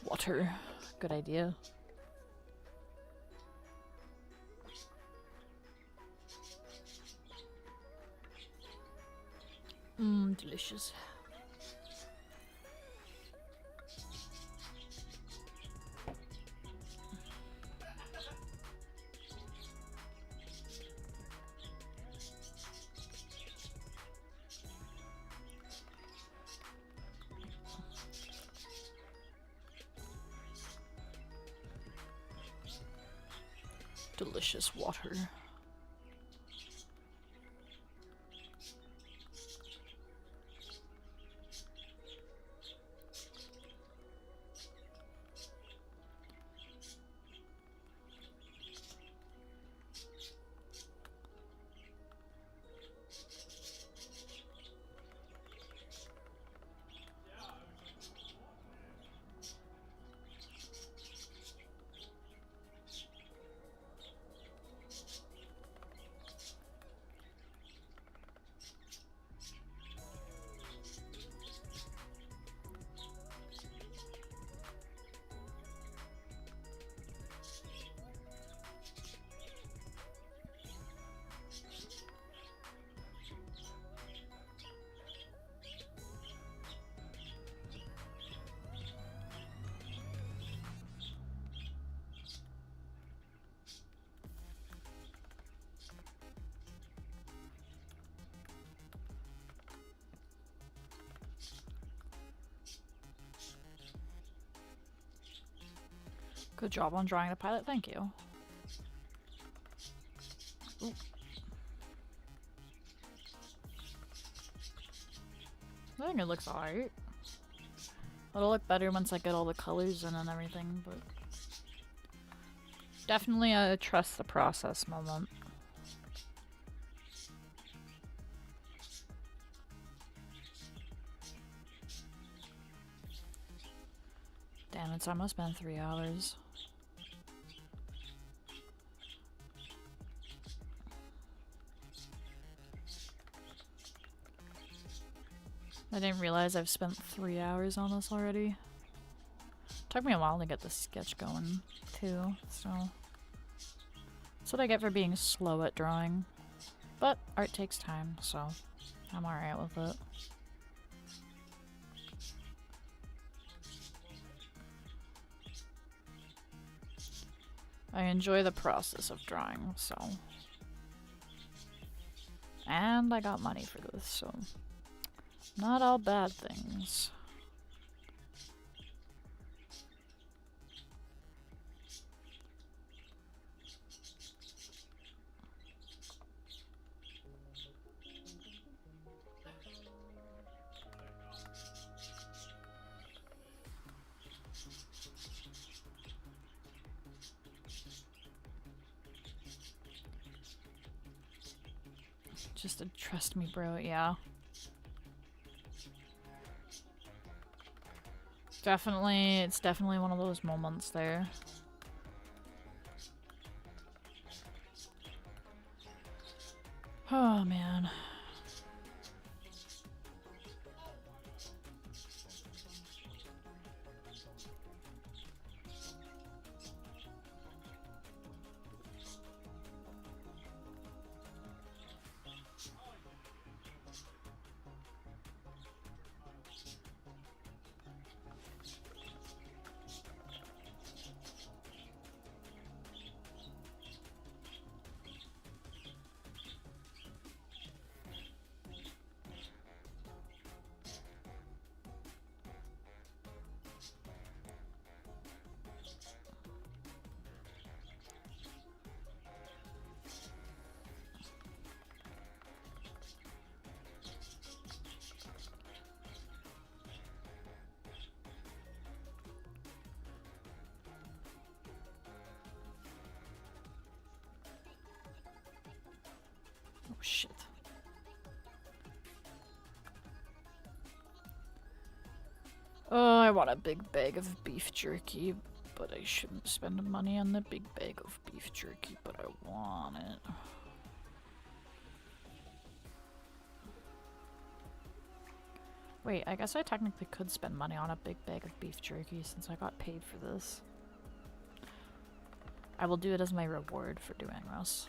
Water. Good idea. Delicious. Delicious water. Good job on drawing the pilot, thank you. Ooh. I think it looks alright. It'll look better once I get all the colors in and everything, but... Definitely a trust the process moment. Damn, it's almost been 3 hours. I didn't realize I've spent 3 hours on this already. Took me a while to get the sketch going, too, so... That's what I get for being slow at drawing. But art takes time, so I'm alright with it. I enjoy the process of drawing, so... And I got money for this, so... Not all bad things. Just to trust me, bro, yeah. Definitely, it's definitely one of those moments there. Oh, man. Oh, shit. Oh, I want a big bag of beef jerky, but I shouldn't spend money on the big bag of beef jerky, but I want it. Wait, I guess I technically could spend money on a big bag of beef jerky since I got paid for this. I will do it as my reward for doing this.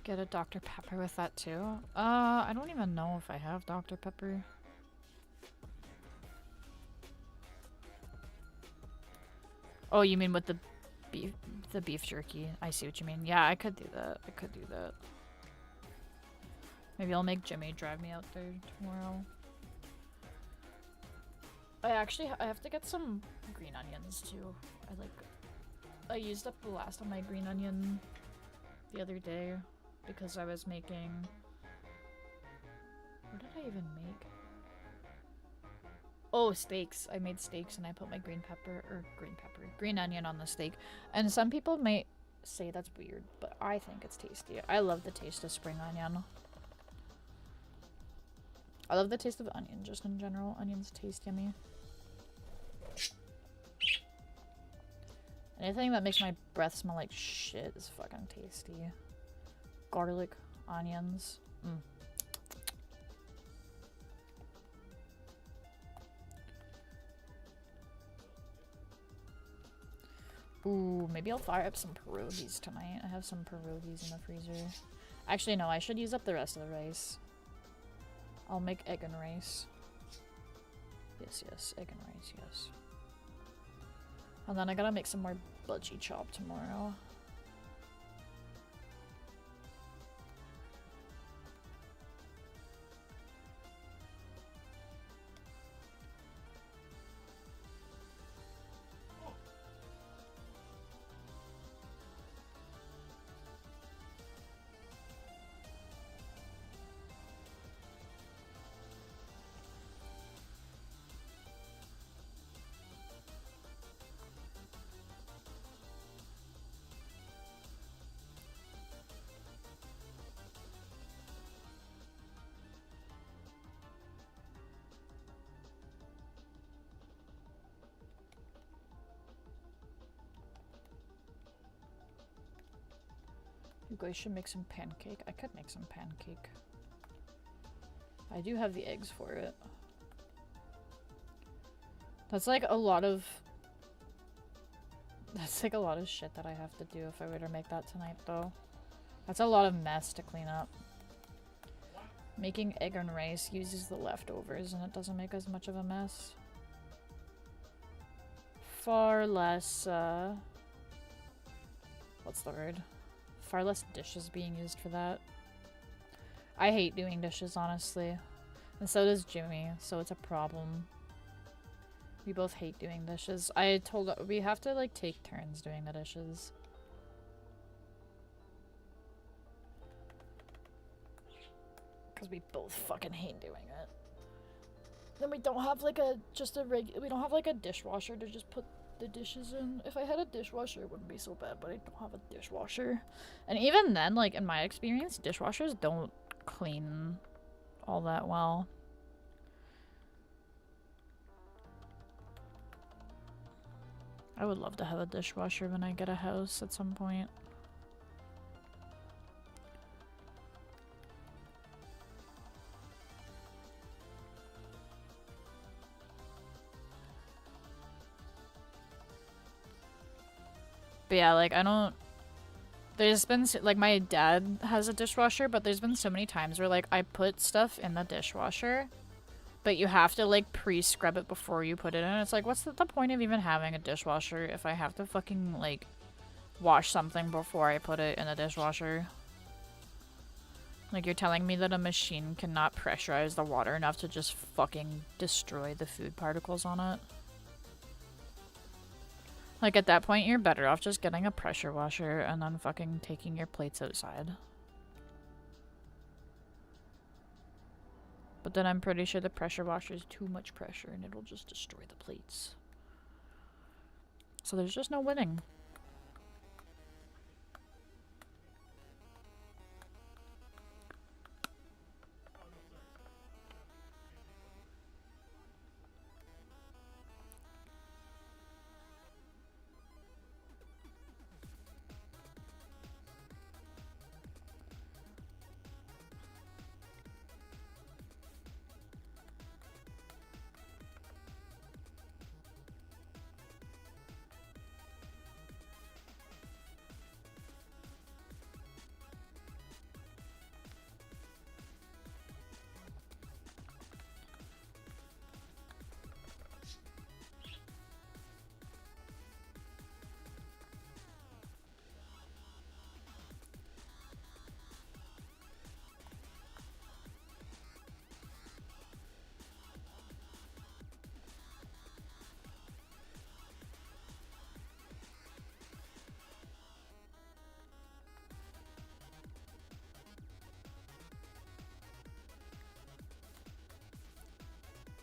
Get a Dr. Pepper with that too? I don't even know if I have Dr. Pepper. Oh, you mean with the beef jerky? I see what you mean. Yeah, I could do that. I could do that. Maybe I'll make Jimmy drive me out there tomorrow. I have to get some green onions too. I used up the last of my green onion the other day because I was making... What did I even make? Oh, steaks. I made steaks and I put my green onion on the steak. And some people might say that's weird, but I think it's tasty. I love the taste of spring onion. I love the taste of onion just in general. Onions taste yummy. Anything that makes my breath smell like shit is fucking tasty. Garlic, onions. Ooh, maybe I'll fire up some pierogies tonight. I have some pierogies in the freezer. Actually, no, I should use up the rest of the rice. I'll make egg and rice. Yes, yes, egg and rice, yes. And then I gotta make some more budgie chop tomorrow. You guys should make some pancake. I could make some pancake. I do have the eggs for it. That's like a lot of... That's like a lot of shit that I have to do if I were to make that tonight, though. That's a lot of mess to clean up. Making egg and rice uses the leftovers and it doesn't make as much of a mess. Far less, what's the word? Far less dishes being used for that. I hate doing dishes, honestly. And so does Jimmy, so it's a problem. We both hate doing dishes. I told her we have to, like, take turns doing the dishes. Because we both fucking hate doing it. Then we don't have, like, we don't have, like, a dishwasher to just put the dishes in. If I had a dishwasher, it wouldn't be so bad, but I don't have a dishwasher. And even then, like, in my experience, dishwashers don't clean all that well. I would love to have a dishwasher when I get a house at some point. But yeah, like, I don't... There's been, like, my dad has a dishwasher, but there's been so many times where, like, I put stuff in the dishwasher, but you have to, like, pre-scrub it before you put it in. It's like, what's the point of even having a dishwasher if I have to fucking, like, wash something before I put it in the dishwasher? Like, you're telling me that a machine cannot pressurize the water enough to just fucking destroy the food particles on it? Like, at that point, you're better off just getting a pressure washer and then fucking taking your plates outside. But then I'm pretty sure the pressure washer is too much pressure and it'll just destroy the plates. So there's just no winning.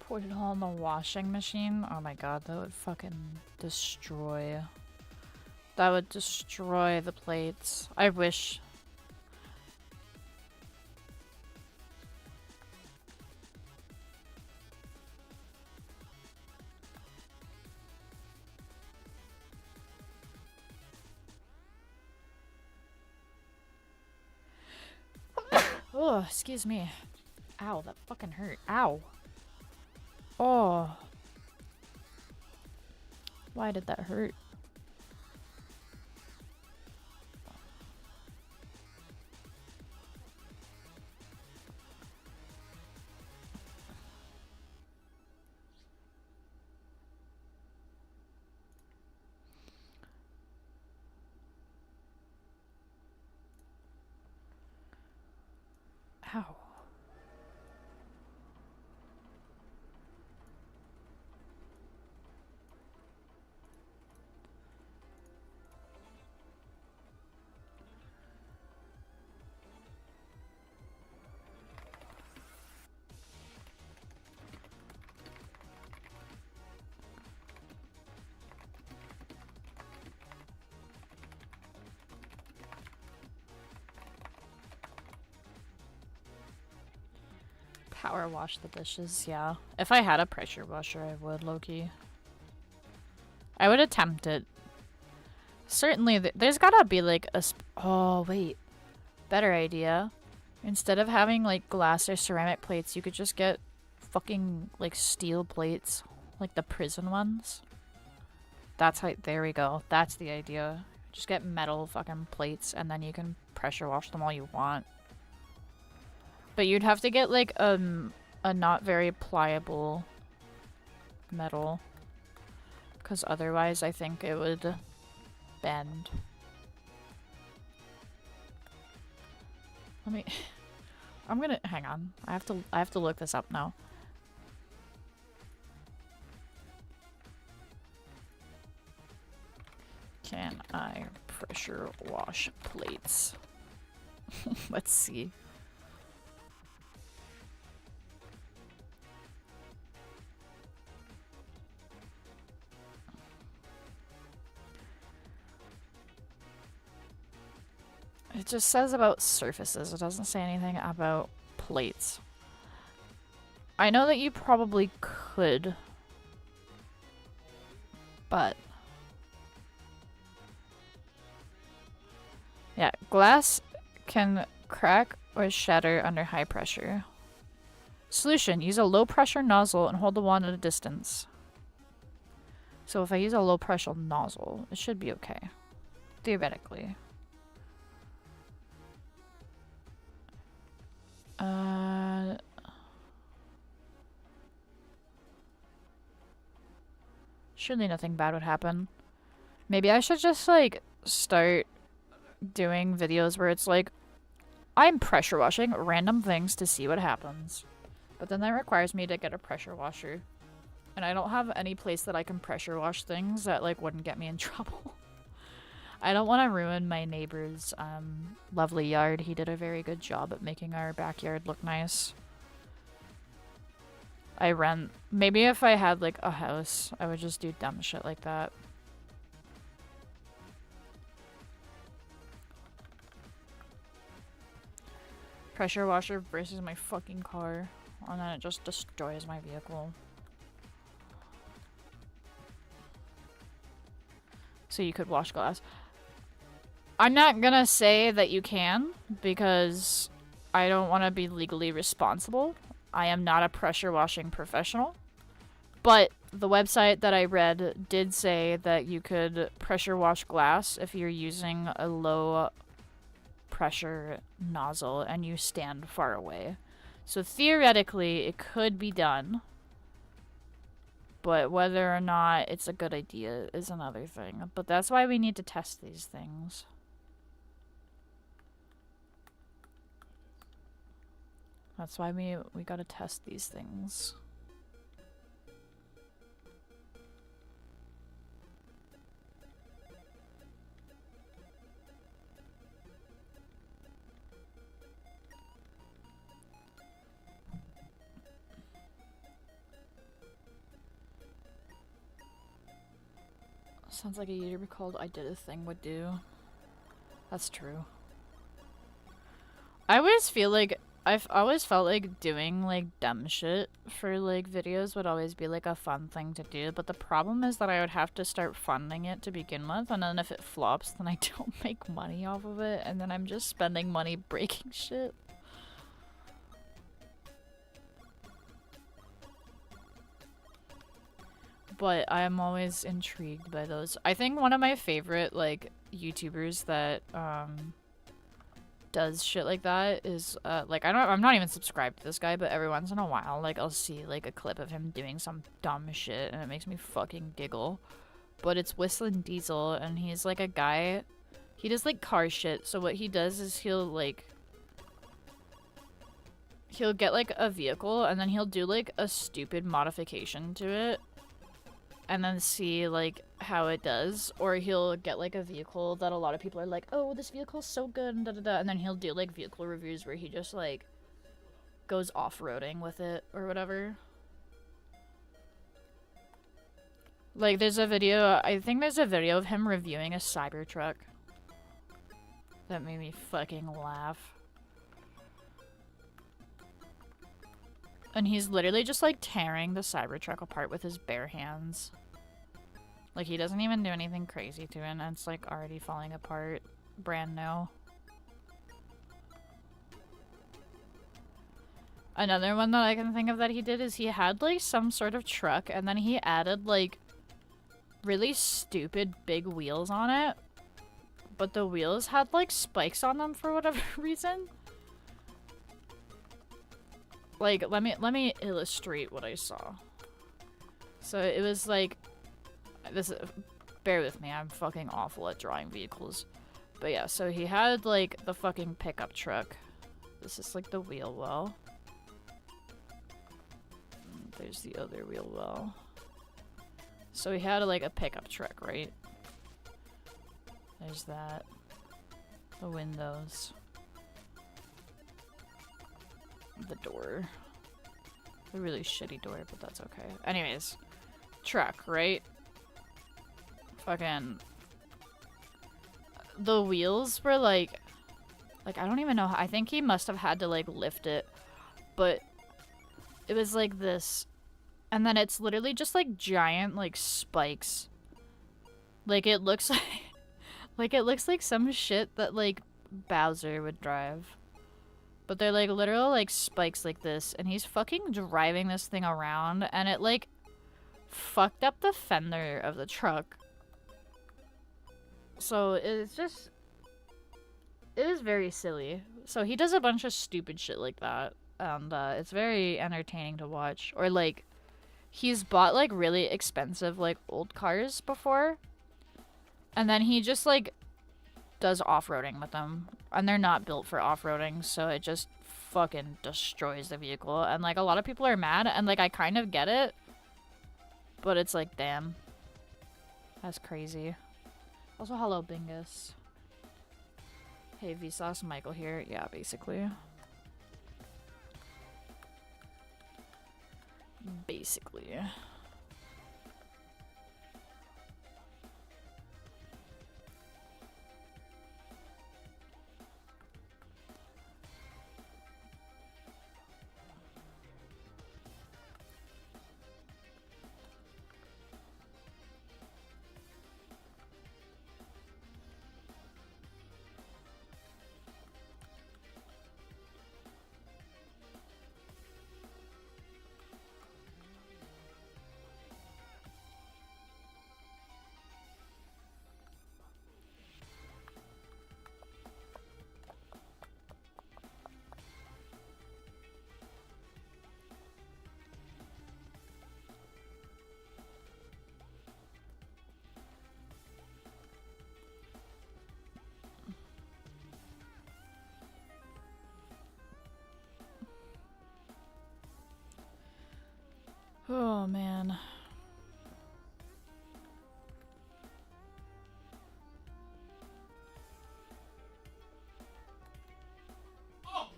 Put it all in the washing machine? Oh my god, that would fucking destroy. That would destroy the plates. I wish. Oh, excuse me. Ow, that fucking hurt. Ow. Oh. Why did that hurt? Power wash the dishes, yeah. If I had a pressure washer, I would, low-key. I would attempt it. Certainly, there's gotta be like a oh, wait. Better idea. Instead of having like glass or ceramic plates, you could just get fucking like steel plates. Like the prison ones. That's how, there we go. That's the idea. Just get metal fucking plates and then you can pressure wash them all you want. But you'd have to get like a not very pliable metal. Because otherwise I think it would bend. Let me I'm gonna hang on. I have to look this up now. Can I pressure wash plates? Let's see. It just says about surfaces. It doesn't say anything about plates. I know that you probably could, but yeah, glass can crack or shatter under high pressure. Solution: use a low pressure nozzle and hold the wand at a distance. So if I use a low pressure nozzle, it should be okay. Theoretically. Surely nothing bad would happen. Maybe I should just like start doing videos where it's like, I'm pressure washing random things to see what happens. But then that requires me to get a pressure washer. And I don't have any place that I can pressure wash things that like wouldn't get me in trouble. I don't want to ruin my neighbor's lovely yard. He did a very good job at making our backyard look nice. I rent. Maybe if I had like a house, I would just do dumb shit like that. Pressure washer versus my fucking car. And then it just destroys my vehicle. So you could wash glass. I'm not gonna say that you can, because I don't want to be legally responsible. I am not a pressure washing professional. But the website that I read did say that you could pressure wash glass if you're using a low pressure nozzle and you stand far away. So theoretically, it could be done. But whether or not it's a good idea is another thing. But that's why we need to test these things. That's why we gotta test these things. Sounds like a YouTuber called I Did a Thing would do. That's true. I always feel like I've always felt like doing like dumb shit for like videos would always be like a fun thing to do, but the problem is that I would have to start funding it to begin with, and then if it flops then I don't make money off of it, and then I'm just spending money breaking shit. But I'm always intrigued by those. I think one of my favorite like YouTubers that does shit like that is like I'm not even subscribed to this guy, but every once in a while like I'll see like a clip of him doing some dumb shit and it makes me fucking giggle. But it's Whistling Diesel, and he's like a guy, he does like car shit. So what he does is he'll get like a vehicle and then he'll do like a stupid modification to it and then see like how it does, or he'll get like a vehicle that a lot of people are like, oh, this vehicle's so good and da da da, and then he'll do like vehicle reviews where he just like goes off-roading with it or whatever. Like there's a video, I think there's a video of him reviewing a Cybertruck that made me fucking laugh. And he's literally just like tearing the Cybertruck apart with his bare hands. Like he doesn't even do anything crazy to it, and it's like already falling apart. Brand new. Another one that I can think of that he did is he had like some sort of truck and then he added like really stupid big wheels on it. But the wheels had like spikes on them for whatever reason. Like let me illustrate what I saw. So it was like this, bear with me, I'm fucking awful at drawing vehicles. But yeah, so he had like the fucking pickup truck. This is like the wheel well. There's the other wheel well. So he had like a pickup truck, right? There's that. The windows. The door. A really shitty door, but that's okay. Anyways. Truck, right? Fucking... The wheels were like... Like, I don't even know. I think he must have had to like lift it. But... It was like this. And then it's literally just like giant like spikes. Like it looks like... Like it looks like some shit that like Bowser would drive. But they're like literal like spikes like this. And he's fucking driving this thing around. And it like fucked up the fender of the truck. So it's just... It is very silly. So he does a bunch of stupid shit like that. And it's very entertaining to watch. Or like... He's bought like really expensive like old cars before. And then he just like does off-roading with them. And they're not built for off-roading, so it just fucking destroys the vehicle. And like a lot of people are mad, and like I kind of get it. But it's like, damn. That's crazy. Also, hello, Bingus. Hey, Vsauce, Michael here. Yeah, basically. Basically. Oh, man. Oh!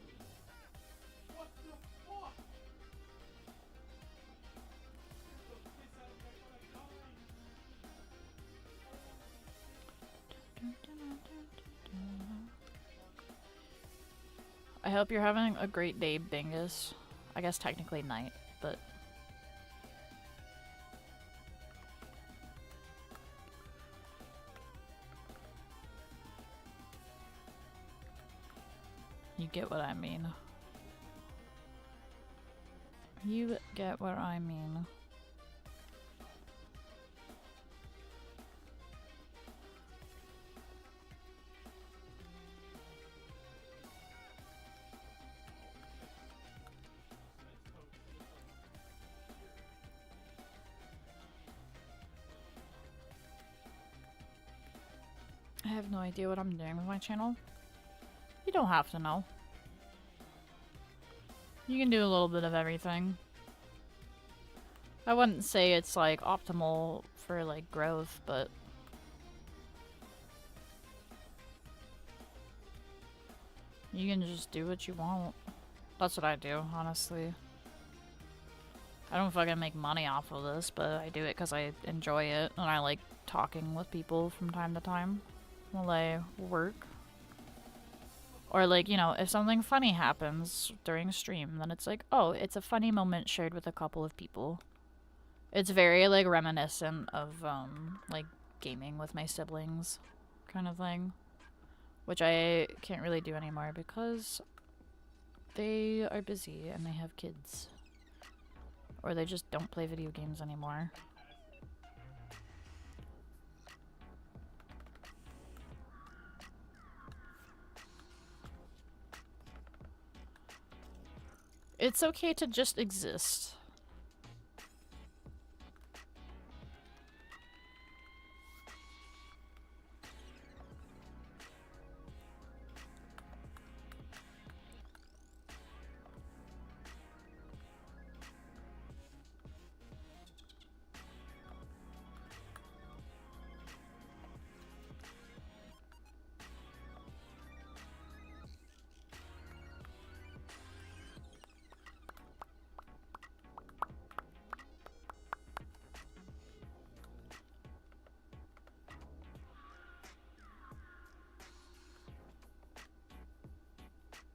What the fuck? I hope you're having a great day, Bingus. I guess technically night, but... You get what I mean. You get what I mean. I have no idea what I'm doing with my channel. You don't have to know. You can do a little bit of everything. I wouldn't say it's like optimal for like growth, but you can just do what you want. That's what I do, honestly. I don't fucking make money off of this, but I do it because I enjoy it and I like talking with people from time to time while I work. Or like, you know, if something funny happens during a stream, then it's like, oh, it's a funny moment shared with a couple of people. It's very like reminiscent of like gaming with my siblings kind of thing, which I can't really do anymore because they are busy and they have kids. Or they just don't play video games anymore. It's okay to just exist.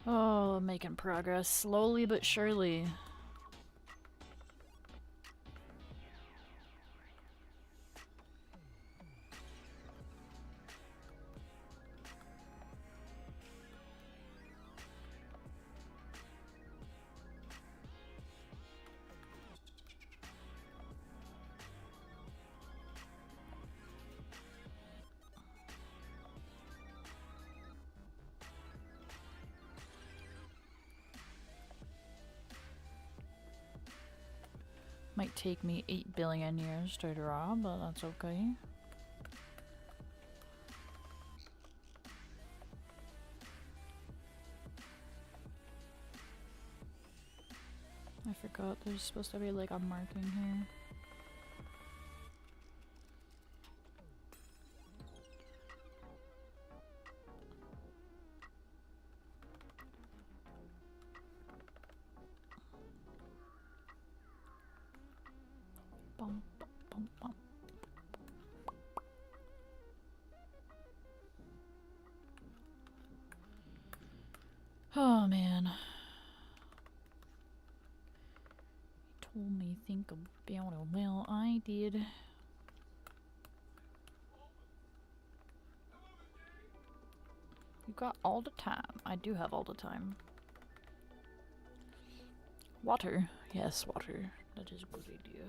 Oh, making progress slowly but surely. Might take me 8 billion years to draw, but that's okay. I forgot there's supposed to be like a marking here. Bum, bum, bum, bum. Oh man. He told me think about it. Well, I did. You got all the time. I do have all the time. Water. Yes, water. That is a good idea.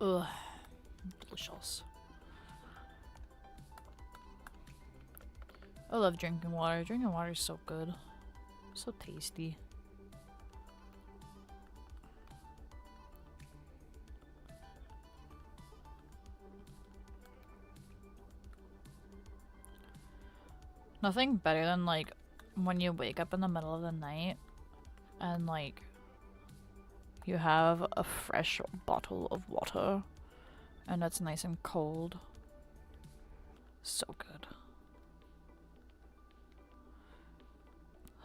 Ugh. Delicious. I love drinking water. Drinking water is so good. So tasty. Nothing better than like when you wake up in the middle of the night and like you have a fresh bottle of water and it's nice and cold. So good.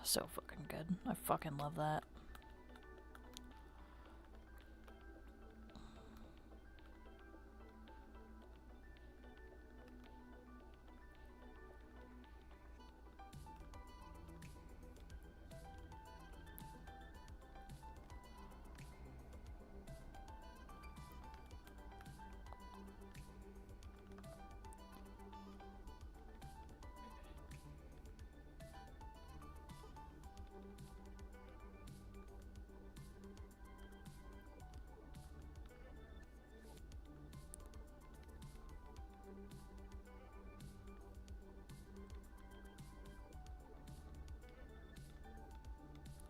So fucking good. I fucking love that.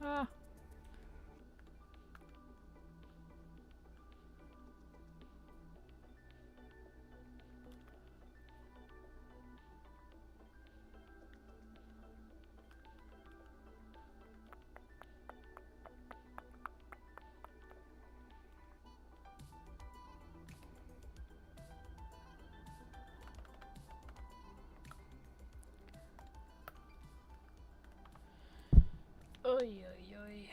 Ah. Oy, oy, oy.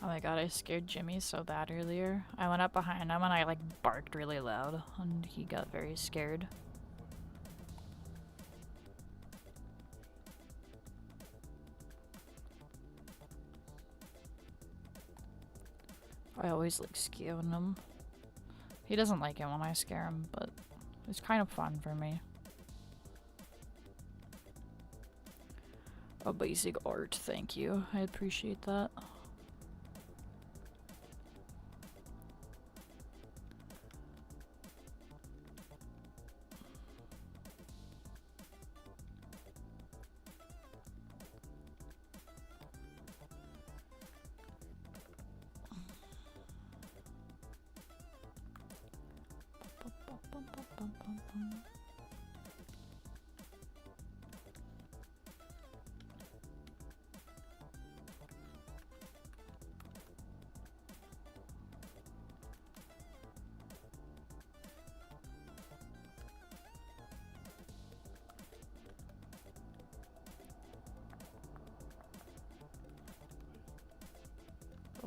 Oh my god, I scared Jimmy so bad earlier. I went up behind him and I like barked really loud and he got very scared. I always like scaring him. He doesn't like it when I scare him, but it's kind of fun for me. A basic art, thank you. I appreciate that.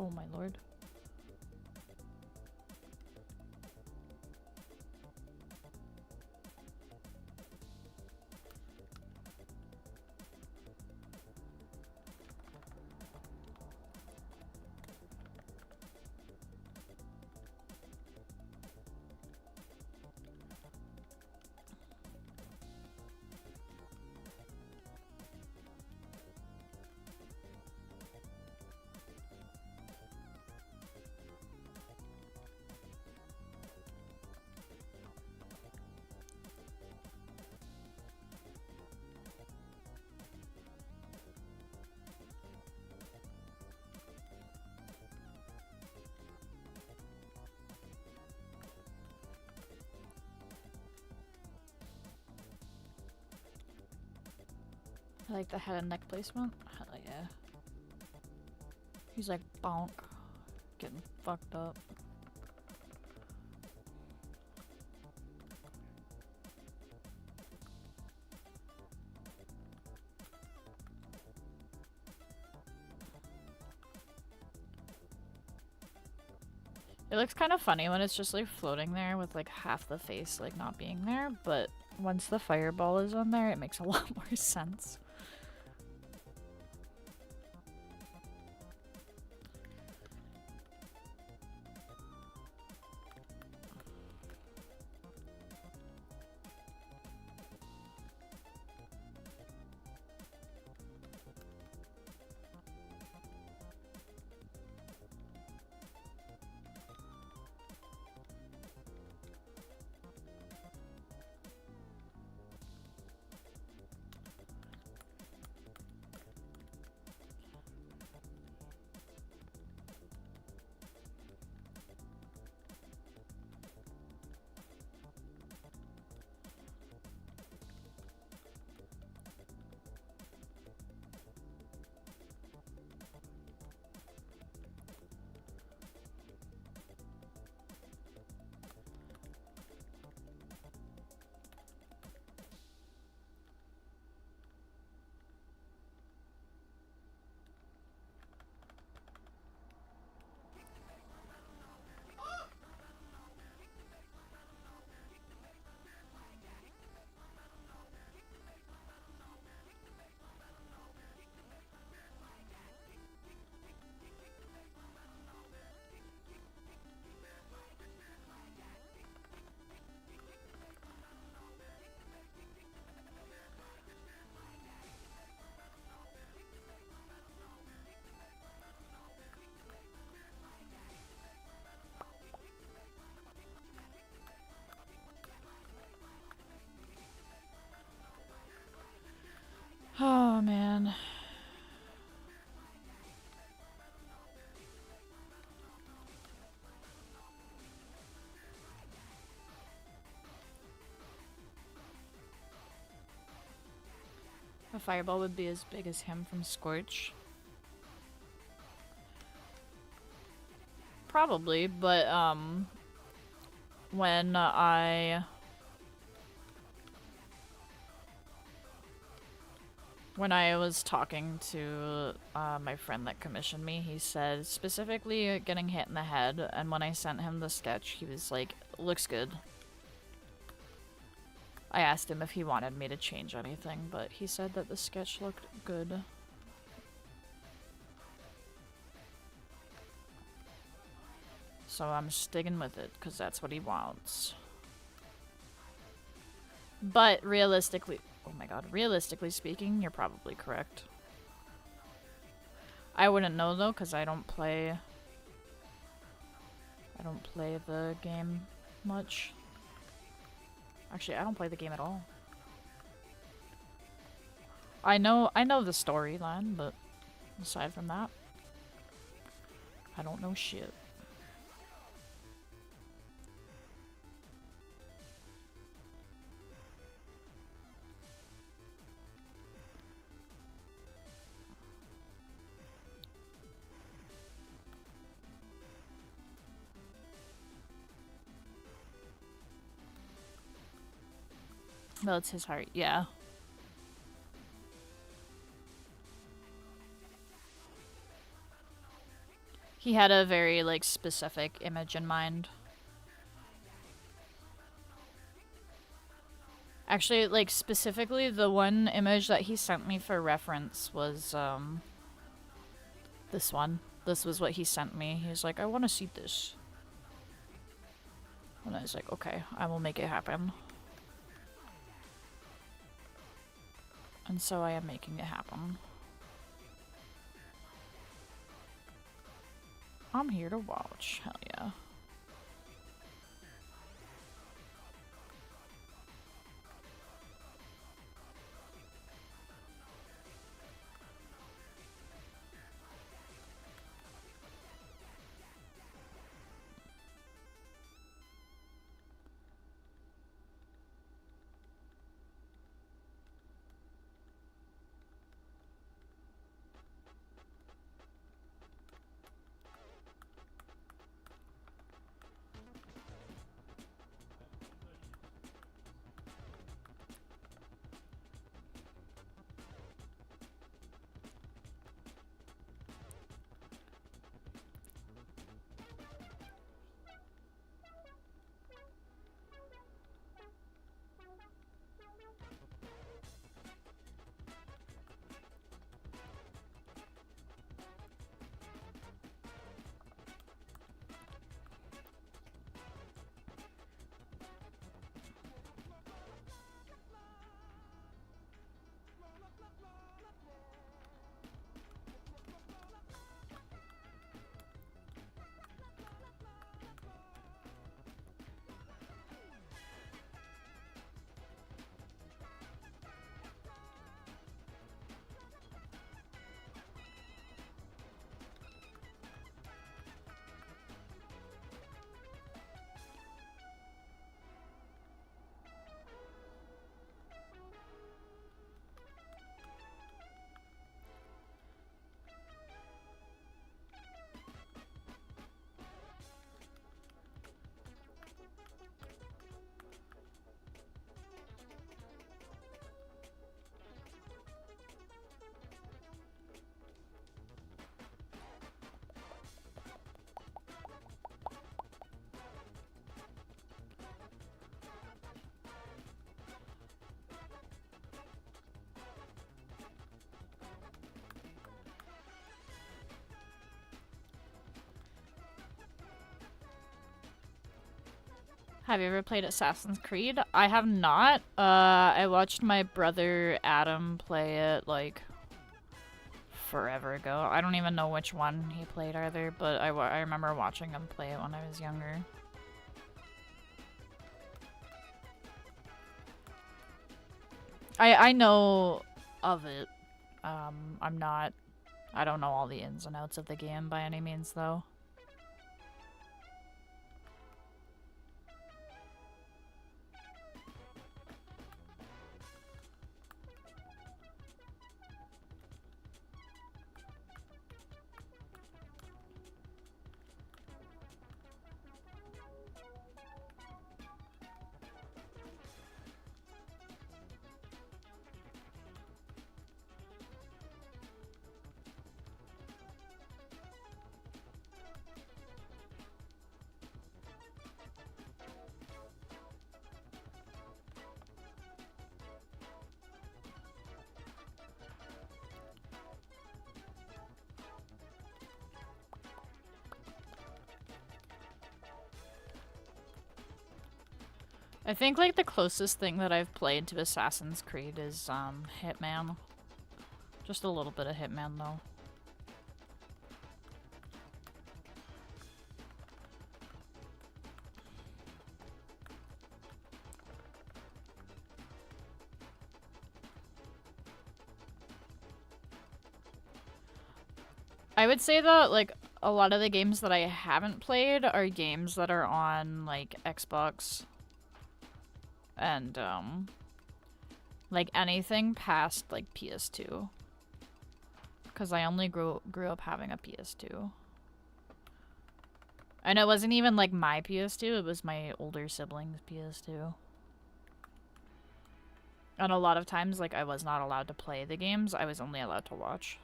Oh my lord. I like the head and neck placement. Hell yeah. He's like bonk. Getting fucked up. It looks kind of funny when it's just like floating there with like half the face like not being there, but once the fireball is on there, it makes a lot more sense. Oh man. A fireball would be as big as him from Scorch. Probably, but when When I was talking to my friend that commissioned me, he said specifically getting hit in the head, and when I sent him the sketch, he was like, looks good. I asked him if he wanted me to change anything, but he said that the sketch looked good. So I'm sticking with it, because that's what he wants. But realistically... Oh my god, realistically speaking, you're probably correct. I wouldn't know though, because I don't play the game much. Actually, I don't play the game at all. I know the storyline, but aside from that, I don't know shit. No, it's his heart, yeah. He had a very, like, specific image in mind. Actually, like, specifically, the one image that he sent me for reference was, this one. This was what he sent me. He was like, I want to see this. And I was like, okay, I will make it happen. And so I am making it happen. I'm here to watch. Hell yeah. Have you ever played Assassin's Creed? I have not. I watched my brother Adam play it, like, forever ago. I don't even know which one he played either, but I remember watching him play it when I was younger. I know of it. I don't know all the ins and outs of the game by any means, though. I think like the closest thing that I've played to Assassin's Creed is Hitman. Just a little bit of Hitman though. I would say that like a lot of the games that I haven't played are games that are on like Xbox and like anything past like PS2, because I only grew up having a PS2. And it wasn't even like my PS2, it was my older sibling's PS2. And a lot of times like I was not allowed to play the games, I was only allowed to watch.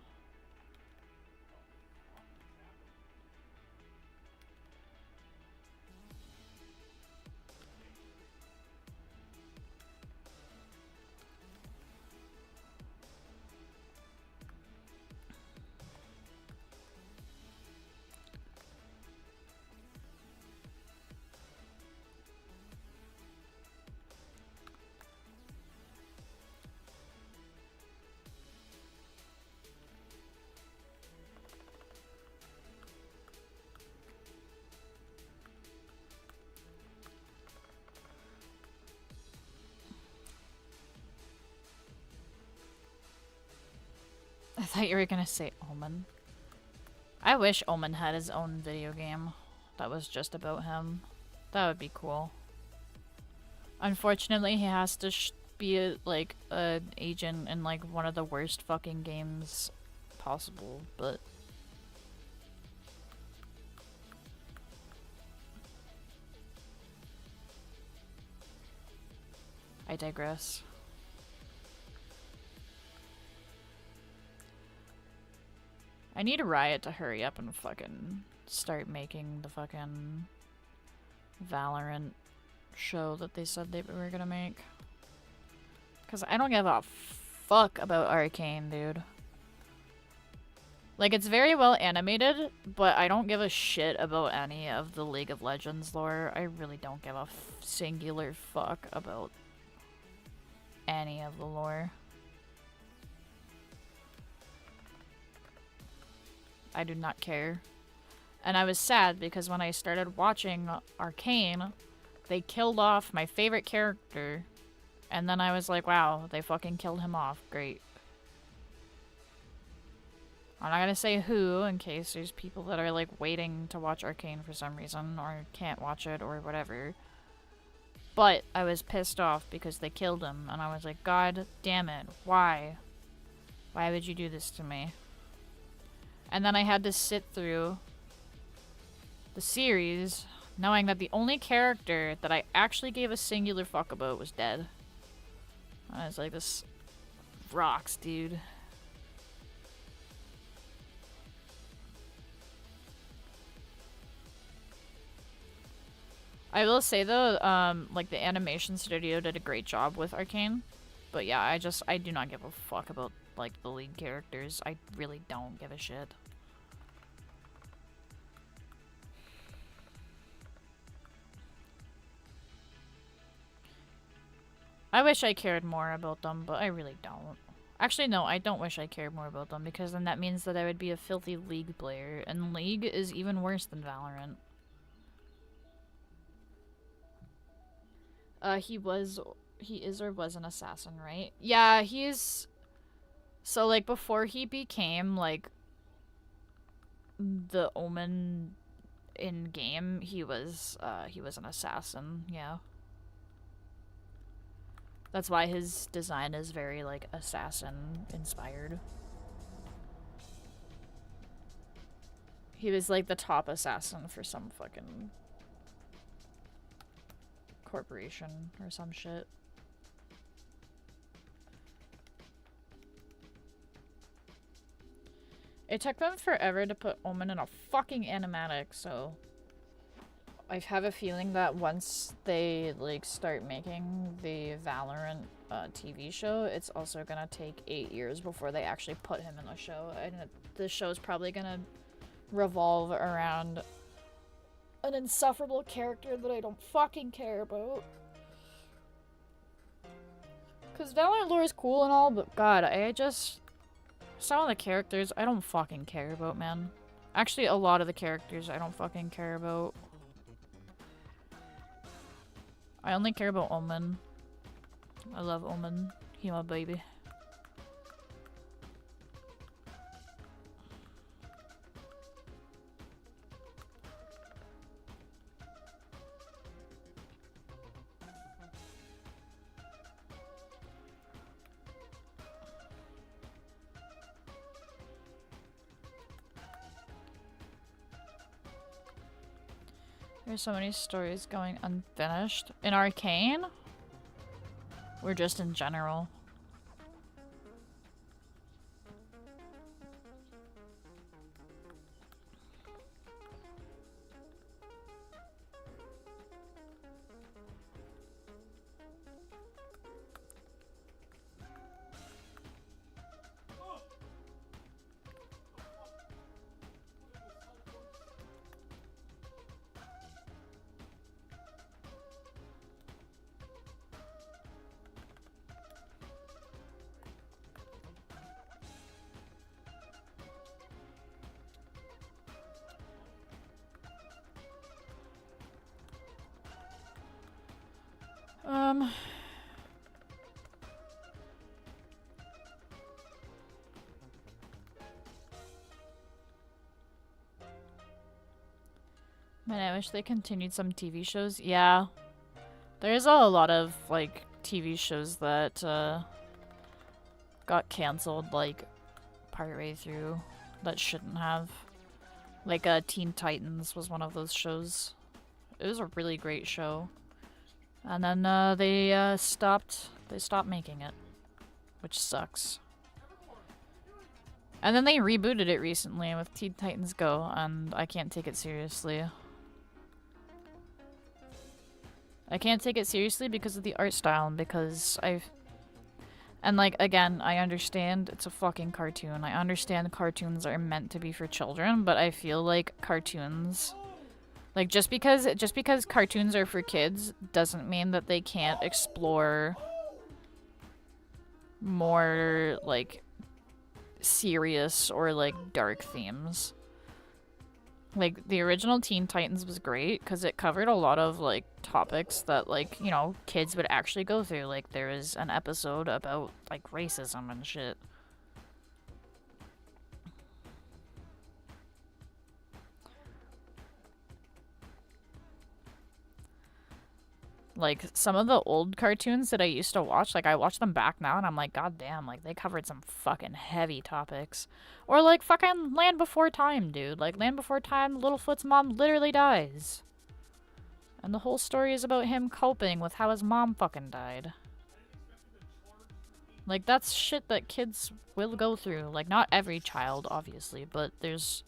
I thought you were gonna say Omen. I wish Omen had his own video game that was just about him. That would be cool. Unfortunately, he has to be like an agent in like one of the worst fucking games possible, but I digress. I need Riot to hurry up and fucking start making the fucking Valorant show that they said they were gonna make. Because I don't give a fuck about Arcane, dude. Like, it's very well animated, but I don't give a shit about any of the League of Legends lore. I really don't give a singular fuck about any of the lore. I do not care. And I was sad because when I started watching Arcane, they killed off my favorite character. And then I was like, wow, they fucking killed him off. Great. I'm not gonna say who, in case there's people that are like waiting to watch Arcane for some reason, or can't watch it, or whatever. But I was pissed off because they killed him, and I was like, God damn it, why? Why would you do this to me? And then I had to sit through the series knowing that the only character that I actually gave a singular fuck about was dead. I was like, this rocks, dude. I will say though, like the animation studio did a great job with Arcane. But yeah, I do not give a fuck about like the lead characters. I really don't give a shit. I wish I cared more about them, but I really don't. Actually, no, I don't wish I cared more about them, because then that means that I would be a filthy League player, and League is even worse than Valorant. He is or was an assassin, right? Yeah, he's... So, like, before he became, like, the Omen in-game, he was an assassin, yeah. That's why his design is very, like, assassin-inspired. He was, like, the top assassin for some fucking corporation or some shit. It took them forever to put Omen in a fucking animatic, so I have a feeling that once they like start making the Valorant TV show, it's also gonna take 8 years before they actually put him in the show, and the show's probably gonna revolve around an insufferable character that I don't fucking care about. Because Valiant lore is cool and all, but god, I just... Some of the characters I don't fucking care about, man. Actually, a lot of the characters I don't fucking care about. I only care about Omen. I love Omen. He my baby. There's so many stories going unfinished. In Arcane? Or just in general? Man, I wish they continued some TV shows. Yeah. There's a lot of, like, TV shows that, got cancelled, like, partway through that shouldn't have. Like, Teen Titans was one of those shows. It was a really great show. And then, they stopped making it. Which sucks. And then they rebooted it recently with Teen Titans Go, and I can't take it seriously. I can't take it seriously because of the art style and because and like, again, I understand it's a fucking cartoon. I understand cartoons are meant to be for children, but I feel like cartoons, like, just because cartoons are for kids doesn't mean that they can't explore more, like, serious or, like, dark themes. Like, the original Teen Titans was great because it covered a lot of, like, topics that, like, you know, kids would actually go through. Like, there was an episode about, like, racism and shit. Like, some of the old cartoons that I used to watch, like, I watch them back now and I'm like, god damn, like, they covered some fucking heavy topics. Or, like, fucking Land Before Time, dude. Like, Land Before Time, Littlefoot's mom literally dies. And the whole story is about him coping with how his mom fucking died. Like, that's shit that kids will go through. Like, not every child, obviously, but there's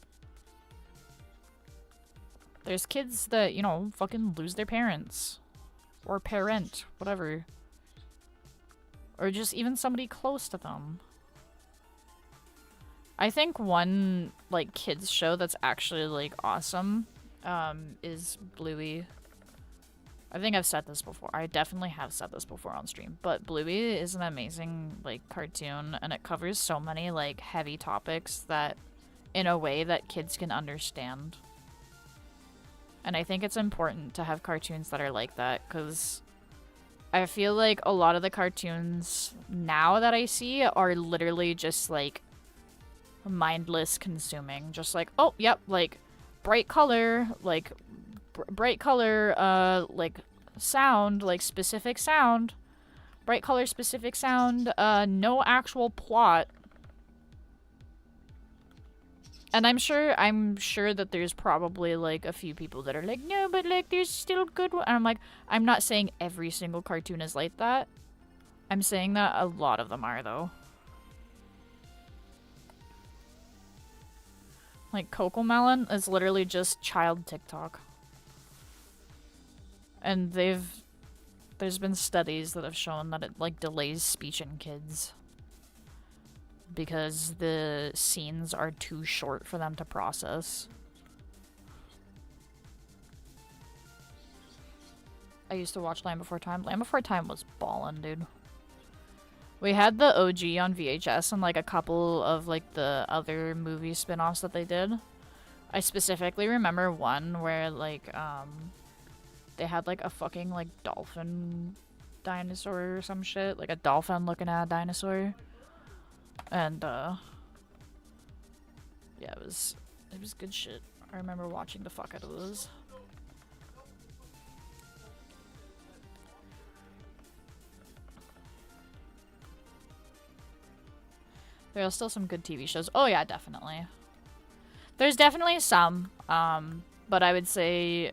kids that, you know, fucking lose their parents. Or parent, whatever. Or just even somebody close to them. I think one, like, kids show that's actually, like, awesome, is Bluey. I think I've said this before. I definitely have said this before on stream. But Bluey is an amazing, like, cartoon, and it covers so many, like, heavy topics that, in a way that kids can understand. And I think it's important to have cartoons that are like that, because I feel like a lot of the cartoons now that I see are literally just, like, mindless consuming. Just like, oh, yep, like, bright color, like, bright color, like, sound, like, specific sound. Bright color, specific sound, no actual plot. And I'm sure that there's probably, like, a few people that are like, no, but, like, there's still good one. And I'm like, I'm not saying every single cartoon is like that. I'm saying that a lot of them are, though. Like, Cocomelon is literally just child TikTok. And there's been studies that have shown that it, like, delays speech in kids. Because the scenes are too short for them to process. I used to watch Land Before Time. Land Before Time was ballin', dude. We had the OG on VHS and like a couple of like the other movie spin-offs that they did. I specifically remember one where like they had like a fucking like dolphin dinosaur or some shit, like a dolphin looking at a dinosaur. And yeah, it was good shit. I remember watching the fuck out of those. There are still some good TV shows. Oh yeah, definitely. There's definitely some, but I would say,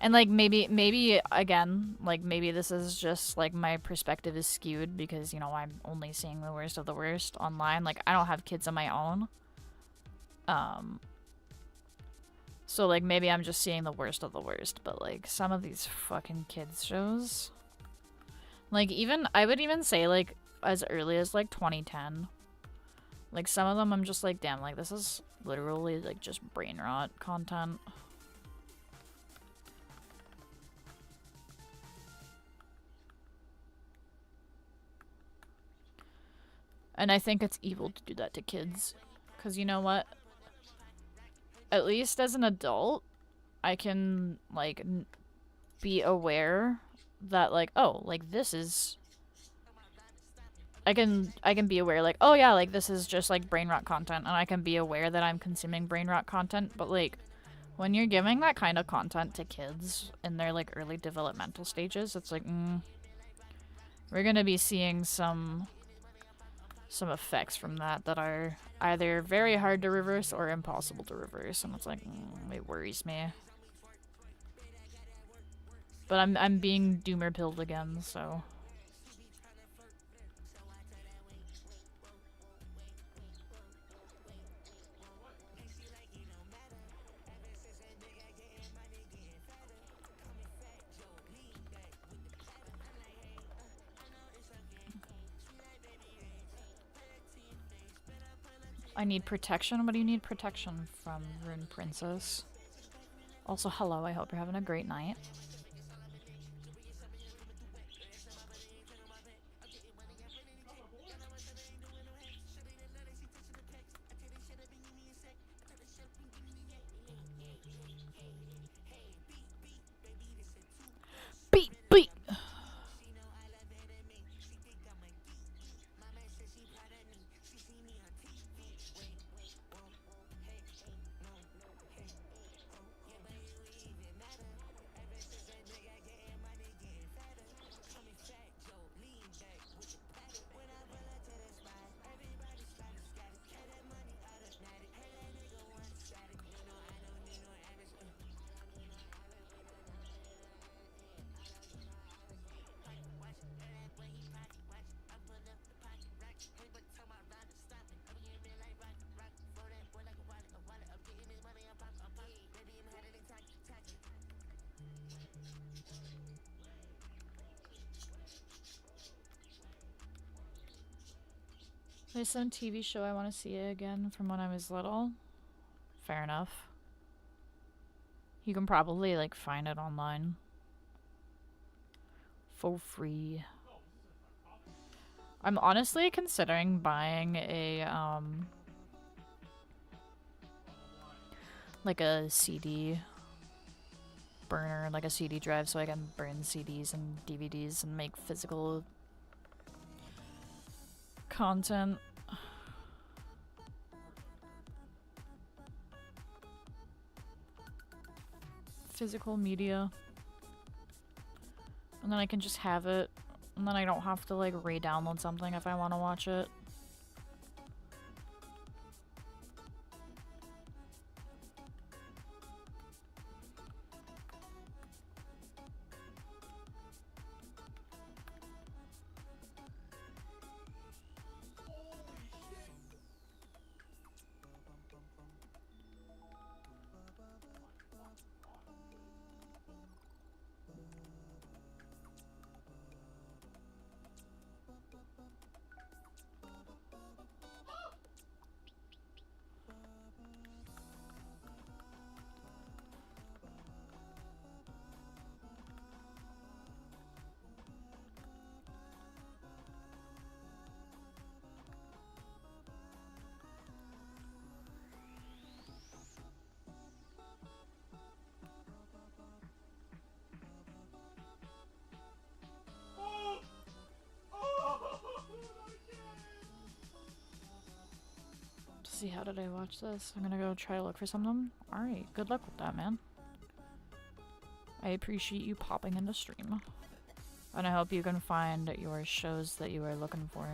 and like maybe again, like maybe this is just like my perspective is skewed because, you know, I'm only seeing the worst of the worst online. Like I don't have kids of my own. So like maybe I'm just seeing the worst of the worst, but like some of these fucking kids shows, like even I would even say like as early as like 2010. Like, some of them I'm just like, damn, like, this is literally, like, just brain rot content. And I think it's evil to do that to kids. Because you know what? At least as an adult, I can, like, be aware that, like, oh, like, this is... I can be aware, like, oh yeah, like, this is just, like, brain rot content, and I can be aware that I'm consuming brain rot content, but, like, when you're giving that kind of content to kids in their, like, early developmental stages, it's like, we're gonna be seeing some effects from that are either very hard to reverse or impossible to reverse, and it's like, it worries me. But I'm being doomer pilled again, so... I need protection? What do you need protection from, Rune Princess? Also, hello, I hope you're having a great night. Beat, beat! There's some TV show I want to see again from when I was little. Fair enough. You can probably, like, find it online. For free. I'm honestly considering buying a, like a CD burner, like a CD drive, so I can burn CDs and DVDs and make physical content. Physical media. And then I can just have it, and then I don't have to, like, re-download something if I want to watch it. see, how did I watch this? I'm gonna go try to look for something. Alright, good luck with that, man. I appreciate you popping into stream. And I hope you can find your shows that you are looking for.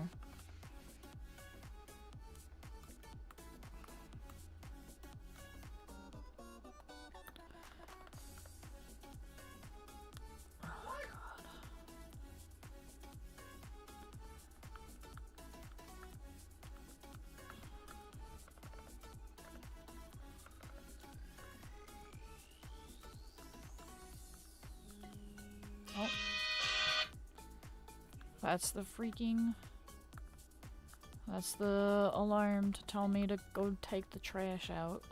Oh. That's the freaking... That's the alarm to tell me to go take the trash out.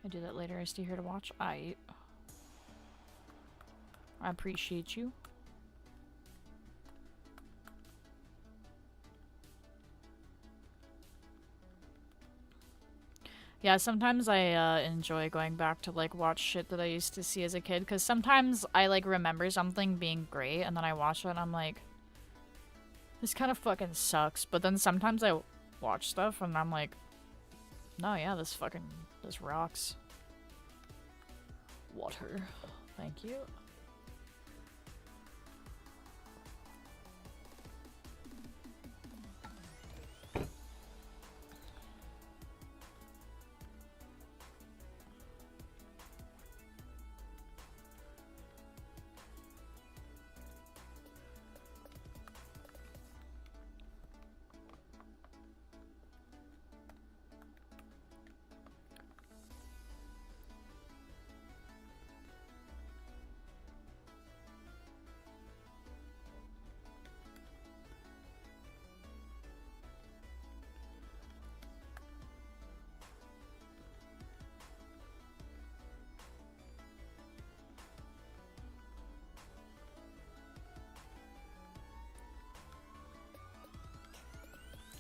I do that later. I stay here to watch. I appreciate you. Yeah, sometimes I enjoy going back to like watch shit that I used to see as a kid, because sometimes I like remember something being great and then I watch it and I'm like, this kind of fucking sucks. But then sometimes I watch stuff and I'm like, no, yeah, this rocks. Water. Thank you.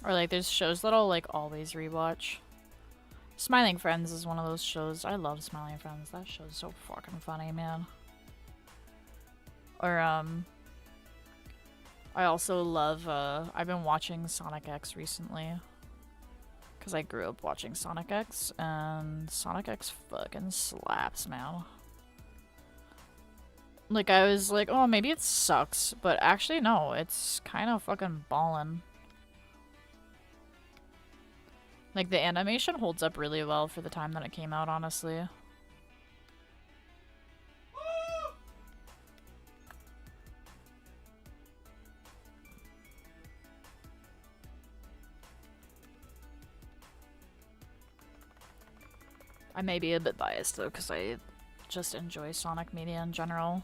Or like there's shows that I'll like always rewatch. Smiling Friends is one of those shows. I love Smiling Friends. That show's so fucking funny, man. Or I also love I've been watching Sonic X recently. Cause I grew up watching Sonic X and Sonic X fucking slaps, man. Like I was like, oh maybe it sucks, but actually no, it's kinda fucking ballin'. Like, the animation holds up really well for the time that it came out, honestly. I may be a bit biased, though, because I just enjoy Sonic media in general.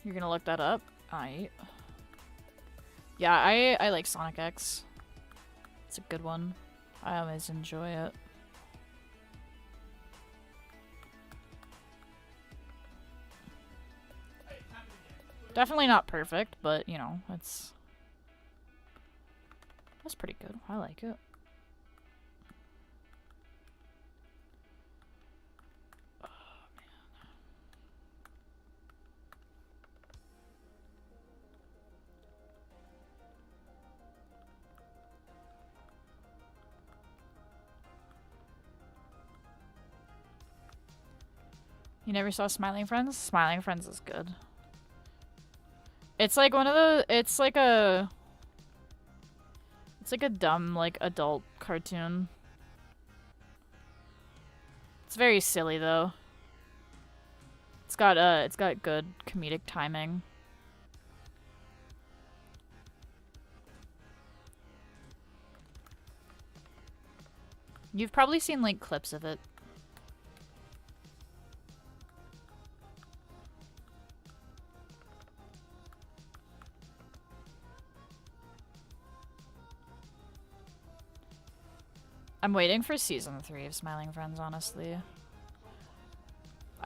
You're gonna look that up? Yeah, I like Sonic X. It's a good one. I always enjoy it. Definitely not perfect, but you know, that's pretty good. I like it. You never saw Smiling Friends? Smiling Friends is good. It's like one of the... It's like a dumb, like, adult cartoon. It's very silly, though. It's got good comedic timing. You've probably seen, like, clips of it. I'm waiting for season 3 of Smiling Friends, honestly.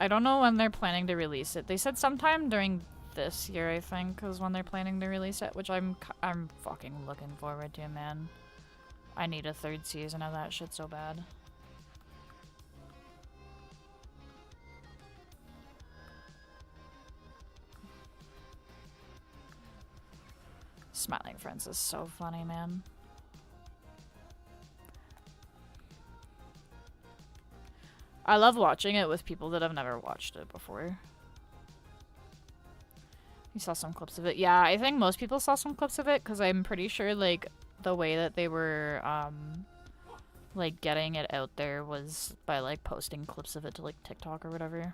I don't know when they're planning to release it. They said sometime during this year, I think, is when they're planning to release it, which I'm fucking looking forward to, man. I need a 3rd season of that shit so bad. Smiling Friends is so funny, man. I love watching it with people that have never watched it before. You saw some clips of it. Yeah, I think most people saw some clips of it because I'm pretty sure, like, the way that they were, like, getting it out there was by, like, posting clips of it to, like, TikTok or whatever.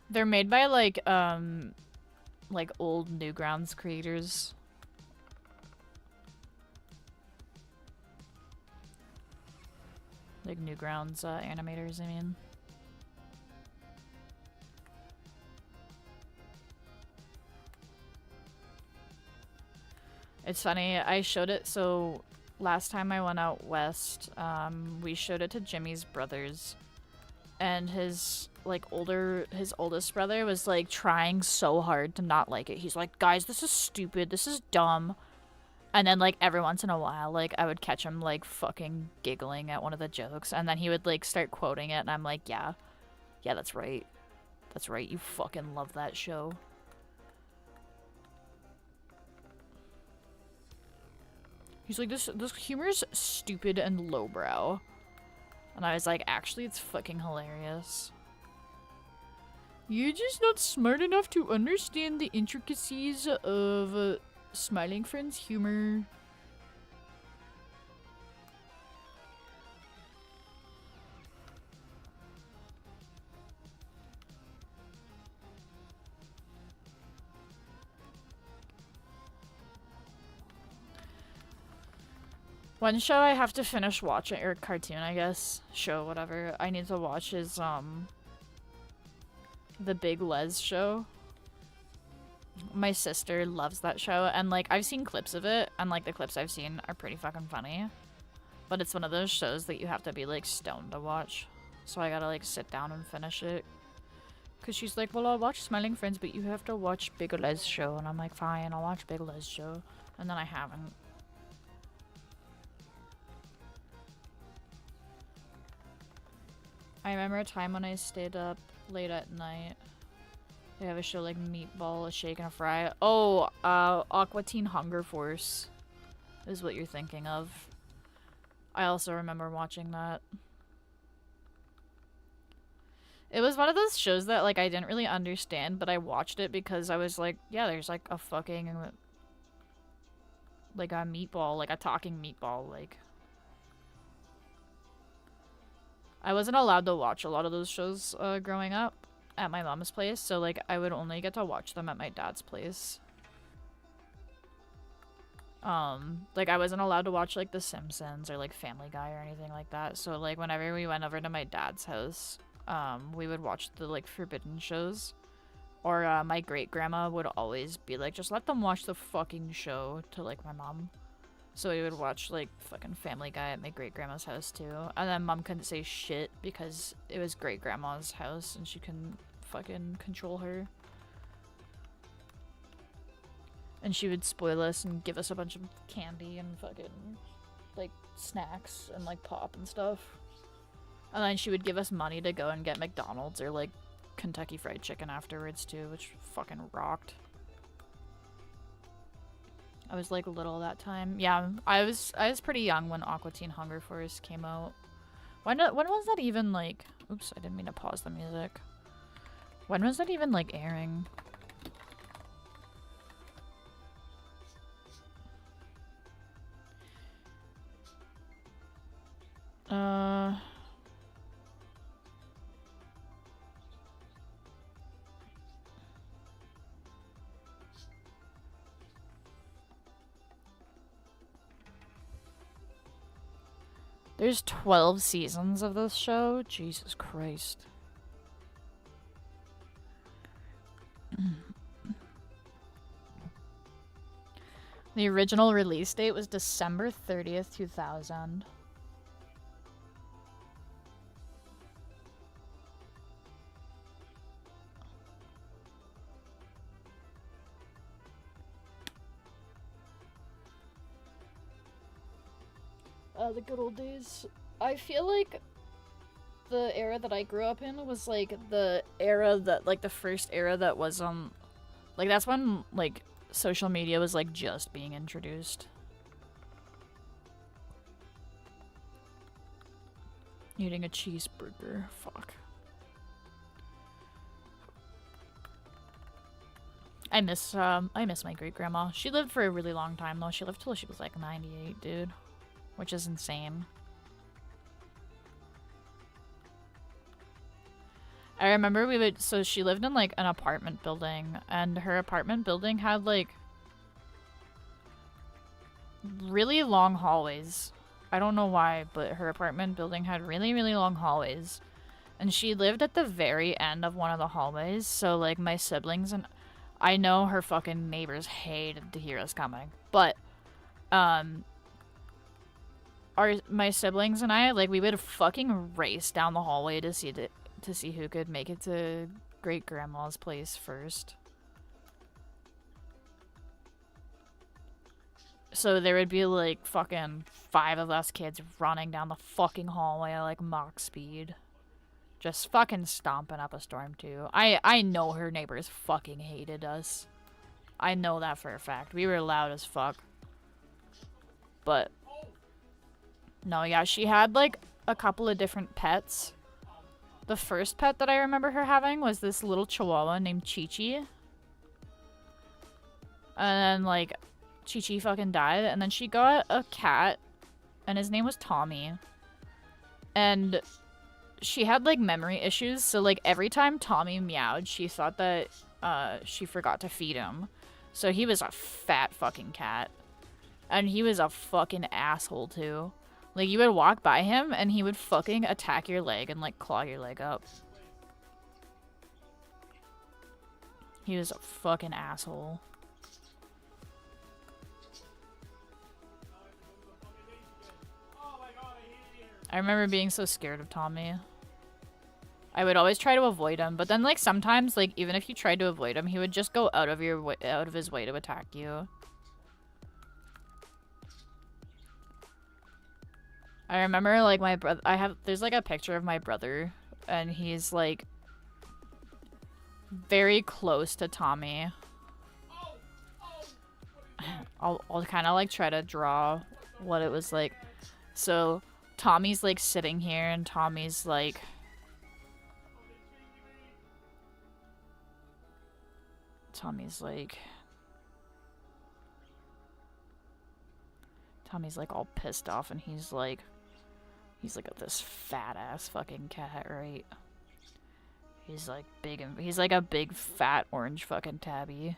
They're made by, like old Newgrounds creators. Like Newgrounds animators, I mean. It's funny, I showed it, so last time I went out west, we showed it to Jimmy's brothers. And his oldest brother was like trying so hard to not like it. He's like, guys, this is stupid, this is dumb. And then like every once in a while, like I would catch him like fucking giggling at one of the jokes, and then he would like start quoting it, and I'm like, yeah, that's right. That's right, you fucking love that show. He's like, this humor is stupid and lowbrow. And I was like, actually, it's fucking hilarious. You're just not smart enough to understand the intricacies of Smiling Friends humor. One show I have to finish watching, or cartoon, I guess, show, whatever, I need to watch is, The Big Les Show. My sister loves that show, and, like, I've seen clips of it, and, like, the clips I've seen are pretty fucking funny. But it's one of those shows that you have to be, like, stoned to watch. So I gotta, like, sit down and finish it. Because she's like, well, I'll watch Smiling Friends, but you have to watch Big Les Show. And I'm like, fine, I'll watch Big Les Show. And then I haven't. I remember a time when I stayed up late at night. They have a show like Meatball, A Shake, and a Fry. Oh, Aqua Teen Hunger Force is what you're thinking of. I also remember watching that. It was one of those shows that, like, I didn't really understand, but I watched it because I was like, yeah, there's, like, a fucking, like, a meatball, like, a talking meatball, like. I wasn't allowed to watch a lot of those shows growing up at my mom's place, so like I would only get to watch them at my dad's place. Like I wasn't allowed to watch like The Simpsons or like Family Guy or anything like that. So like whenever we went over to my dad's house, we would watch the like forbidden shows. Or my great grandma would always be like, just let them watch the fucking show to like my mom. So we would watch, like, fucking Family Guy at my great-grandma's house, too. And then Mom couldn't say shit because it was great-grandma's house and she couldn't fucking control her. And she would spoil us and give us a bunch of candy and fucking, like, snacks and, like, pop and stuff. And then she would give us money to go and get McDonald's or, like, Kentucky Fried Chicken afterwards, too, which fucking rocked. I was like little that time. Yeah, I was pretty young when Aqua Teen Hunger Force came out. When was that even like? Oops, I didn't mean to pause the music. When was that even like airing? There's 12 seasons of this show? Jesus Christ. The original release date was December 30th, 2000. The good old days. I feel like the era that I grew up in was like the era that, like, the first era that was like, that's when, like, social media was like just being introduced. Eating a cheeseburger. Fuck. I miss my great grandma. She lived for a really long time though. She lived till she was like 98, dude. Which is insane. I remember so she lived in like an apartment building, and her apartment building had like really long hallways. I don't know why, but her apartment building had really, really long hallways. And she lived at the very end of one of the hallways, so like my siblings and I know her fucking neighbors hated to hear us coming. But my siblings and I, like, we would fucking race down the hallway to see who could make it to great grandma's place first. So there would be like fucking 5 of us kids running down the fucking hallway at like Mach speed. Just fucking stomping up a storm too. I know her neighbors fucking hated us. I know that for a fact. We were loud as fuck. But no, yeah, she had like a couple of different pets. The first pet that I remember her having was this little chihuahua named Chi-Chi. And then like Chi-Chi fucking died, and then she got a cat and his name was Tommy. And she had like memory issues, so like every time Tommy meowed, she thought that she forgot to feed him. So he was a fat fucking cat. And he was a fucking asshole too. Like, you would walk by him and he would fucking attack your leg and like claw your leg up. He was a fucking asshole. I remember being so scared of Tommy. I would always try to avoid him, but then like sometimes, like, even if you tried to avoid him, he would just go out of his way to attack you. I remember like my brother, there's like a picture of my brother and he's like very close to Tommy. I'll kind of like try to draw what it was like. So Tommy's like sitting here and Tommy's like all pissed off, and he's like this fat ass fucking cat, right? He's like big, and he's like a big fat orange fucking tabby.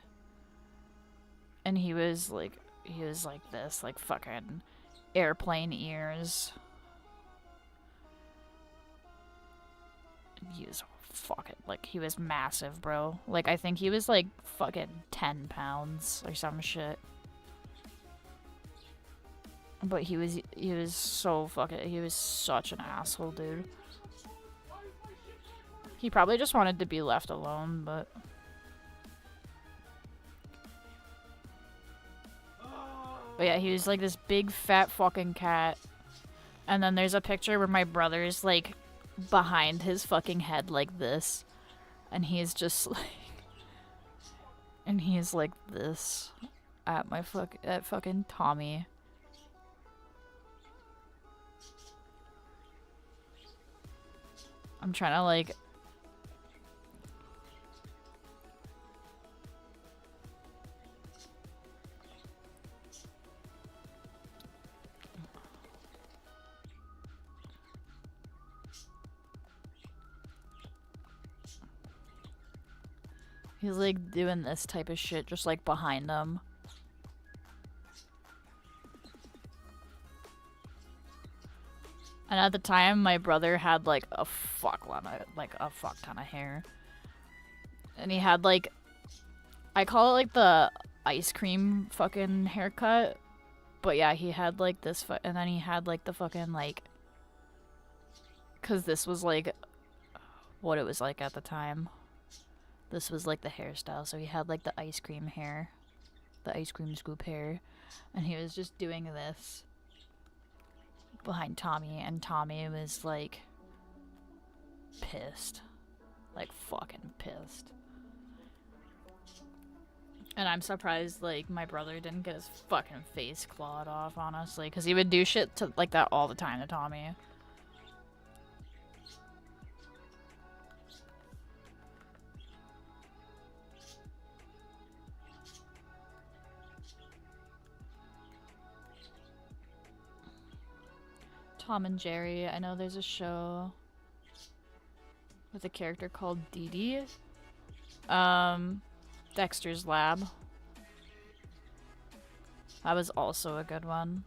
And he was like this, like fucking airplane ears. He was fucking, like, he was massive, bro. Like, I think he was like fucking 10 pounds or some shit. But he was so fucking, he was such an asshole, dude. He probably just wanted to be left alone, but yeah, he was like this big fat fucking cat. And then there's a picture where my brother's like behind his fucking head like this, and he's just like, and he's like this at fucking Tommy. I'm trying to like he's like doing this type of shit just like behind them. And at the time, my brother had like a fuck ton of hair. And he had like, I call it like ice cream fucking haircut. But yeah, he had like this, and then he had like the fucking like, cause this was like what it was like at the time. This was like the hairstyle, so he had like the ice cream hair, the ice cream scoop hair, and he was just doing this behind Tommy, and Tommy was like pissed, like fucking pissed. And I'm surprised, like, my brother didn't get his fucking face clawed off, honestly. Because he would do shit to, like that all the time to Tommy. Tom and Jerry. I know there's a show with a character called Dee Dee. Dexter's Lab. That was also a good one.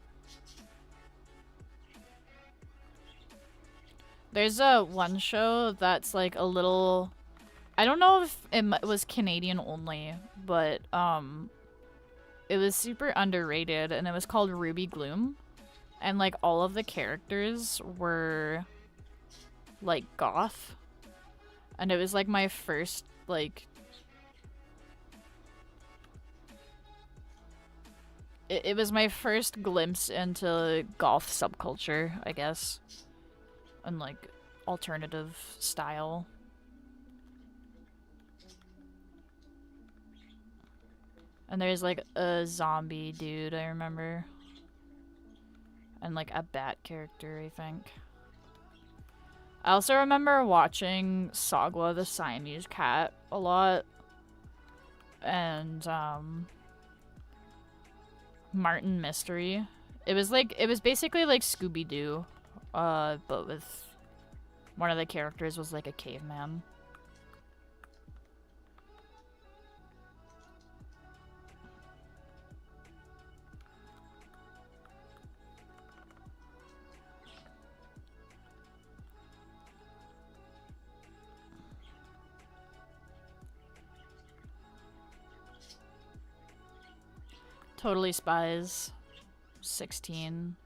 There's a one show that's like a little... I don't know if it was Canadian only, but it was super underrated, and it was called Ruby Gloom. And like all of the characters were like goth. And it was like my first like... It was my first glimpse into goth subculture, I guess. And like alternative style. And there's like a zombie dude, I remember. And like a bat character, I think. I also remember watching 𝙁𝚁𝙀 the Siamese cat a lot. And Martin Mystery. It was basically like Scooby-Doo, but with one of the characters was like a caveman. Totally Spies, 16.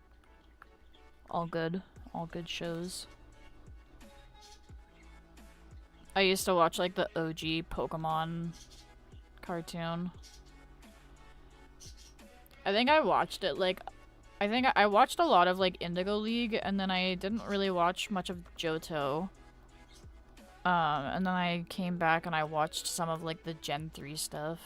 All good shows. I used to watch like the OG Pokemon cartoon. I think I watched it like, I think I watched a lot of like Indigo League, and then I didn't really watch much of Johto. And then I came back and I watched some of like the Gen 3 stuff.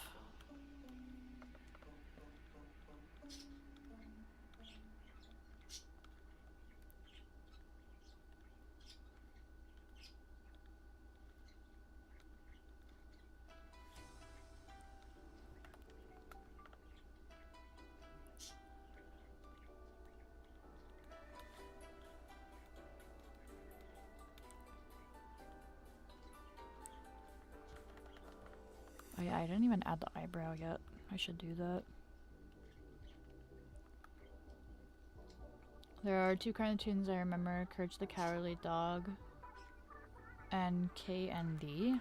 Oh yeah, I didn't even add the eyebrow yet. I should do that. There are two cartoons I remember: Courage the Cowardly Dog and KND.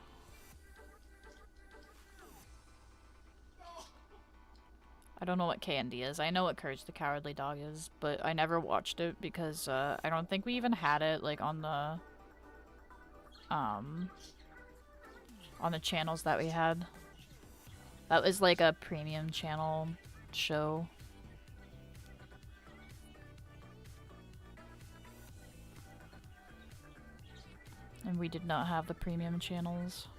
I don't know what KND is. I know what Courage the Cowardly Dog is, but I never watched it because I don't think we even had it like on the channels that we had. That was like a premium channel show. And we did not have the premium channels.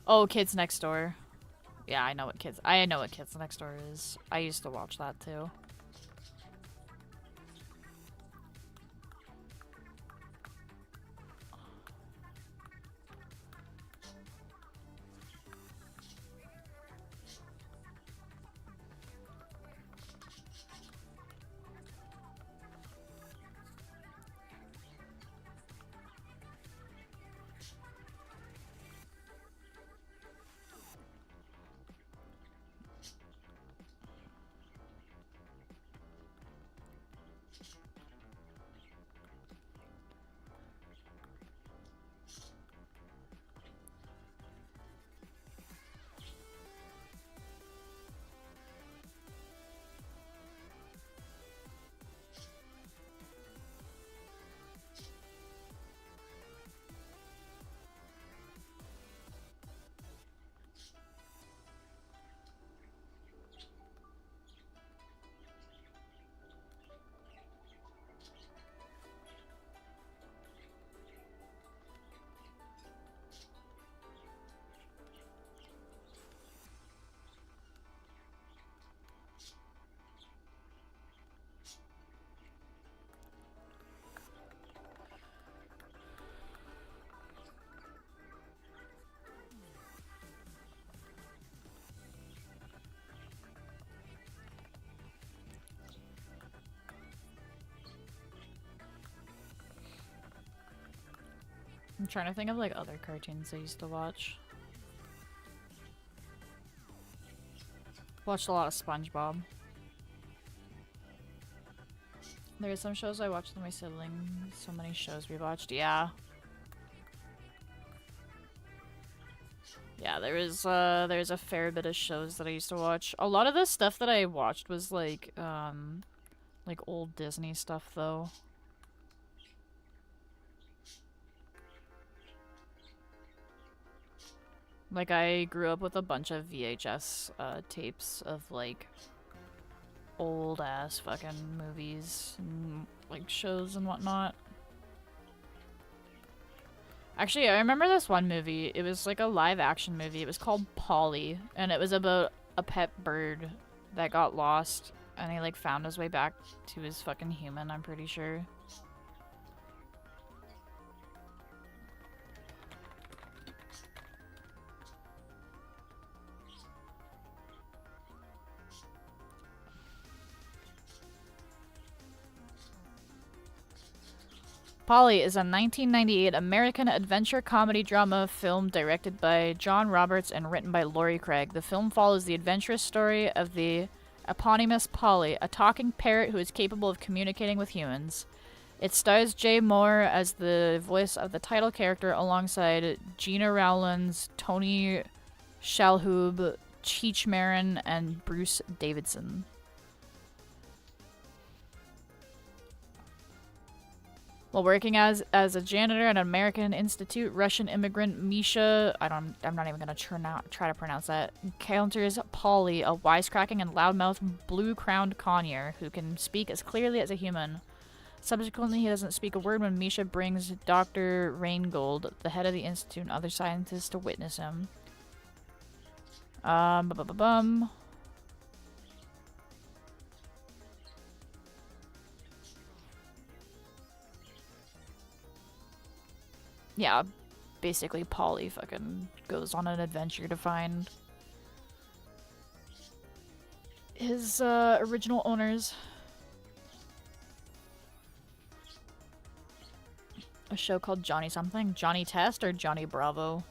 Oh, Kids Next Door. Yeah, I know what Kids Next Door is. I used to watch that too. I'm trying to think of like other cartoons I used to watch. Watched a lot of SpongeBob. There are some shows I watched with my siblings. So many shows we watched. Yeah. Yeah, there's a fair bit of shows that I used to watch. A lot of the stuff that I watched was like old Disney stuff though. Like I grew up with a bunch of VHS tapes of like old ass fucking movies and like shows and whatnot. Actually, I remember this one movie. It was like a live action movie. It was called Polly, and it was about a pet bird that got lost, and he like found his way back to his fucking human, I'm pretty sure. Polly is a 1998 American adventure comedy drama film directed by John Roberts and written by Laurie Craig. The film follows the adventurous story of the eponymous Polly, a talking parrot who is capable of communicating with humans. It stars Jay Moore as the voice of the title character alongside Gina Rowlands, Tony Shalhoub, Cheech Marin, and Bruce Davidson. While working as a janitor at an American Institute, Russian immigrant Misha, I'm not even gonna try to pronounce that, encounters Polly, a wisecracking and loudmouth blue-crowned conure who can speak as clearly as a human. Subsequently, he doesn't speak a word when Misha brings Dr. Reingold, the head of the institute, and other scientists to witness him. Yeah, basically Polly fucking goes on an adventure to find his original owners. A show called Johnny something? Johnny Test or Johnny Bravo?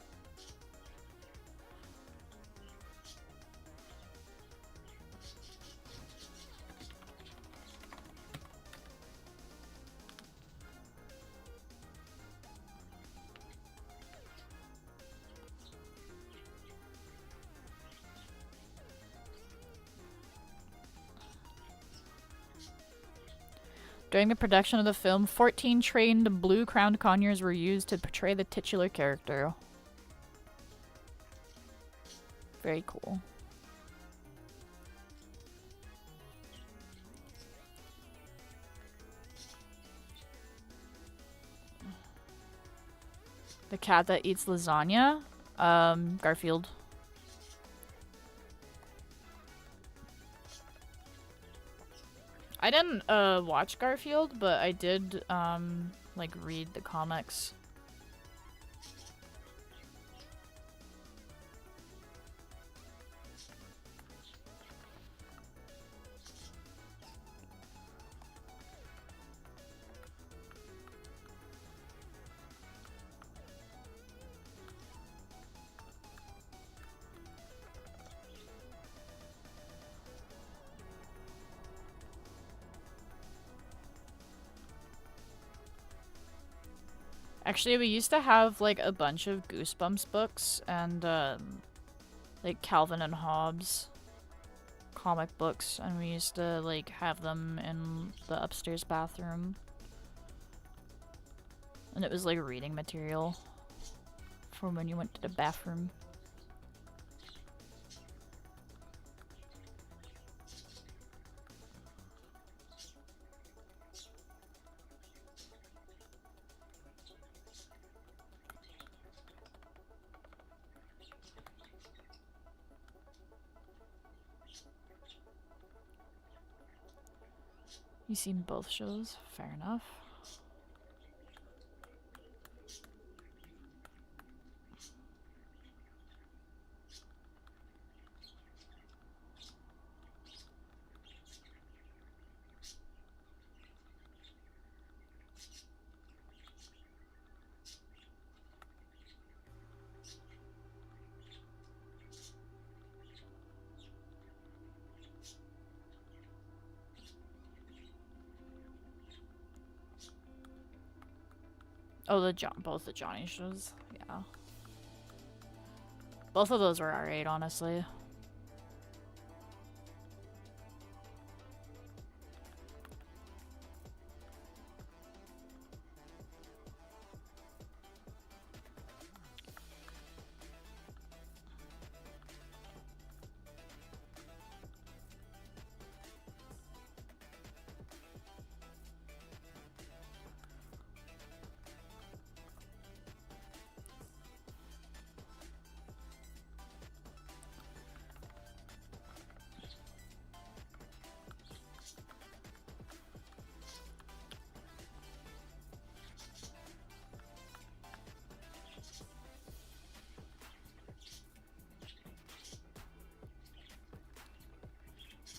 During the production of the film, 14 trained blue-crowned conures were used to portray the titular character. Very cool. The cat that eats lasagna? Garfield. I didn't watch Garfield, but I did like read the comics. Actually, we used to have like a bunch of Goosebumps books and like Calvin and Hobbes comic books, and we used to like have them in the upstairs bathroom. And it was like reading material for when you went to the bathroom. You seen both shows? Fair enough. Oh, both the Johnny shows. Yeah. Both of those were alright, honestly.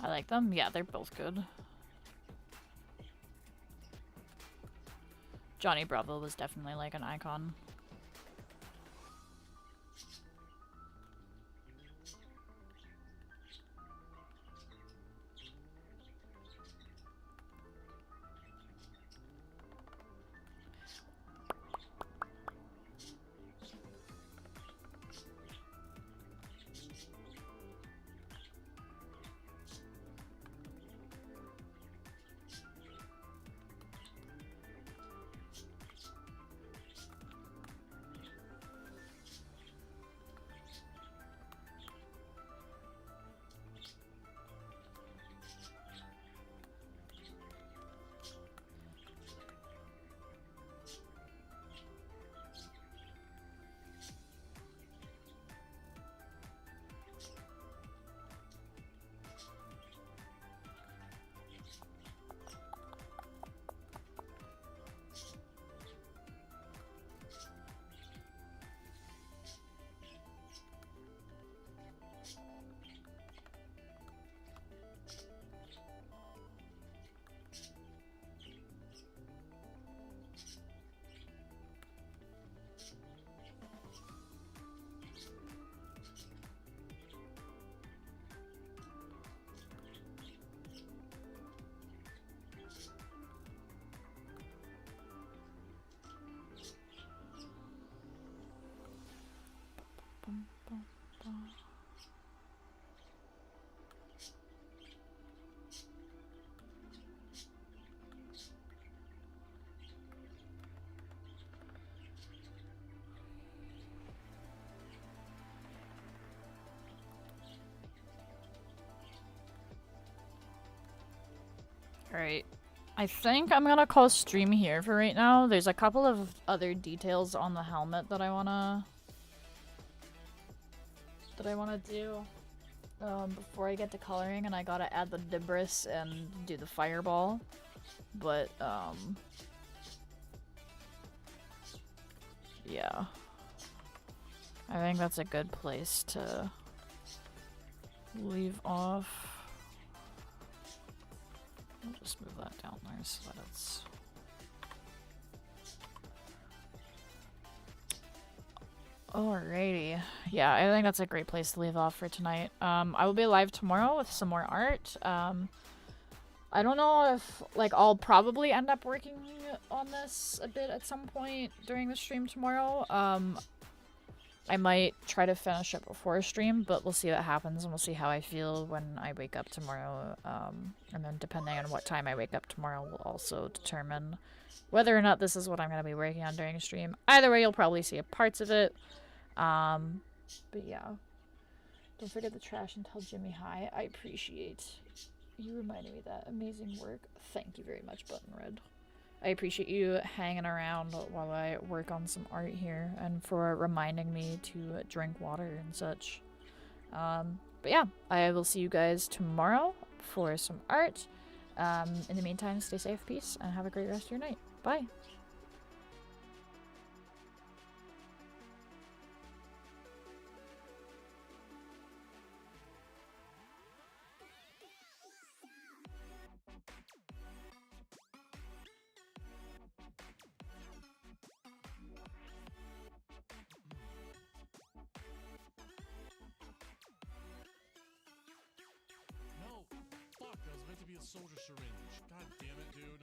I like them. Yeah, they're both good. Johnny Bravo was definitely like an icon. Alright. I think I'm gonna call stream here for right now. There's a couple of other details on the helmet that I wanna do before I get to coloring, and I gotta add the debris and do the fireball. But yeah. I think that's a good place to leave off. I'll just move that down there so that it's... Alrighty. Yeah, I think that's a great place to leave off for tonight. I will be live tomorrow with some more art. I don't know if, like, I'll probably end up working on this a bit at some point during the stream tomorrow. I might try to finish it before stream, but we'll see what happens, and we'll see how I feel when I wake up tomorrow. And then depending on what time I wake up tomorrow will also determine whether or not this is what I'm going to be working on during stream. Either way, you'll probably see parts of it. But yeah. Don't forget the trash and tell Jimmy hi. I appreciate you reminding me of that. Amazing work. Thank you very much, Button Red. I appreciate you hanging around while I work on some art here, and for reminding me to drink water and such. But yeah, I will see you guys tomorrow for some art. In the meantime, stay safe, peace, and have a great rest of your night. Bye! Soldier syringe. God damn it, dude.